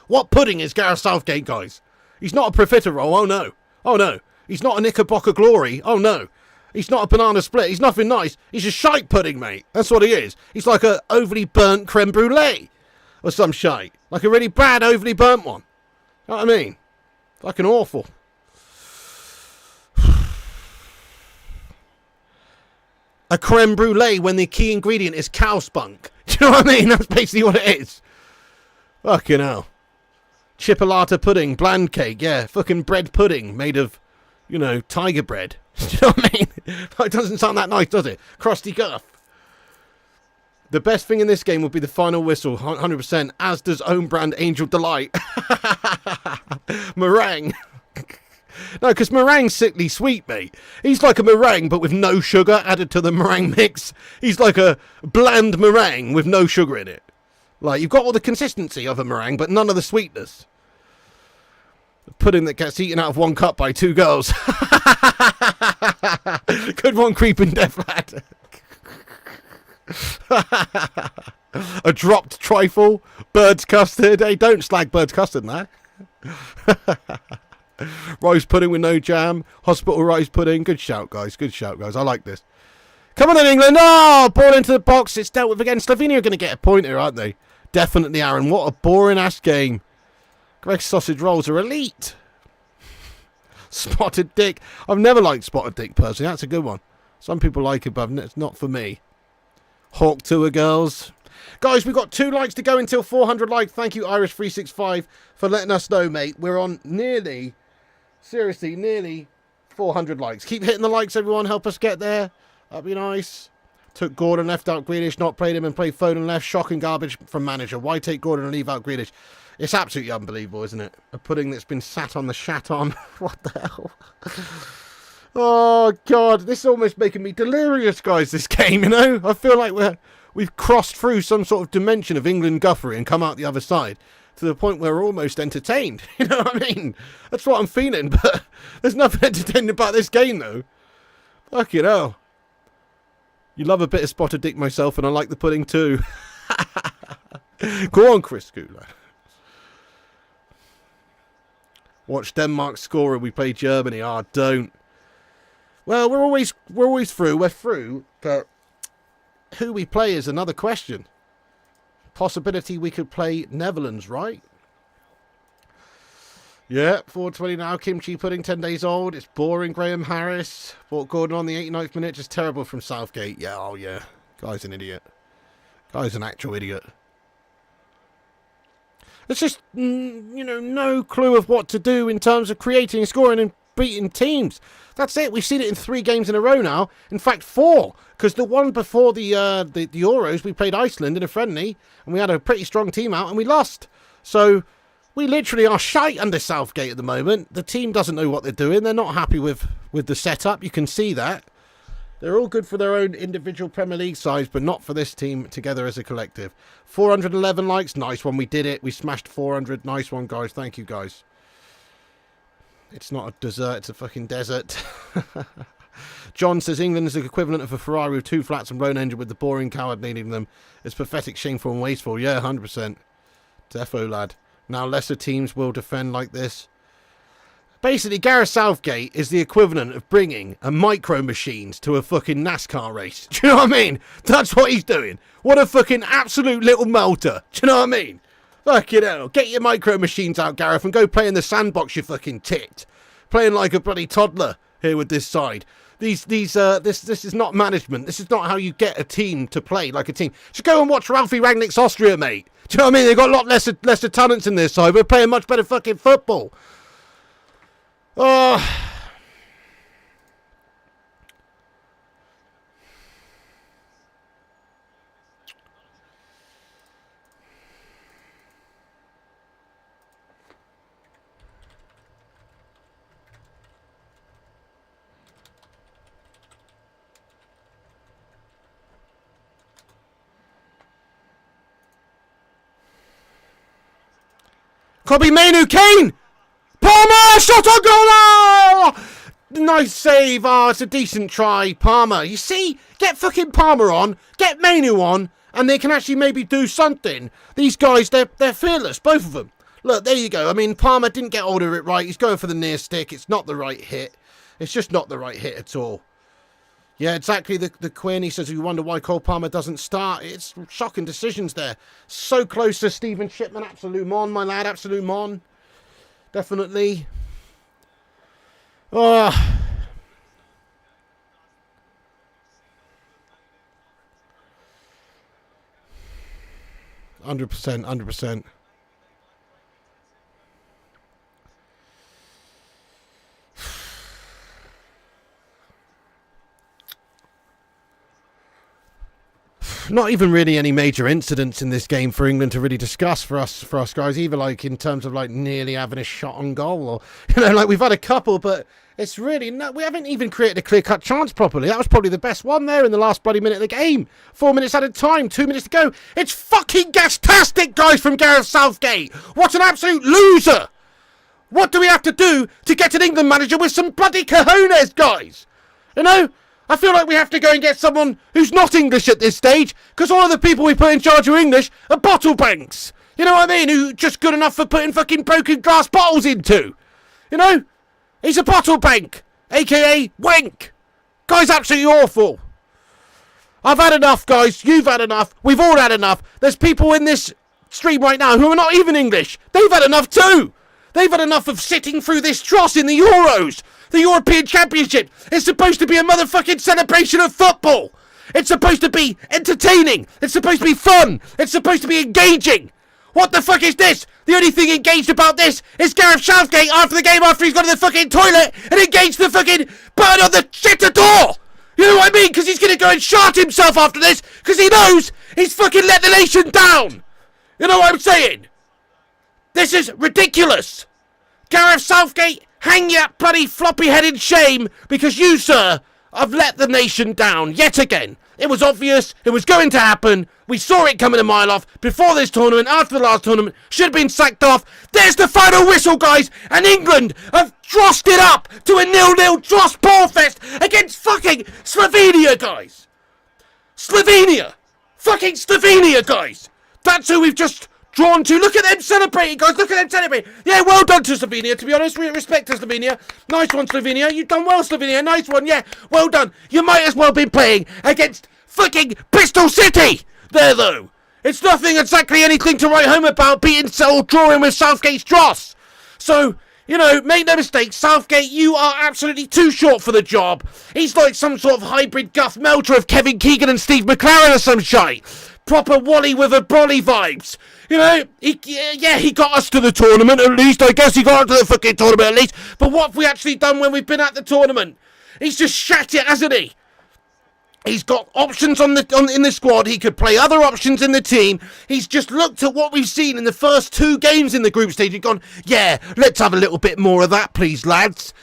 What pudding is Gareth Southgate, guys? He's not a profiterole, oh no. Oh no. He's not a Knickerbocker Glory, oh no. He's not a banana split. He's nothing nice. He's a shite pudding, mate. That's what he is. He's like a overly burnt creme brulee. Or some shite. Like a really bad overly burnt one. You know what I mean? Fucking awful. A creme brulee when the key ingredient is cow spunk. Do you know what I mean? That's basically what it is. Fucking hell. Chipolata pudding, bland cake, yeah. Fucking bread pudding made of, you know, tiger bread. Do you know what I mean? It doesn't sound that nice, does it? Crusty Guff. The best thing in this game would be the final whistle, 100%, as does own brand Angel Delight. Meringue. No, because meringue's sickly sweet, mate. He's like a meringue, but with no sugar added to the meringue mix. He's like a bland meringue with no sugar in it. Like, you've got all the consistency of a meringue, but none of the sweetness. The pudding that gets eaten out of one cup by two girls. Good one, creeping deaf lad. A dropped trifle. Bird's custard. Hey, don't slag bird's custard, man. Rice pudding with no jam. Hospital rice pudding. Good shout, guys. Good shout, guys. I like this. Come on in, England. Oh, ball into the box. It's dealt with again. Slovenia are going to get a point here, aren't they? Definitely, Aaron. What a boring-ass game. Greg's sausage rolls are elite. Spotted Dick. I've never liked Spotted Dick, personally. That's a good one. Some people like it, but it's not for me. Hawk Tour girls. Guys, we've got 2 likes to go until 400 likes. Thank you, Irish365, for letting us know, mate. We're on nearly, seriously, nearly 400 likes. Keep hitting the likes, everyone. Help us get there. That'd be nice. Took Gordon, left out Grealish, not played him and played Foden left. Shocking garbage from manager. Why take Gordon and leave out Grealish? It's absolutely unbelievable, isn't it? A pudding that's been sat on the shat on. What the hell? Oh, God. This is almost making me delirious, guys, this game, you know? I feel like we've crossed through some sort of dimension of England guffery and come out the other side to the point where we're almost entertained. You know what I mean? That's what I'm feeling, but there's nothing entertaining about this game, though. Fucking hell. You love a bit of Spotted Dick myself, and I like the pudding too. Go on, Chris Schooler. Watch Denmark score and we play Germany. Ah, don't. Well, we're always through. We're through, but who we play is another question. Possibility we could play Netherlands, right? Yeah, 420 now. Kimchi pudding, 10 days old. It's boring. Graham Harris. Bought Gordon on the 89th minute. Just terrible from Southgate. Yeah, oh yeah. Guy's an idiot. Guy's an actual idiot. There's just, you know, no clue of what to do in terms of creating, scoring and beating teams. That's it. We've seen it in 3 games in a row now. In fact, 4. Because the one before the Euros, we played Iceland in a friendly. And we had a pretty strong team out and we lost. So we literally are shite under Southgate at the moment. The team doesn't know what they're doing. They're not happy with the setup. You can see that. They're all good for their own individual Premier League sides, but not for this team together as a collective. 411 likes. Nice one. We did it. We smashed 400. Nice one, guys. Thank you, guys. It's not a dessert. It's a fucking desert. John says England is the equivalent of a Ferrari with 2 flats and blown engine with the boring coward needing them. It's pathetic, shameful and wasteful. Yeah, 100%. Defo, lad. Now lesser teams will defend like this. Basically, Gareth Southgate is the equivalent of bringing a micro machines to a fucking NASCAR race. Do you know what I mean? That's what he's doing. What a fucking absolute little melter. Do you know what I mean? Fucking hell. Get your micro machines out, Gareth, and go play in the sandbox, you fucking tit. Playing like a bloody toddler here with this side. This is not management. This is not how you get a team to play like a team. Just go and watch Ralphie Rangnick's Austria, mate. Do you know what I mean? They've got a lot lesser talents in their side. We're playing much better fucking football. Oh. Kobe Mainu, Kane! Palmer! Shot on goal! Oh! Nice save. Oh, it's a decent try. Palmer. You see? Get fucking Palmer on. Get Mainu on. And they can actually maybe do something. These guys, they're fearless. Both of them. Look, there you go. I mean, Palmer didn't get hold of it right. He's going for the near stick. It's not the right hit. It's just not the right hit at all. Yeah, exactly. The Quinn, he says, you wonder why Cole Palmer doesn't start. It's shocking decisions there. So close to Stephen Shipman. Absolute mon, my lad. Absolute mon. Definitely. Oh. Hundred percent. Not even really any major incidents in this game for England to really discuss for us guys, either like in terms of like nearly having a shot on goal, or like we've had a couple, but it's really not. We haven't even created a clear-cut chance properly. That was probably the best one there in the last bloody minute of the game. 4 minutes added time, 2 minutes to go. It's fucking gas-tastic, guys, from Gareth Southgate. What an absolute loser! What do we have to do to get an England manager with some bloody cojones, guys? I feel like we have to go and get someone who's not English at this stage, because all of the people we put in charge of English are bottle banks. You know what I mean? Who just good enough for putting fucking broken glass bottles into. He's a bottle bank, a.k.a. wank. Guy's absolutely awful. I've had enough, guys. You've had enough. We've all had enough. There's people in this stream right now who are not even English. They've had enough too. They've had enough of sitting through this dross in the Euros. The European Championship is supposed to be a motherfucking celebration of football. It's supposed to be entertaining. It's supposed to be fun. It's supposed to be engaging. What the fuck is this? The only thing engaged about this is Gareth Southgate after the game, after he's gone to the fucking toilet and engaged the fucking button on the shitter door. You know what I mean? Because he's going to go and shart himself after this because he knows he's fucking let the nation down. You know what I'm saying? This is ridiculous. Gareth Southgate, hang your bloody floppy-headed shame because you, sir, have let the nation down yet again. It was obvious. It was going to happen. We saw it coming a mile off before this tournament, after the last tournament. Should have been sacked off. There's the final whistle, guys. And England have drossed it up to a 0-0 dross ballfest against fucking Slovenia, guys. Slovenia. Fucking Slovenia, guys. That's who we've just drawn to. Look at them celebrating, guys. Look at them celebrating. Yeah, well done to Slovenia, to be honest. We respect to Slovenia. Nice one, Slovenia. You've done well, Slovenia. Nice one, yeah. Well done. You might as well be playing against fucking Bristol City there, though. It's nothing exactly anything to write home about beating or drawing with Southgate's dross. So, make no mistake, Southgate, you are absolutely too short for the job. He's like some sort of hybrid guff melter of Kevin Keegan and Steve McLaren or some shite. Proper Wally with a brolly vibes. He got us to the tournament at least. I guess he got us to the fucking tournament at least. But what have we actually done when we've been at the tournament? He's just shat it, hasn't he? He's got options in the squad. He could play other options in the team. He's just looked at what we've seen in the first 2 games in the group stage and gone, yeah, let's have a little bit more of that, please, lads.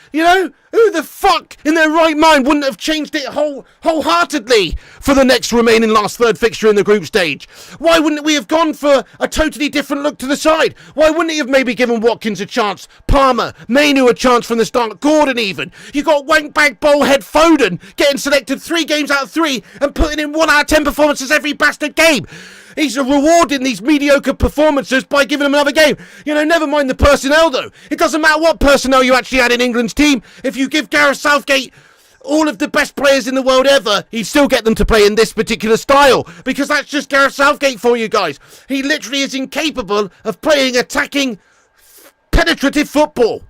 Who the fuck in their right mind wouldn't have changed it wholeheartedly for the next remaining last third fixture in the group stage? Why wouldn't we have gone for a totally different look to the side? Why wouldn't he have maybe given Watkins a chance, Palmer, Mainu a chance from the start, Gordon even? You got wankbag bowlhead Foden getting selected 3 games out of 3 and putting in 1 out of 10 performances every bastard game. He's rewarding these mediocre performances by giving them another game. Never mind the personnel, though. It doesn't matter what personnel you actually had in England's team. If you give Gareth Southgate all of the best players in the world ever, he'd still get them to play in this particular style. Because that's just Gareth Southgate for you guys. He literally is incapable of playing attacking, penetrative football.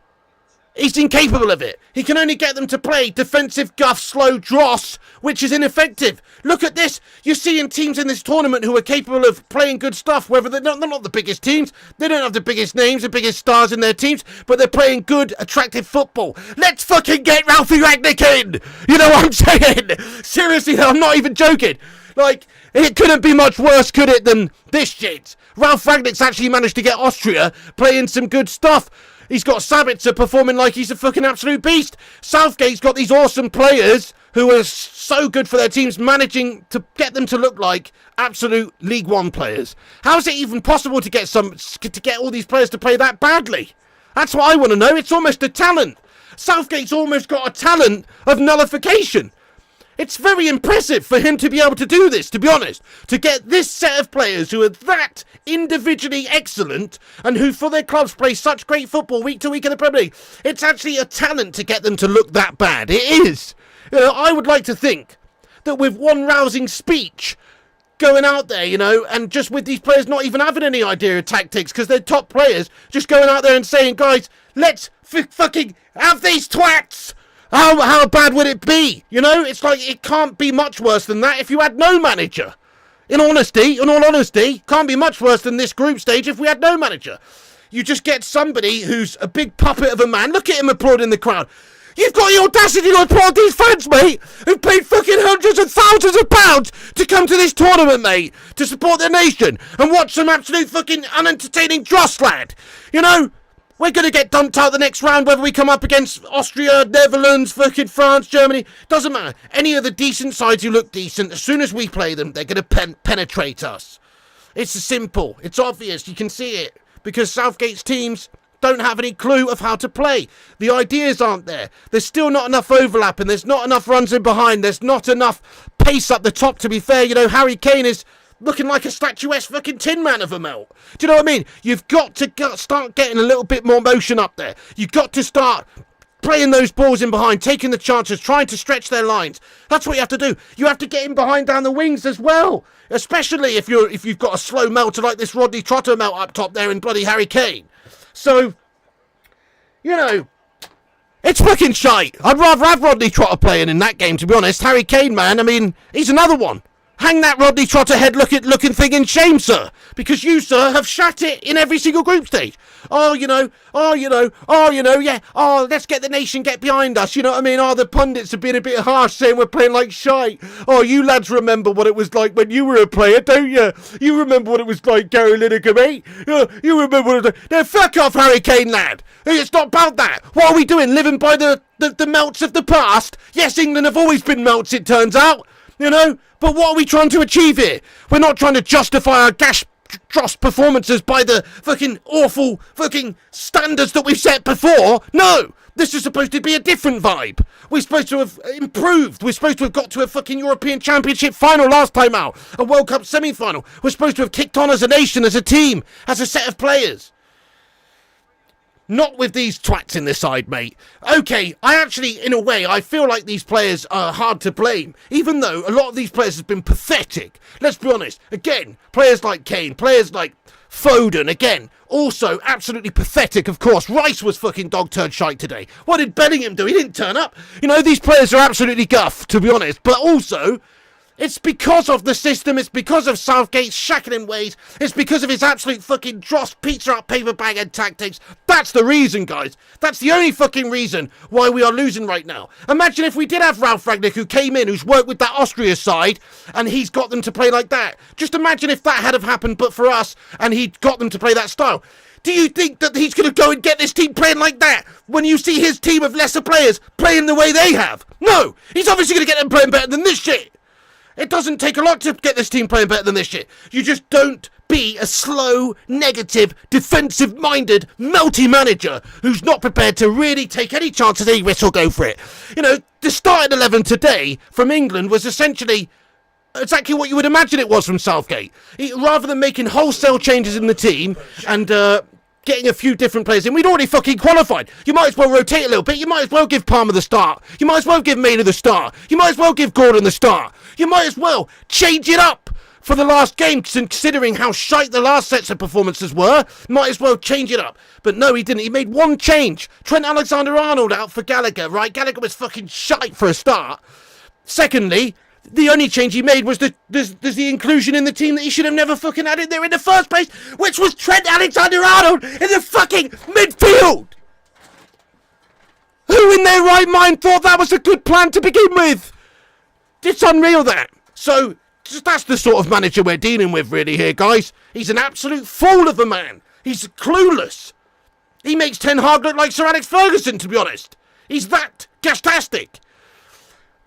He's incapable of it. He can only get them to play defensive guff, slow dross, which is ineffective. Look at this. You're seeing teams in this tournament who are capable of playing good stuff, whether they're not the biggest teams. They don't have the biggest names, the biggest stars in their teams, but they're playing good, attractive football. Let's fucking get Ralphie Rangnick in. You know what I'm saying? Seriously, I'm not even joking. Like, it couldn't be much worse, could it, than this shit? Ralph Rangnick's actually managed to get Austria playing some good stuff. He's got Sabitzer performing like he's a fucking absolute beast. Southgate's got these awesome players who are so good for their teams, managing to get them to look like absolute League One players. How is it even possible to get all these players to play that badly? That's what I want to know. It's almost a talent. Southgate's almost got a talent of nullification. It's very impressive for him to be able to do this, to be honest. To get this set of players who are that individually excellent and who for their clubs play such great football week to week in the Premier League. It's actually a talent to get them to look that bad. It is. You know, I would like to think that with one rousing speech going out there, you know, and just with these players not even having any idea of tactics because they're top players, just going out there and saying, guys, let's fucking have these twats. How bad would it be? You know, it's like it can't be much worse than that if you had no manager. In all honesty, can't be much worse than this group stage if we had no manager. You just get somebody who's a big puppet of a man. Look at him applauding the crowd. You've got the audacity to applaud these fans, mate, who've paid fucking hundreds of thousands of pounds to come to this tournament, mate, to support their nation and watch some absolute fucking unentertaining dross, lad. You know? We're going to get dumped out the next round, whether we come up against Austria, Netherlands, fucking France, Germany. Doesn't matter. Any of the decent sides who look decent, as soon as we play them, they're going to penetrate us. It's simple. It's obvious. You can see it. Because Southgate's teams don't have any clue of how to play. The ideas aren't there. There's still not enough overlap, and there's not enough runs in behind. There's not enough pace up the top, to be fair. You know, Harry Kane is looking like a statuesque fucking Tin Man of a melt. Do you know what I mean? You've got to start getting a little bit more motion up there. You've got to start playing those balls in behind, taking the chances, trying to stretch their lines. That's what you have to do. You have to get in behind down the wings as well. Especially if you've got a slow melter like this Rodney Trotter melt up top there in bloody Harry Kane. So, you know, it's fucking shite. I'd rather have Rodney Trotter playing in that game, to be honest. Harry Kane, man, I mean, he's another one. Hang that Rodney Trotter head looking thing in shame, sir. Because you, sir, have shat it in every single group stage. Yeah. Let's get the nation get behind us. You know what I mean? The pundits have been a bit harsh saying we're playing like shite. You lads remember what it was like when you were a player, don't you? You remember what it was like, Gary Lineker, mate? You remember what it was like. Now, fuck off, Harry Kane, lad. It's not about that. What are we doing? Living by the melts of the past? Yes, England have always been melts, it turns out. You know? But what are we trying to achieve here? We're not trying to justify our dross performances by the fucking awful fucking standards that we've set before. No! This is supposed to be a different vibe. We're supposed to have improved. We're supposed to have got to a fucking European Championship final last time out. A World Cup semi-final. We're supposed to have kicked on as a nation, as a team, as a set of players. Not with these twats in the side, mate. Okay, in a way, I feel like these players are hard to blame. Even though a lot of these players have been pathetic. Let's be honest. Again, players like Kane, players like Foden, again, also absolutely pathetic, of course. Rice was fucking dog-turd shite today. What did Bellingham do? He didn't turn up. You know, these players are absolutely guff, to be honest. But also, it's because of the system. It's because of Southgate's shackling ways. It's because of his absolute fucking dross, pizza up, paper bag and tactics. That's the reason, guys. That's the only fucking reason why we are losing right now. Imagine if we did have Ralph Rangnick, who came in, who's worked with that Austria side, and he's got them to play like that. Just imagine if that had have happened, but for us, and he'd got them to play that style. Do you think that he's going to go and get this team playing like that when you see his team of lesser players playing the way they have? No! He's obviously going to get them playing better than this shit. It doesn't take a lot to get this team playing better than this shit. You just don't be a slow, negative, defensive-minded, melty manager who's not prepared to really take any chances, any risk or go for it. You know, the starting 11 today from England was essentially exactly what you would imagine it was from Southgate. Rather than making wholesale changes in the team and getting a few different players in, we'd already fucking qualified. You might as well rotate a little bit. You might as well give Palmer the start. You might as well give Maynard the start. You might as well give Gordon the start. You might as well change it up. for the last game, considering how shite the last sets of performances were. Might as well change it up. But no, he didn't. He made one change. Trent Alexander-Arnold out for Gallagher, right? Gallagher was fucking shite for a start. Secondly, the only change he made was the inclusion in the team that he should have never fucking had in there in the first place, which was Trent Alexander-Arnold in the fucking midfield. Who in their right mind thought that was a good plan to begin with? It's unreal, that. So, that's the sort of manager we're dealing with really here, guys. He's an absolute fool of a man. He's clueless. He makes Ten Hag look like Sir Alex Ferguson, to be honest. He's that gastastic.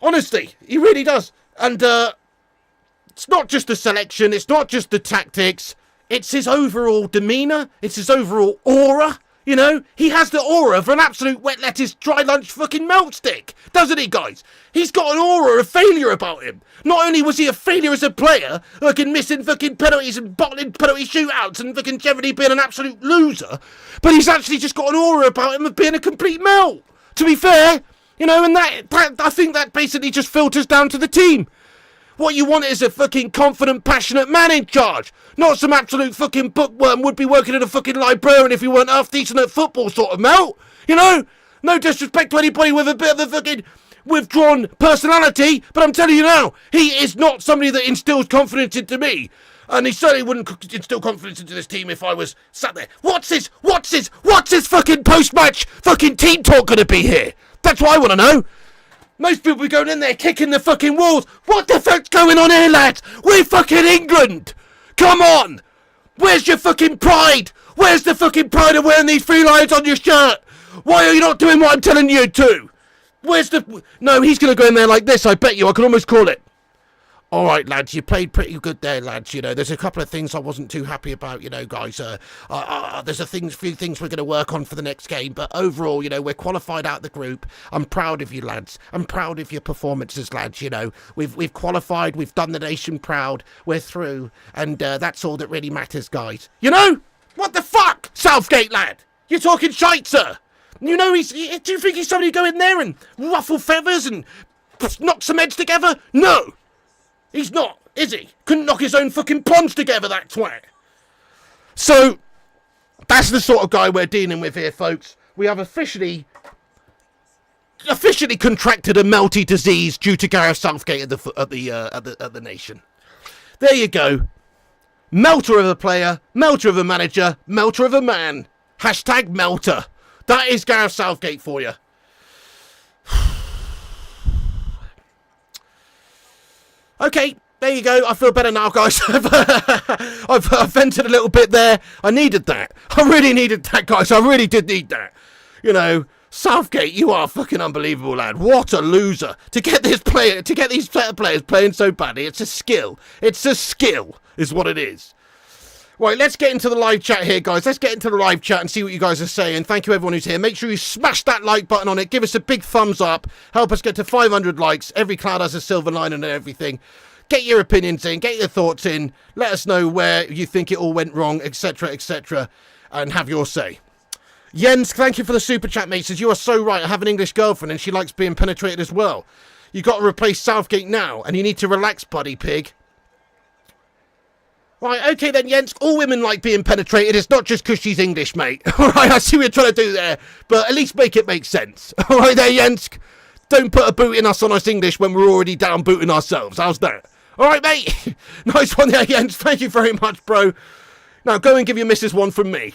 Honestly, he really does. And it's not just the selection, it's not just the tactics, it's his overall demeanour, it's his overall aura. You know, he has the aura of an absolute wet lettuce dry lunch fucking melt stick, doesn't he, guys? He's got an aura of failure about him. Not only was he a failure as a player, fucking missing fucking penalties and bottling penalty shootouts and fucking generally being an absolute loser, but he's actually just got an aura about him of being a complete melt. To be fair, you know, and that I think that basically just filters down to the team. What you want is a fucking confident, passionate man in charge. Not some absolute fucking bookworm would be working at a fucking librarian if he weren't half decent at football sort of melt. You know? No disrespect to anybody with a bit of a fucking withdrawn personality, but I'm telling you now, he is not somebody that instills confidence into me. And he certainly wouldn't instill confidence into this team if I was sat there. What's his fucking post-match fucking team talk gonna be here? That's what I want to know. Most people be going in there kicking the fucking walls. What the fuck's going on here, lads? We're fucking England. Come on. Where's your fucking pride? Where's the fucking pride of wearing these 3 lions on your shirt? Why are you not doing what I'm telling you to? Where's the... No, he's going to go in there like this, I bet you. I can almost call it. All right, lads, you played pretty good there, lads. You know, there's a couple of things I wasn't too happy about, you know, guys. There's few things we're going to work on for the next game. But overall, you know, we're qualified out the group. I'm proud of you, lads. I'm proud of your performances, lads. You know, we've qualified. We've done the nation proud. We're through. And that's all that really matters, guys. You know? What the fuck, Southgate, lad? You're talking shite, sir. You know, do you think he's somebody to go in there and ruffle feathers and knock some heads together? No. He's not, is he? Couldn't knock his own fucking prawns together, that twat. So, that's the sort of guy we're dealing with here, folks. We have officially contracted a melty disease due to Gareth Southgate at the nation. There you go. Melter of a player, melter of a manager, melter of a man. Hashtag melter. That is Gareth Southgate for you. Okay, there you go. I feel better now, guys. I've vented a little bit there. I needed that. I really needed that, guys. I really did need that. You know, Southgate, you are fucking unbelievable, lad. What a loser. To get these set of players playing so badly, it's a skill. It's a skill, is what it is. Right, let's get into the live chat here, guys. Let's get into the live chat and see what you guys are saying. Thank you, everyone who's here. Make sure you smash that like button on it. Give us a big thumbs up. Help us get to 500 likes. Every cloud has a silver lining and everything. Get your opinions in. Get your thoughts in. Let us know where you think it all went wrong, etc., and have your say. Jens, thank you for the super chat, mate. Says, you are so right. I have an English girlfriend and she likes being penetrated as well. You got to replace Southgate now and you need to relax, buddy pig. Right, okay then, Jens. All women like being penetrated. It's not just because she's English, mate. All right, I see what you're trying to do there. But at least make it make sense. All right there, Jens. Don't put a boot in us on us English when we're already down booting ourselves. How's that? All right, mate. Nice one there, Jens. Thank you very much, bro. Now, go and give your missus one from me.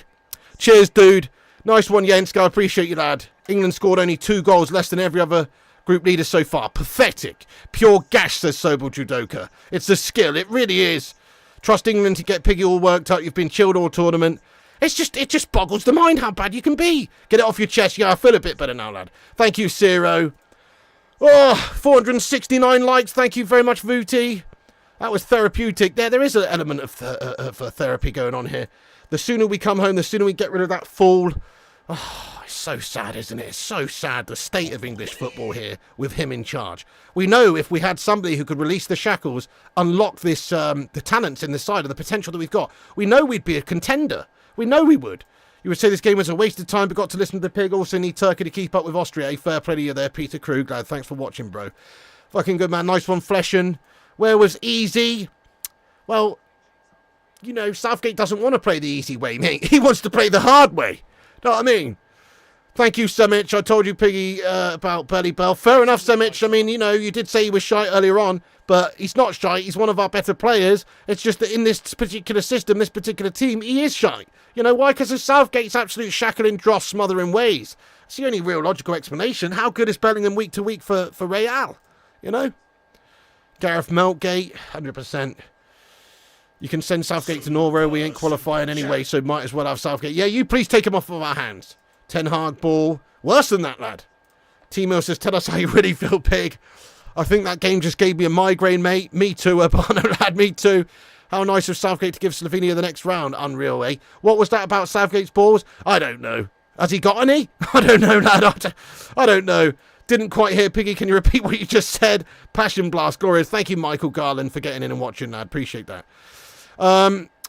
Cheers, dude. Nice one, Jens. I appreciate you, lad. England scored only 2 goals less than every other group leader so far. Pathetic. Pure gash, says Sobel Judoka. It's a skill. It really is. Trust England to get Piggy all worked up. You've been chilled all tournament. It just boggles the mind how bad you can be. Get it off your chest. Yeah, I feel a bit better now, lad. Thank you, Zero. Oh, 469 likes. Thank you very much, Vuti. That was therapeutic. There is an element of therapy going on here. The sooner we come home, the sooner we get rid of that fool. Oh, it's so sad, isn't it? It's so sad, the state of English football here with him in charge. We know if we had somebody who could release the shackles, unlock this, the talents in the side of the potential that we've got, we know we'd be a contender. We know we would. You would say this game was a waste of time, but got to listen to the pig. Also need Turkey to keep up with Austria. Fair play to you there, Peter Krug. Thanks for watching, bro. Fucking good, man. Nice one, Fleshen. Where was Easy? Well, you know, Southgate doesn't want to play the easy way, mate. He wants to play the hard way. Know what I mean? Thank you, Semic. I told you, Piggy, about Burley Bell. Fair enough, Semic. I mean, you know, you did say he was shy earlier on, but he's not shy. He's one of our better players. It's just that in this particular system, this particular team, he is shy. You know why? Because of Southgate's absolute shackling, dross, smothering ways. It's the only real logical explanation. How good is Bellingham week to week for Real? You know? Gareth Meltgate, 100%. You can send Southgate to Norway. We ain't qualifying anyway, so might as well have Southgate. Yeah, you please take him off of our hands. Ten Hag ball. Worse than that, lad. T-Mill says, tell us how you really feel, Pig. I think that game just gave me a migraine, mate. Me too, Urbano, lad. Me too. How nice of Southgate to give Slovenia the next round. Unreal, eh? What was that about Southgate's balls? I don't know. Has he got any? I don't know, lad. I don't know. Didn't quite hear, Piggy. Can you repeat what you just said? Passion Blast. Glorious. Thank you, Michael Garland, for getting in and watching, lad. Appreciate that.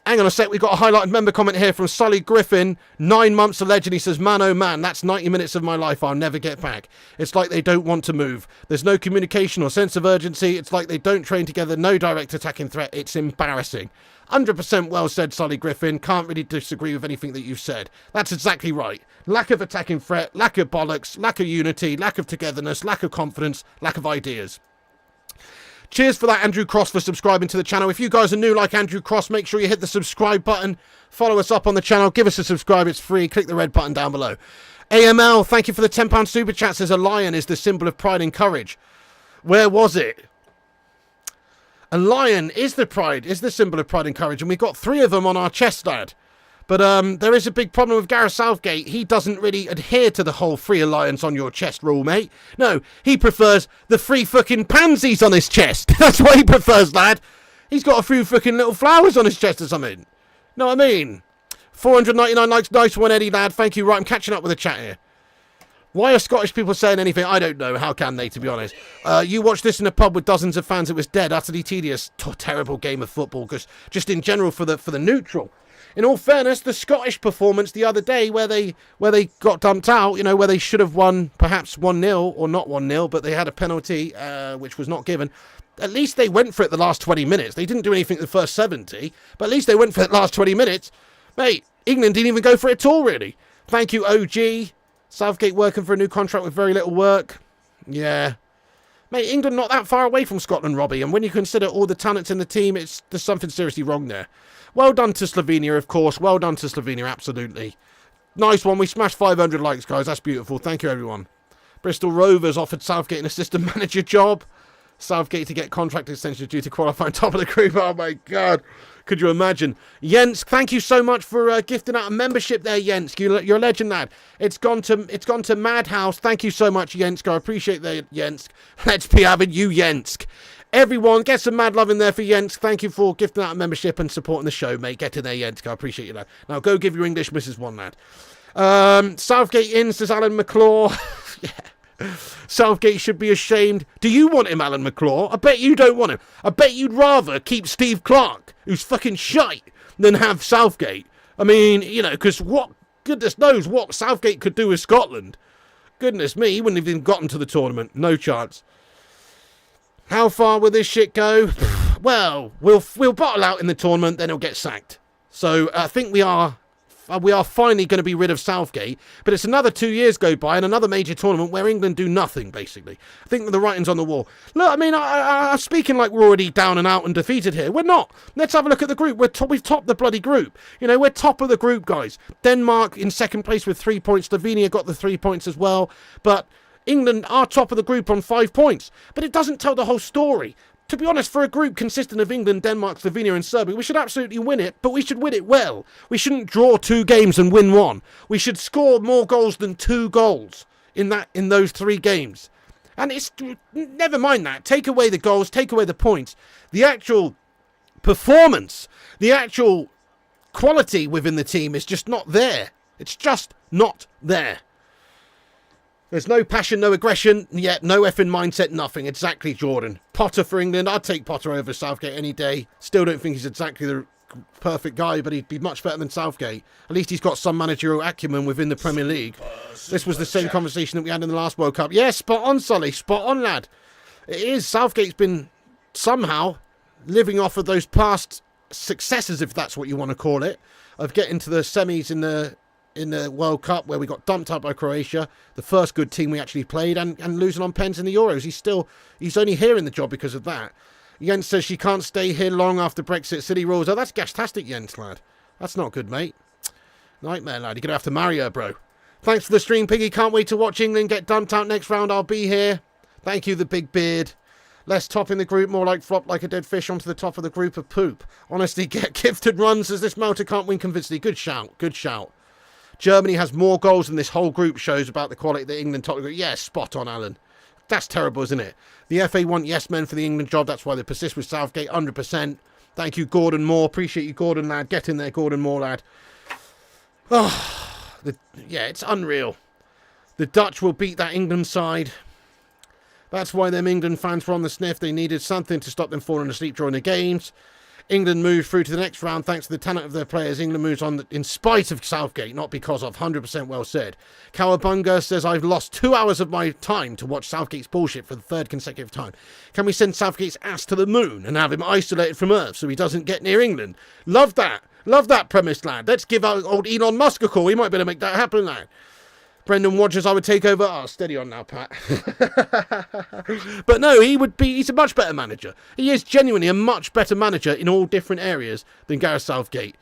Hang on a sec, we've got a highlighted member comment here from Sully Griffin. 9 months of legend. He says, man, oh man, that's 90 minutes of my life I'll never get back. It's like they don't want to move. There's no communication or sense of urgency. It's like they don't train together. No direct attacking threat. It's embarrassing. 100% well said, Sully Griffin. Can't really disagree with anything that you've said. That's exactly right. Lack of attacking threat, lack of bollocks, lack of unity, lack of togetherness, lack of confidence, lack of ideas. Cheers for that, Andrew Cross, for subscribing to the channel. If you guys are new like Andrew Cross, make sure you hit the subscribe button. Follow us up on the channel. Give us a subscribe. It's free. Click the red button down below. AML, thank you for the £10 super chat. Says a lion is the symbol of pride and courage. Where was it? A lion is the symbol of pride and courage. And we've got 3 of them on our chest, lad. But there is a big problem with Gareth Southgate. He doesn't really adhere to the whole 3 alliance on your chest rule, mate. No, he prefers the 3 fucking pansies on his chest. That's what he prefers, lad. He's got a few fucking little flowers on his chest or something. Know what I mean? 499 likes. Nice one, Eddie, lad. Thank you. Right, I'm catching up with the chat here. Why are Scottish people saying anything? I don't know. How can they, to be honest? You watched this in a pub with dozens of fans. It was dead. Utterly tedious. Terrible game of football. Because just in general for the neutral. In all fairness, the Scottish performance the other day where they got dumped out, you know, where they should have won perhaps 1-0 or not 1-0, but they had a penalty which was not given. At least they went for it the last 20 minutes. They didn't do anything the first 70, but at least they went for it the last 20 minutes. Mate, England didn't even go for it at all, really. Thank you, OG. Southgate working for a new contract with very little work. Yeah. Mate, England not that far away from Scotland, Robbie, and when you consider all the talents in the team, there's something seriously wrong there. Well done to Slovenia, of course. Well done to Slovenia, absolutely. Nice one. We smashed 500 likes, guys. That's beautiful. Thank you, everyone. Bristol Rovers offered Southgate an assistant manager job. Southgate to get contract extension due to qualifying top of the group. Oh, my God. Could you imagine? Jens, thank you so much for gifting out a membership there, Jens. You're a legend, lad. It's gone to Madhouse. Thank you so much, Jens. I appreciate that, Jens. Let's be having you, Jens. Everyone, get some mad love in there for Jens. Thank you for gifting out a membership and supporting the show, mate. Get in there, Jens. I appreciate you, lad. Now, go give your English Mrs. One, lad. Southgate in, says Alan McClaw. Yeah. Southgate should be ashamed. Do you want him, Alan McClaw? I bet you don't want him. I bet you'd rather keep Steve Clarke, who's fucking shite, than have Southgate. I mean, you know, because goodness knows what Southgate could do with Scotland. Goodness me, he wouldn't have even gotten to the tournament. No chance. How far will this shit go? Well, we'll bottle out in the tournament, then he'll get sacked. So I think we are finally going to be rid of Southgate. But it's another 2 years go by and another major tournament where England do nothing, basically. I think the writing's on the wall. Look, I mean, I'm speaking like we're already down and out and defeated here. We're not. Let's have a look at the group. We've topped the bloody group. You know, we're top of the group, guys. Denmark in second place with 3 points. Slovenia got the 3 points as well. But England are top of the group on 5 points. But it doesn't tell the whole story. To be honest, for a group consisting of England, Denmark, Slovenia and Serbia, we should absolutely win it, but we should win it well. We shouldn't draw 2 games and win 1. We should score more goals than 2 goals in those 3 games. And it's never mind that. Take away the goals, take away the points. The actual performance, the actual quality within the team is just not there. It's just not there. There's no passion, no aggression, yet no effing mindset, nothing. Exactly, Jordan. Potter for England. I'd take Potter over Southgate any day. Still don't think he's exactly the perfect guy, but he'd be much better than Southgate. At least he's got some managerial acumen within the Premier League. This was the same conversation that we had in the last World Cup. Yeah, spot on, Solly. Spot on, lad. It is. Southgate's been somehow living off of those past successes, if that's what you want to call it, of getting to the semis in the World Cup, where we got dumped out by Croatia, the first good team we actually played, and losing on pens in the Euros. He's only here in the job because of that. Jens says she can't stay here long after Brexit City rules. Oh, that's gastastic, Jens, lad. That's not good, mate. Nightmare, lad. You're going to have to marry her, bro. Thanks for the stream, Piggy. Can't wait to watch England get dumped out next round. I'll be here. Thank you, the big beard. Less top in the group, more like flop like a dead fish onto the top of the group of poop. Honestly, get gifted runs as this Malta can't win convincingly. Good shout. Good shout. Germany has more goals than this whole group shows about the quality of the England top group. Yeah, spot on, Alan. That's terrible, isn't it? The FA want yes men for the England job. That's why they persist with Southgate 100%. Thank you, Gordon Moore. Appreciate you, Gordon, lad. Get in there, Gordon Moore, lad. Oh. Yeah, it's unreal. The Dutch will beat that England side. That's why them England fans were on the sniff. They needed something to stop them falling asleep during the games. England moved through to the next round thanks to the talent of their players. England moves on in spite of Southgate, not because of. 100% well said. Cowabunga says, I've lost 2 hours of my time to watch Southgate's bullshit for the third consecutive time. Can we send Southgate's ass to the moon and have him isolated from Earth so he doesn't get near England? Love that. Love that premise, lad. Let's give out old Elon Musk a call. He might be able to make that happen, lad. Brendan Rodgers, I would take over. Oh, steady on now, Pat. But no, he's a much better manager. He is genuinely a much better manager in all different areas than Gareth Southgate.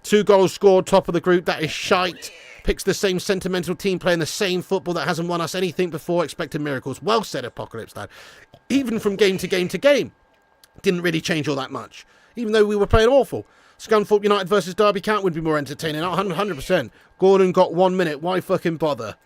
2 goals scored, top of the group. That is shite. Picks the same sentimental team playing the same football that hasn't won us anything before. Expected miracles. Well said, Apocalypse, lad. Even from game to game to game. Didn't really change all that much. Even though we were playing awful. Scunthorpe United versus Derby County would be more entertaining. 100%. Gordon got 1 minute. Why fucking bother?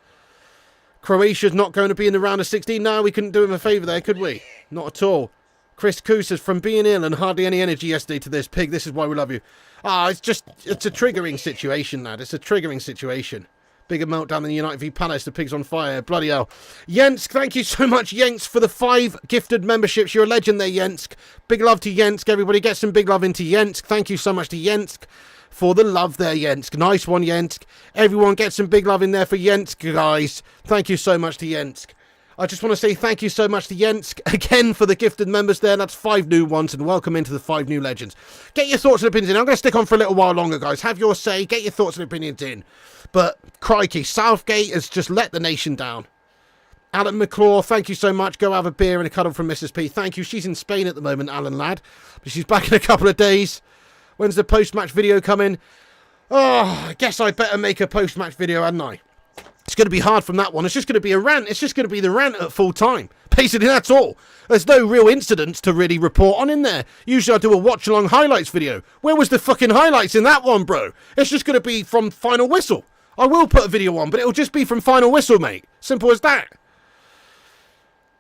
Croatia's not going to be in the round of 16. No, we couldn't do him a favour there, could we? Not at all. Chris Koo says, from being ill and hardly any energy yesterday to this, Pig, this is why we love you. It's a triggering situation, lad. It's a triggering situation. Bigger meltdown than United v Palace. The Pig's on fire. Bloody hell. Jensk, thank you so much, Jensk, for the 5 gifted memberships. You're a legend there, Jensk. Big love to Jensk. Everybody get some big love into Jensk. Thank you so much to Jensk for the love there, Jensk. Nice one, Jensk. Everyone get some big love in there for Jensk, guys. Thank you so much to Jensk. I just want to say thank you so much to Jensk again for the gifted members there. That's 5 new ones, and welcome into the 5 new legends. Get your thoughts and opinions in. I'm going to stick on for a little while longer, guys. Have your say. Get your thoughts and opinions in. But, crikey, Southgate has just let the nation down. Alan McClaw, thank you so much. Go have a beer and a cuddle from Mrs. P. Thank you. She's in Spain at the moment, Alan lad. But she's back in a couple of days. When's the post-match video coming? Oh, I guess I better make a post-match video, hadn't I? It's going to be hard from that one. It's just going to be a rant. It's just going to be the rant at full time. Basically, that's all. There's no real incidents to really report on in there. Usually I do a watch-along highlights video. Where was the fucking highlights in that one, bro? It's just going to be from Final Whistle. I will put a video on, but it'll just be from Final Whistle, mate. Simple as that.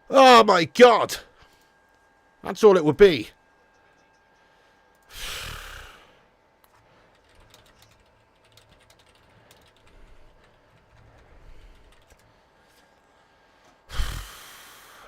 Oh, my God. That's all it would be.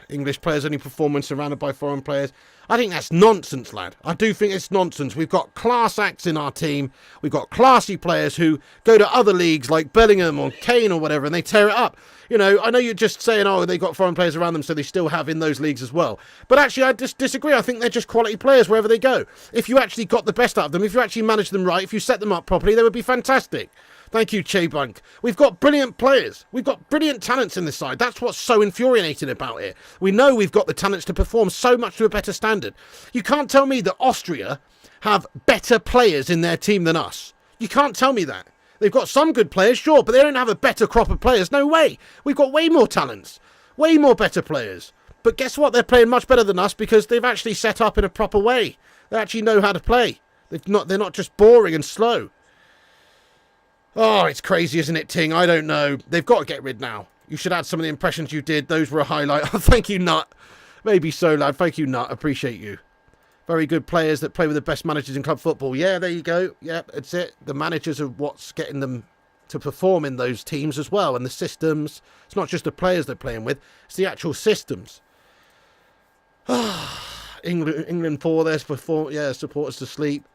English players only perform when surrounded by foreign players. I think that's nonsense, lad. I do think it's nonsense. We've got class acts in our team. We've got classy players who go to other leagues like Bellingham or Kane or whatever, and they tear it up. You know, I know you're just saying, oh, they've got foreign players around them, so they still have in those leagues as well. But actually, I just disagree. I think they're just quality players wherever they go. If you actually got the best out of them, if you actually managed them right, if you set them up properly, they would be fantastic. Thank you, Che Bunk. We've got brilliant players. We've got brilliant talents in this side. That's what's so infuriating about it. We know we've got the talents to perform so much to a better standard. You can't tell me that Austria have better players in their team than us. You can't tell me that. They've got some good players, sure, but they don't have a better crop of players. No way. We've got way more talents. Way more better players. But guess what? They're playing much better than us because they've actually set up in a proper way. They actually know how to play. They're not just boring and slow. Oh, it's crazy, isn't it, Ting? I don't know. They've got to get rid now. You should add some of the impressions you did. Those were a highlight. Oh, thank you, Nut. Maybe so, lad. Thank you, Nut. Appreciate you. Very good players that play with the best managers in club football. Yeah, there you go. Yeah, that's it. The managers are what's getting them to perform in those teams as well. And the systems. It's not just the players they're playing with. It's the actual systems. England 4 there. Supporters to sleep.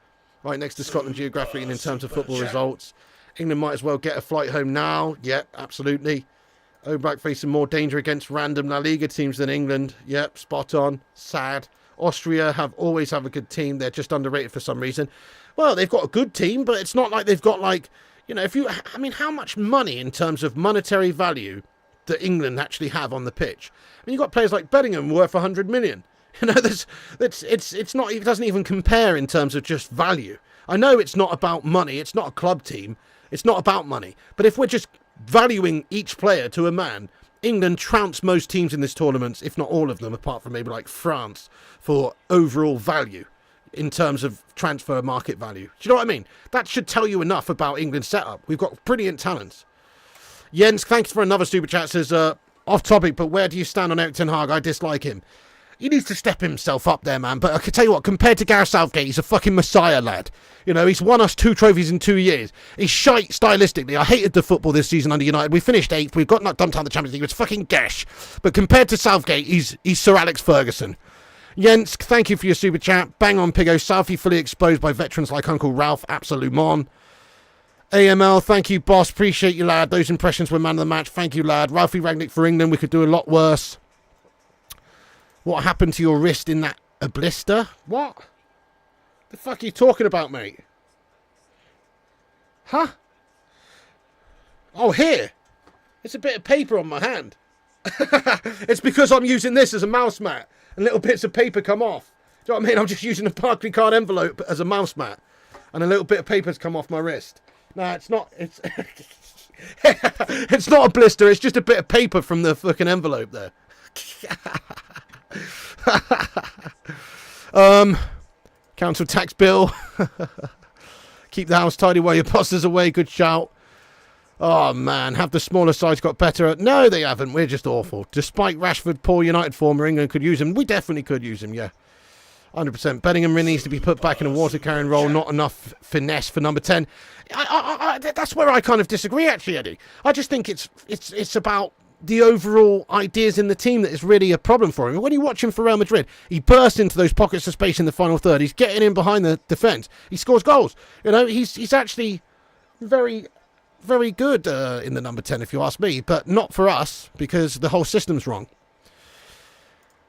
Right next to Scotland geographically and in terms of football results. England might as well get a flight home now. Yep, absolutely. Oblak facing more danger against random La Liga teams than England. Yep, spot on. Sad. Austria always have a good team. They're just underrated for some reason. Well, they've got a good team, but it's not like they've got like, you know, how much money in terms of monetary value that England actually have on the pitch? I mean, you've got players like Bellingham worth 100 million. You know, it's not, it doesn't even compare in terms of just value. I know it's not about money. It's not a club team. It's not about money. But if we're just valuing each player to a man, England trounce most teams in this tournament, if not all of them, apart from maybe like France, for overall value in terms of transfer market value. Do you know what I mean? That should tell you enough about England's setup. We've got brilliant talents. Jens, thanks for another super chat. Says, off topic, but where do you stand on Erik ten Hag? I dislike him. He needs to step himself up there, man. But I can tell you what, compared to Gareth Southgate, he's a fucking messiah, lad. You know, he's won us 2 trophies in 2 years. He's shite stylistically. I hated the football this season under United. We finished 8th. We've got knocked dumped out of the Champions League. It was fucking gash. But compared to Southgate, he's Sir Alex Ferguson. Jens, thank you for your super chat. Bang on, Piggo. Southie fully exposed by veterans like Uncle Ralph. Absolument. AML, thank you, boss. Appreciate you, lad. Those impressions were man of the match. Thank you, lad. Ralphie Ragnick for England. We could do a lot worse. What happened to your wrist in that a blister? What? The fuck are you talking about, mate? Huh? Oh, here. It's a bit of paper on my hand. It's because I'm using this as a mouse mat. And little bits of paper come off. Do you know what I mean? I'm just using a Barclaycard envelope as a mouse mat. And a little bit of paper's come off my wrist. No, it's not. It's it's not a blister. It's just a bit of paper from the fucking envelope there. Council tax bill. Keep the house tidy while your boss is away. Good shout. Oh man, have the smaller sides got better? No, they haven't. We're just awful. Despite Rashford, poor United former, England could use him. We definitely could use him, yeah. 100%. Bellingham really needs to be put back in a water carrying role. Not enough finesse for number 10. That's where I kind of disagree, actually, Eddie. I just think it's about the overall ideas in the team that is really a problem for him. When you watch him for Real Madrid, he bursts into those pockets of space in the final third. He's getting in behind the defence. He scores goals. You know, he's actually very, very good in the number 10, if you ask me. But not for us, because the whole system's wrong.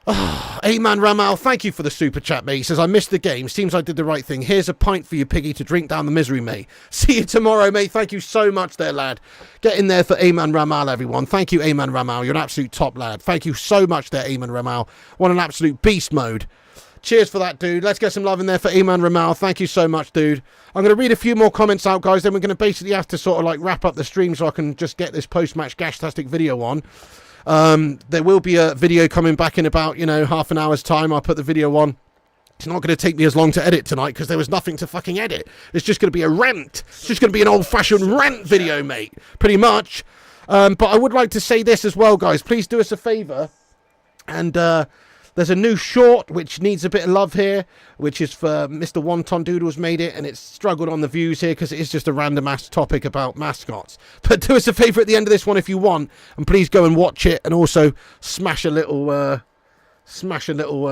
Ayman Ramal, thank you for the super chat, mate. He says, I missed the game. Seems I did the right thing. Here's a pint for you, Piggy, to drink down the misery, mate. See you tomorrow, mate. Thank you so much there, lad. Get in there for Ayman Ramal, everyone. Thank you, Ayman Ramal. You're an absolute top lad. Thank you so much there, Ayman Ramal. What an absolute beast mode. Cheers for that, dude. Let's get some love in there for Ayman Ramal. Thank you so much, dude. I'm going to read a few more comments out, guys. Then we're going to basically have to sort of like wrap up the stream so I can just get this post-match gash-tastic video on. There will be a video coming back in about, half an hour's time. I'll put the video on. It's not going to take me as long to edit tonight because there was nothing to fucking edit. It's just going to be a rant. It's just going to be an old-fashioned rant video, mate. Pretty much. But I would like to say this as well, guys. Please do us a favour. And there's a new short which needs a bit of love here, which is for Mr. Wonton Doodles made it, and it's struggled on the views here because it is just a random ass topic about mascots. But do us a favour at the end of this one if you want, and please go and watch it, and also smash a little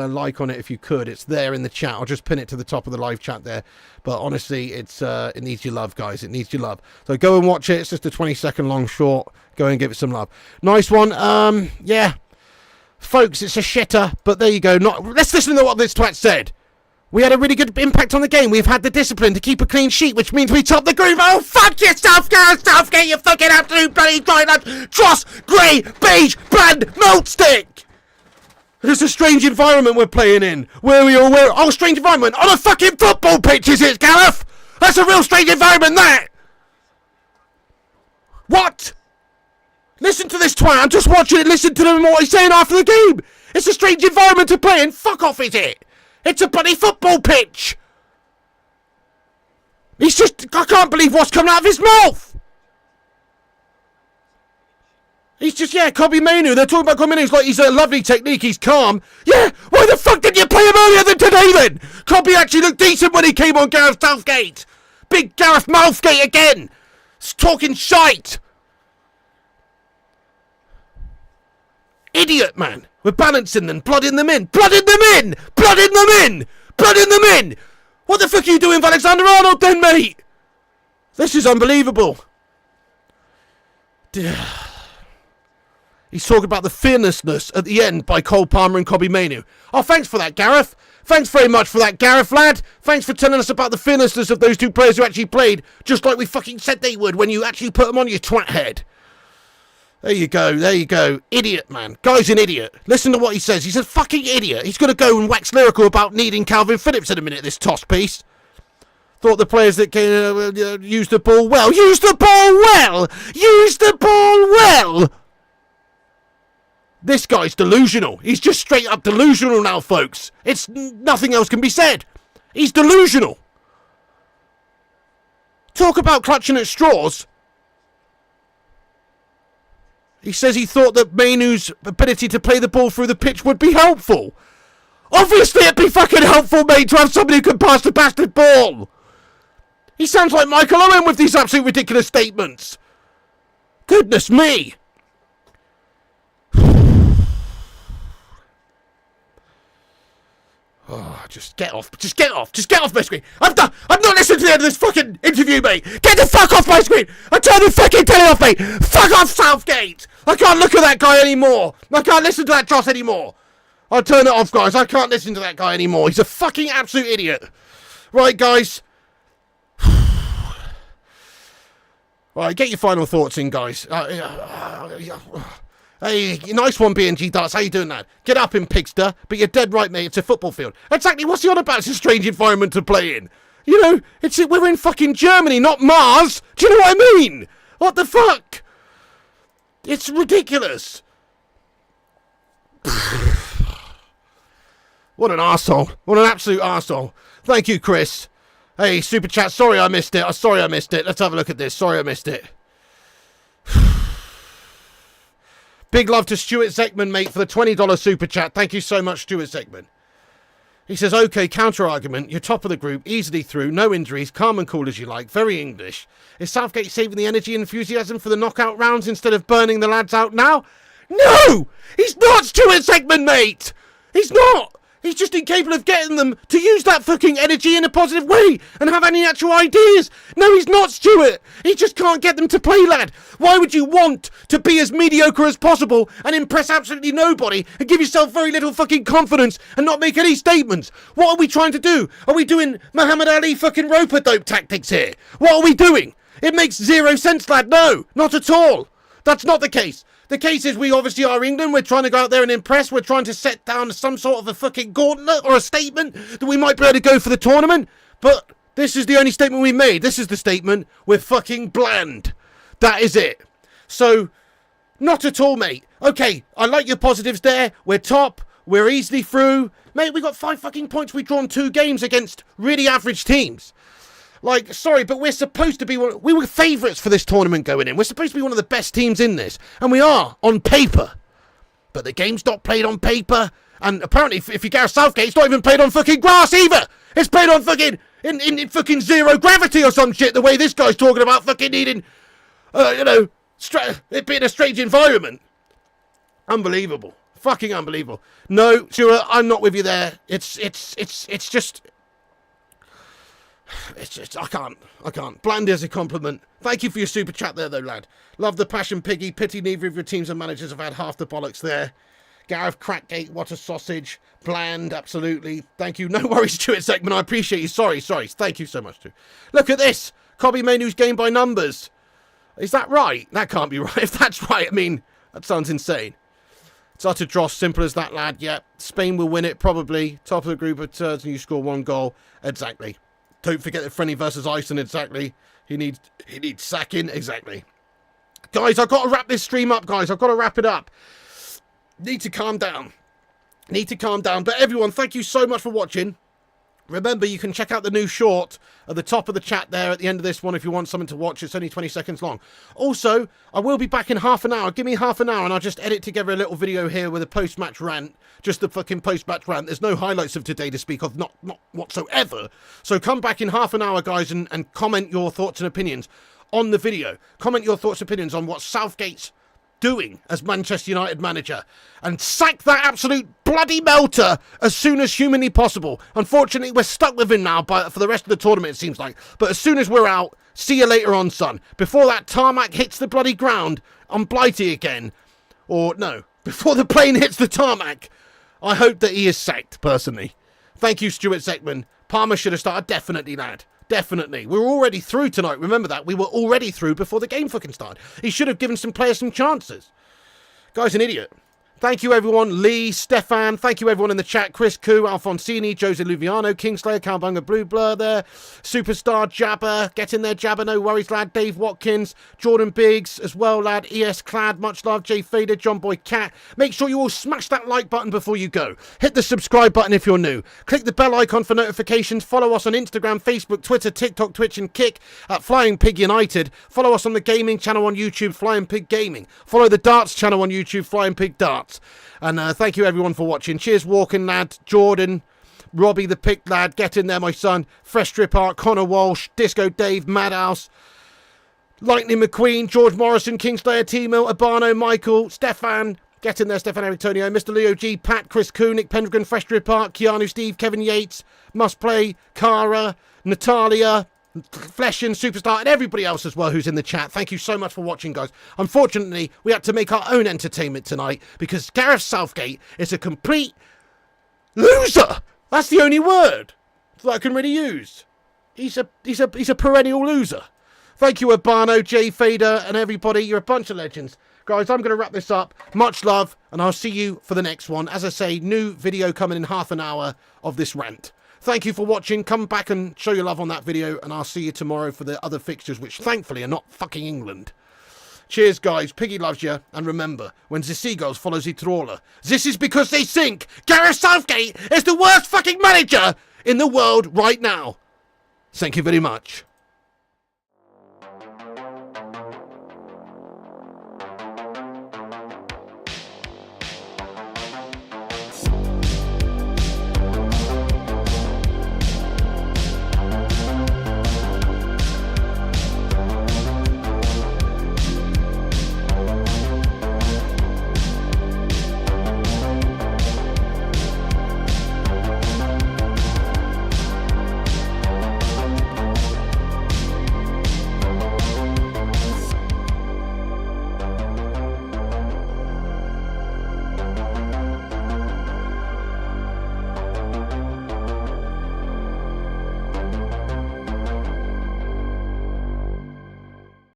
like on it if you could. It's there in the chat. I'll just pin it to the top of the live chat there. But honestly, it needs your love, guys. It needs your love. So go and watch it. It's just a 20-second long short. Go and give it some love. Nice one. Yeah. Folks, it's a shitter, but there you go. Let's listen to what this twat said. We had a really good impact on the game. We've had the discipline to keep a clean sheet, which means we top the groove. Oh, fuck yourself, Gareth Southgate, you fucking absolute bloody dynamite. Dross, grey, beige, brand, malt stick. It's a strange environment we're playing in. Strange environment. On a fucking football pitch, is it, Gareth? That's a real strange environment, that. What? Listen to this twat. I'm just watching it. Listen to them and what he's saying after the game. It's a strange environment to play in. Fuck off, is it? It's a bloody football pitch. I can't believe what's coming out of his mouth. He's just, Kobe Mainu. They're talking about Kobe Mainu. He's like, he's a lovely technique. He's calm. Yeah, why the fuck didn't you play him earlier than today then? Kobe actually looked decent when he came on Gareth Southgate. Big Gareth Mouthgate again. Talking shite. Idiot, man. We're balancing them, blooding them in. Blooding them in! Blooding them in! Blooding them in! What the fuck are you doing with Alexander-Arnold then, mate? This is unbelievable. He's talking about the fearlessness at the end by Cole Palmer and Kobbie Mainoo. Oh, thanks for that, Gareth. Thanks very much for that, Gareth, lad. Thanks for telling us about the fearlessness of those two players who actually played just like we fucking said they would when you actually put them on your twat head. There you go, there you go. Idiot, man. Guy's an idiot. Listen to what he says. He's a fucking idiot. He's going to go and wax lyrical about needing Calvin Phillips in a minute, this toss piece. Thought the players that can use the ball well. Use the ball well! Use the ball well! This guy's delusional. He's just straight up delusional now, folks. It's nothing else can be said. He's delusional. Talk about clutching at straws. He says he thought that Mainoo's ability to play the ball through the pitch would be helpful. Obviously it'd be fucking helpful, mate, to have somebody who can pass the bastard ball. He sounds like Michael Owen with these absolute ridiculous statements. Goodness me. Oh, just get off. Just get off. Just get off my screen. I'm done. I'm not listening to the end of this fucking interview, mate. Get the fuck off my screen. I turn the fucking telly off, mate. Fuck off, Southgate. I can't look at that guy anymore. I can't listen to that dross anymore. I'll turn it off, guys. I can't listen to that guy anymore. He's a fucking absolute idiot. Right, guys. Right, get your final thoughts in, guys. Hey, nice one, B&G Darts. How you doing, lad? Get up in Pigster. But you're dead right, mate. It's a football field. Exactly. What's he on about? It's a strange environment to play in. You know, we're in fucking Germany, not Mars. Do you know what I mean? What the fuck? It's ridiculous. What an arsehole. What an absolute arsehole. Thank you, Chris. Hey, Super Chat. Sorry I missed it. Sorry I missed it. Let's have a look at this. Sorry I missed it. Big love to Stuart Zeckman, mate, for the $20 Super Chat. Thank you so much, Stuart Zeckman. He says, okay, counter-argument. You're top of the group, easily through, no injuries, calm and cool as you like, very English. Is Southgate saving the energy and enthusiasm for the knockout rounds instead of burning the lads out now? No! He's not Stuart Zeckman, mate! He's not! He's just incapable of getting them to use that fucking energy in a positive way and have any actual ideas. No, he's not, Stuart. He just can't get them to play, lad. Why would you want to be as mediocre as possible and impress absolutely nobody and give yourself very little fucking confidence and not make any statements? What are we trying to do? Are we doing Muhammad Ali fucking rope-a-dope tactics here? What are we doing? It makes zero sense, lad. No, not at all. That's not the case. The case is we obviously are England. We're trying to go out there and impress. We're trying to set down some sort of a fucking gauntlet or a statement that we might be able to go for the tournament. But this is the only statement we made. This is the statement. We're fucking bland. That is it. So, not at all, mate. Okay, I like your positives there. We're top. We're easily through. Mate, we got 5 fucking points. We've drawn 2 games against really average teams. Like, sorry, but we're supposed to be we were favourites for this tournament going in. We're supposed to be one of the best teams in this. And we are, on paper. But the game's not played on paper. And apparently, if you Gareth Southgate, it's not even played on fucking grass either. It's played on fucking, in fucking zero gravity or some shit, the way this guy's talking about fucking needing, it being a strange environment. Unbelievable. Fucking unbelievable. No, Stuart, I'm not with you there. It's just... I can't. Bland is a compliment. Thank you for your super chat there, though, lad. Love the passion, Piggy. Pity neither of your teams and managers have had half the bollocks there. Gareth Crackgate, what a sausage. Bland, absolutely. Thank you. No worries, Stuart Zeckman. I appreciate you. Sorry. Thank you so much, too. Look at this. Kobbie Mainoo's game by numbers. Is that right? That can't be right. If that's right, I mean, that sounds insane. It's utter dross. Simple as that, lad. Yeah, Spain will win it, probably. Top of the group of turds and you score 1 goal. Exactly. Don't forget the friendly versus Iceland, exactly. He needs sacking, exactly. Guys, I've got to wrap this stream up, guys. I've got to wrap it up. Need to calm down. But everyone, thank you so much for watching. Remember, you can check out the new short at the top of the chat there at the end of this one if you want something to watch. It's only 20 seconds long. Also, I will be back in half an hour. Give me half an hour and I'll just edit together a little video here with a post-match rant. Just the fucking post-match rant. There's no highlights of today to speak of, not whatsoever. So come back in half an hour, guys, and comment your thoughts and opinions on the video. Comment your thoughts and opinions on what Southgate's doing as Manchester United manager, and sack that absolute bloody melter as soon as humanly possible. Unfortunately, we're stuck with him now for the rest of the tournament, it seems like. But as soon as we're out, see you later on, son. Before that tarmac hits the bloody ground on Blighty again, or no, before the plane hits the tarmac, I hope that he is sacked, personally. Thank you, Stuart Zeckman. Palmer should have started. Definitely, lad. Definitely. We were already through tonight. Remember that. We were already through before the game fucking started. He should have given some players some chances. Guy's an idiot. Thank you, everyone. Lee, Stefan. Thank you, everyone in the chat. Chris Koo, Alfonsini, Jose Luviano, Kingslayer, Calbunga, Blue Blur there. Superstar, Jabba. Get in there, Jabba. No worries, lad. Dave Watkins. Jordan Biggs as well, lad. ES Clad. Much love. Jay Fader. John Boy Cat. Make sure you all smash that like button before you go. Hit the subscribe button if you're new. Click the bell icon for notifications. Follow us on Instagram, Facebook, Twitter, TikTok, Twitch, and Kick at Flying Pig United. Follow us on the gaming channel on YouTube, Flying Pig Gaming. Follow the darts channel on YouTube, Flying Pig Darts. And thank you, everyone, for watching. Cheers, Walking Lad, Jordan, Robbie the Pick Lad, get in there, my son, Fresh Strip Art, Connor Walsh, Disco Dave, Madhouse, Lightning McQueen, George Morrison, Kingslayer, Timo, Abano, Michael, Stefan, get in there, Stefan Antonio, Mr. Leo G, Pat, Chris Koo, Nick Pendragon, Fresh Strip Art, Keanu, Steve, Kevin Yates, Must Play, Cara, Natalia, Flesh and Superstar, and everybody else as well who's in the chat. Thank you so much for watching, guys. Unfortunately, we had to make our own entertainment tonight because Gareth Southgate is a complete loser. That's the only word that I can really use. He's a perennial loser. Thank you, Urbano, Jay Fader, and everybody. You're a bunch of legends. Guys, I'm going to wrap this up. Much love, and I'll see you for the next one. As I say, new video coming in half an hour of this rant. Thank you for watching. Come back and show your love on that video, and I'll see you tomorrow for the other fixtures, which thankfully are not fucking England. Cheers, guys. Piggy loves you. And remember, when the seagulls follow the trawler, this is because they think Gareth Southgate is the worst fucking manager in the world right now. Thank you very much.